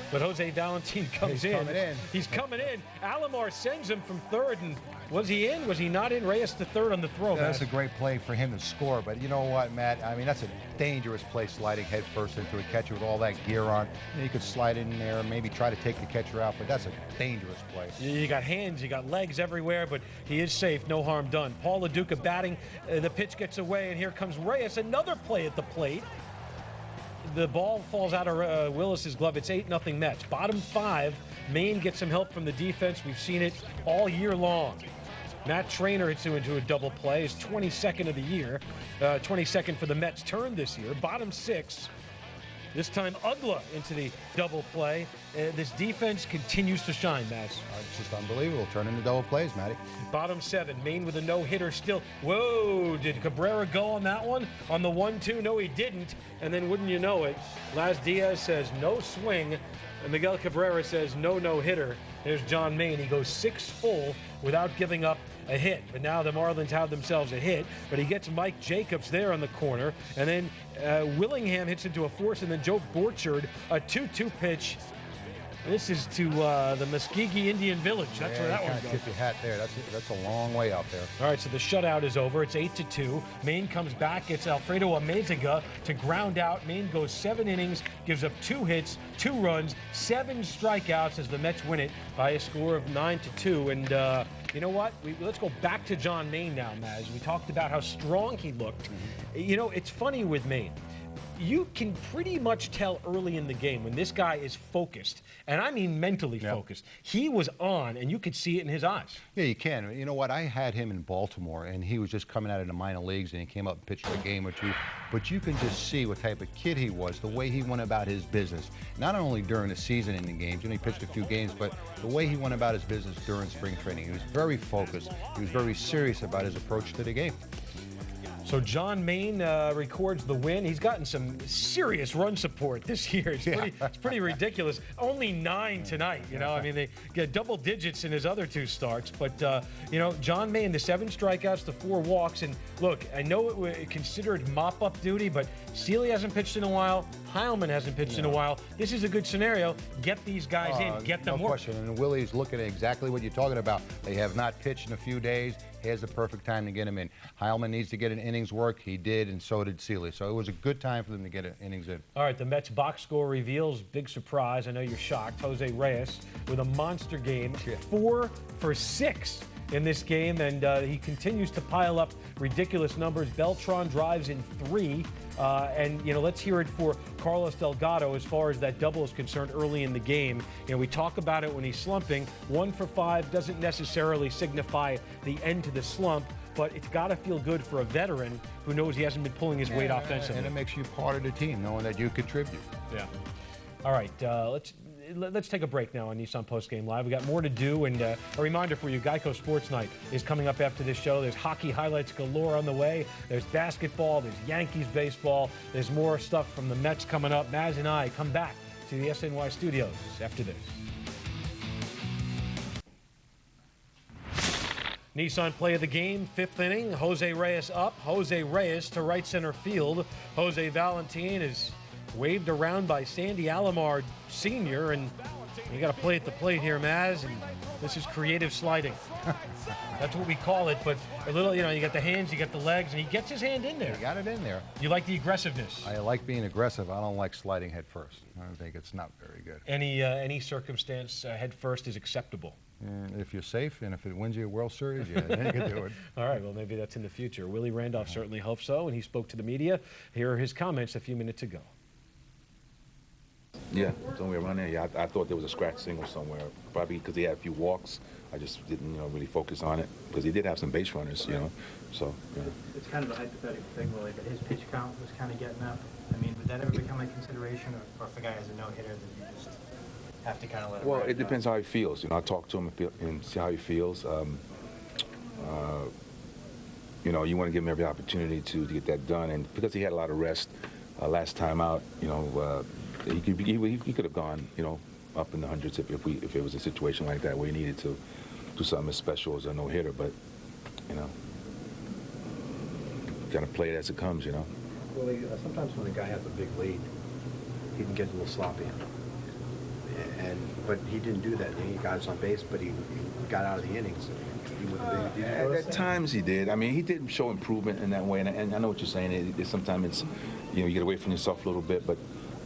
But Jose Valentin comes in. He's coming in. Alomar sends him from third. And was he in? Was he not in? Reyes to third on the throw. Yeah, that's a great play for him to score. But you know what, Matt? I mean, that's a dangerous play, sliding head first into a catcher with all that gear on. You could slide in there, maybe try to take the catcher out, but that's a dangerous play. You got hands, you got legs everywhere, but he is safe. No harm done. Paul LaDuca batting. The pitch gets away, and here comes Reyes. Another play at the plate. The ball falls out of Willis's glove. It's 8-0 Mets. Bottom five, Maine gets some help from the defense. We've seen it all year long. Matt Trainer hits into a double play. His 22nd of the year. 22nd for the Mets turn this year. Bottom six. This time, Ugla into the double play. This defense continues to shine, Matt. It's just unbelievable. Turn into double plays, Matty. Bottom seven, Maine with a no-hitter still. Whoa, did Cabrera go on that one? On the 1-2? No, he didn't. And then, wouldn't you know it, Laz Diaz says no swing, and Miguel Cabrera says no-hitter. There's John Maine. He goes 6 full without giving up a hit. But now the Marlins have themselves a hit. But he gets Mike Jacobs there on the corner. And then Willingham hits into a force. And then Joe Borchard, a 2-2 pitch. This is to the Muskogee Indian Village. That's where that one goes. Tip your hat there. That's a long way out there. All right, so the shutout is over. It's 8-2. Maine comes back. It's Alfredo Amezaga to ground out. Maine goes 7 innings, gives up 2 hits, 2 runs, 7 strikeouts as the Mets win it by a score of 9-2. And you know what? Let's go back to John Maine now, Maz. We talked about how strong he looked. You know, it's funny with Maine. You can pretty much tell early in the game when this guy is focused, and I mean mentally focused. He was on, and you could see it in his eyes. Yeah, you can. You know what? I had him in Baltimore, and he was just coming out of the minor leagues, and he came up and pitched a game or two. But you can just see what type of kid he was, the way he went about his business. Not only during the season in the games, he only pitched a few games, but the way he went about his business during spring training. He was very focused. He was very serious about his approach to the game. So John Maine records the win. He's gotten some serious run support this year. It's pretty ridiculous. Only 9 tonight, you know. I mean, they get double digits in his other 2 starts. But, you know, John Maine, the 7 strikeouts, the 4 walks. And, look, I know it was considered mop-up duty, but Seeley hasn't pitched in a while. Heilman hasn't pitched in a while. This is a good scenario. Get these guys in. Get them no work. Question. And Willie's looking at exactly what you're talking about. They have not pitched in a few days. here's the perfect time to get him in. Heilman needs to get an innings work. He did, and so did Seeley. So it was a good time for them to get an innings in. All right, the Mets box score reveals, big surprise. I know you're shocked. Jose Reyes with a monster game, 4 for 6 in this game, and he continues to pile up ridiculous numbers. Beltran drives in 3, and let's hear it for Carlos Delgado as far as that double is concerned early in the game. We talk about it when he's slumping. 1 for 5 doesn't necessarily signify the end to the slump, but it's got to feel good for a veteran who knows he hasn't been pulling his weight offensively. And it makes you part of the team, knowing that you contribute. Yeah. All right, let's take a break now on Nissan Postgame Live. We got more to do, and a reminder for you, Geico Sports Night is coming up after this show. There's hockey highlights galore on the way. There's basketball. There's Yankees baseball. There's more stuff from the Mets coming up. Maz and I come back to the SNY studios after this. Nissan play of the game, 5th inning. Jose Reyes up. Jose Reyes to right center field. Jose Valentin is waved around by Sandy Alomar Sr., and you got to play at the plate here, Maz, and this is creative sliding. That's what we call it, but a little, you got the hands, you got the legs, and he gets his hand in there. He got it in there. You like the aggressiveness? I like being aggressive. I don't like sliding head first. I think it's not very good. Any circumstance head first is acceptable. If you're safe and if it wins you a World Series, yeah, then you can do it. All right, well, maybe that's in the future. Willie Randolph certainly hopes so, and he spoke to the media. Here are his comments a few minutes ago. Yeah, somewhere around there. Yeah, I thought there was a scratch single somewhere, probably because he had a few walks. I just didn't, really focus on it because he did have some base runners, So, yeah. It's kind of a hypothetical thing, Willie, but his pitch count was kind of getting up. I mean, would that ever become a consideration, or if a guy has a no-hitter, then you just have to kind of let him? Well, it depends how he feels. I talk to him and see how he feels. You want to give him every opportunity to get that done, and because he had a lot of rest last time out, he could have gone, up in the hundreds if it was a situation like that where he needed to do something as special as a no-hitter. But, kind of play it as it comes, Well, sometimes when a guy has a big lead, he can get a little sloppy. But he didn't do that. He got us on base, but he got out of the innings. At times he did. I mean, he did show improvement in that way, and I know what you're saying. Sometimes it's, you get away from yourself a little bit, but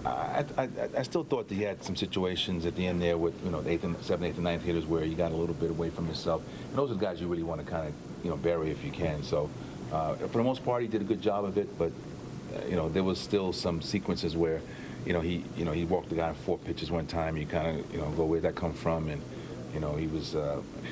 I still thought that he had some situations at the end there with, 7th, 8th, and 9th hitters where you got a little bit away from yourself. And those are the guys you really want to kind of, bury if you can. So for the most part, he did a good job of it, but, there was still some sequences where, he walked the guy in 4 pitches one time. You kind of, go, where'd that come from? And, he was,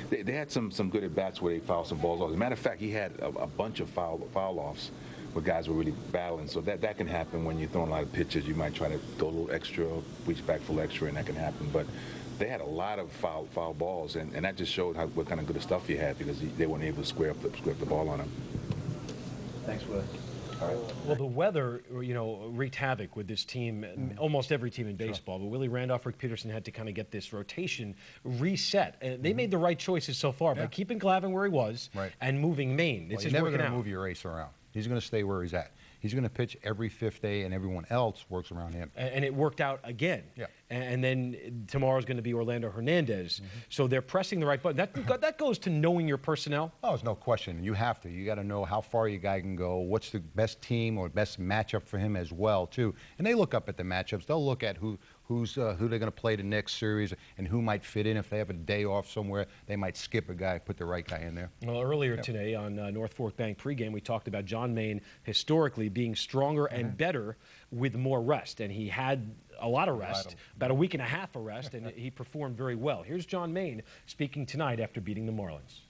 they had some good at-bats where they fouled some balls off. As a matter of fact, he had a bunch of foul-offs where guys were really battling. So that can happen when you're throwing a lot of pitches. You might try to go a little extra, reach back for extra, and that can happen. But they had a lot of foul balls, and that just showed what kind of good stuff he had because they weren't able to square up the ball on him. Thanks, Will. All right. Well, the weather, wreaked havoc with this team, almost every team in baseball. But Willie Randolph, Rick Peterson had to kind of get this rotation reset. And they made the right choices so far by keeping Glavine where he was and moving Maine. This is never working going out. to move your ace around. He's going to stay where he's at. He's going to pitch every 5th day, and everyone else works around him. And it worked out again. Yeah. And then tomorrow's going to be Orlando Hernandez. So they're pressing the right button. That goes to knowing your personnel. Oh, there's no question. You have to. You got to know how far your guy can go, what's the best team or best matchup for him as well, too. And they look up at the matchups. They'll look at who they're going to play the next series and who might fit in. If they have a day off somewhere, they might skip a guy, put the right guy in there. Well, earlier today on North Fork Bank pregame, we talked about John Maine historically being stronger and better with more rest. And he had a lot of rest, about a week and a half of rest, and he performed very well. Here's John Maine speaking tonight after beating the Marlins.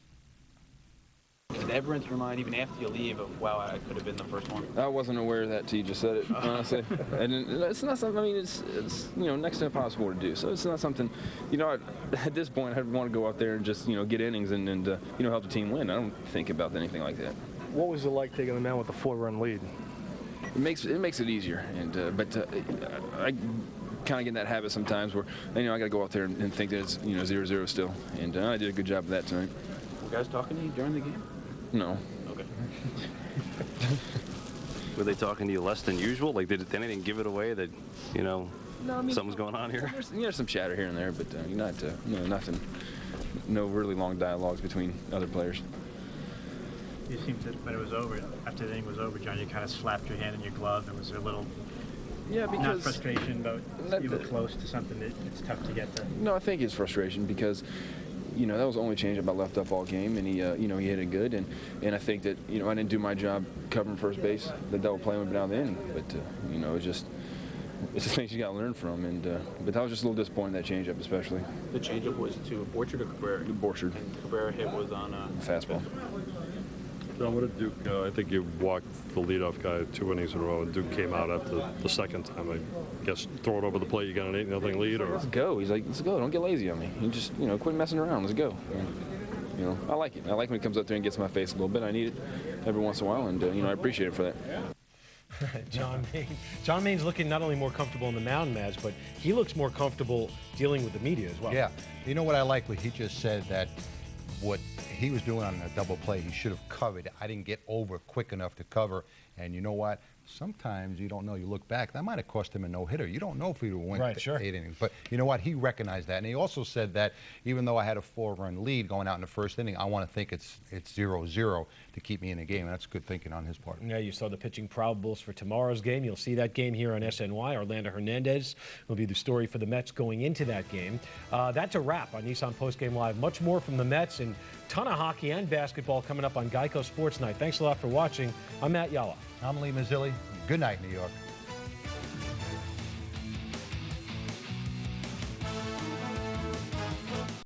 Did it ever enter your mind, even after you leave, of, wow, I could have been the first one? I wasn't aware of that till you just said it, honestly. And it's not something, I mean, it's next to impossible to do. So it's not something, at this point, I'd want to go out there and just, get innings and help the team win. I don't think about anything like that. What was it like taking them down with a 4-run lead? It makes it easier, but I kind of get in that habit sometimes where, I got to go out there and think that it's, 0-0 still. And I did a good job of that tonight. Were guys talking to you during the game? No. Okay. Were they talking to you less than usual? Like, did anything give it away that, No, I mean, something's going on here? There's some chatter here and there, but nothing. No really long dialogues between other players. You seemed to, when it was over, after the inning was over, John, you kind of slapped your hand in your glove, and was there a little, not frustration, but you were close to something that it's tough to get to? No, I think it's frustration because, you know, that was the only changeup I left up all game, and he, you know, he hit it good, and I think that, you know, I didn't do my job covering first base. The double play went down the inning, but you know, it's the things you got to learn from, and but I was just a little disappointed in that changeup, especially. The changeup was to Borchard or Cabrera? Borchard. And Cabrera hit was on fastball. John, what did Duke? I think you walked the leadoff guy 2 innings in a row, and Duke came out after the second time. I guess throw it over the plate. You got an 8-0 lead, or let's go. He's like, let's go. Don't get lazy on me. You just, you know, quit messing around. Let's go. And, you know, I like it. I like when he comes up there and gets in my face a little bit. I need it every once in a while, and you know, I appreciate it for that. John Maine. John Maine's looking not only more comfortable in the mound, Maz, but he looks more comfortable dealing with the media as well. Yeah. You know what I like? What he just said, that what he was doing on a double play, he should have covered. I didn't get over quick enough to cover. And you know what? Sometimes you don't know. You look back, that might have cost him a no-hitter. You don't know if he would have went 8 innings. But you know what? He recognized that. And he also said that even though I had a 4-run lead going out in the first inning, I want to think it's 0-0 to keep me in the game. And that's good thinking on his part. Yeah, you saw the pitching probables for tomorrow's game. You'll see that game here on SNY. Orlando Hernandez will be the story for the Mets going into that game. That's a wrap on Nissan Postgame Live. Much more from the Mets and ton of hockey and basketball coming up on Geico Sports Night. Thanks a lot for watching. I'm Matt Yalla. I'm Lee Mazzilli. Good night, New York.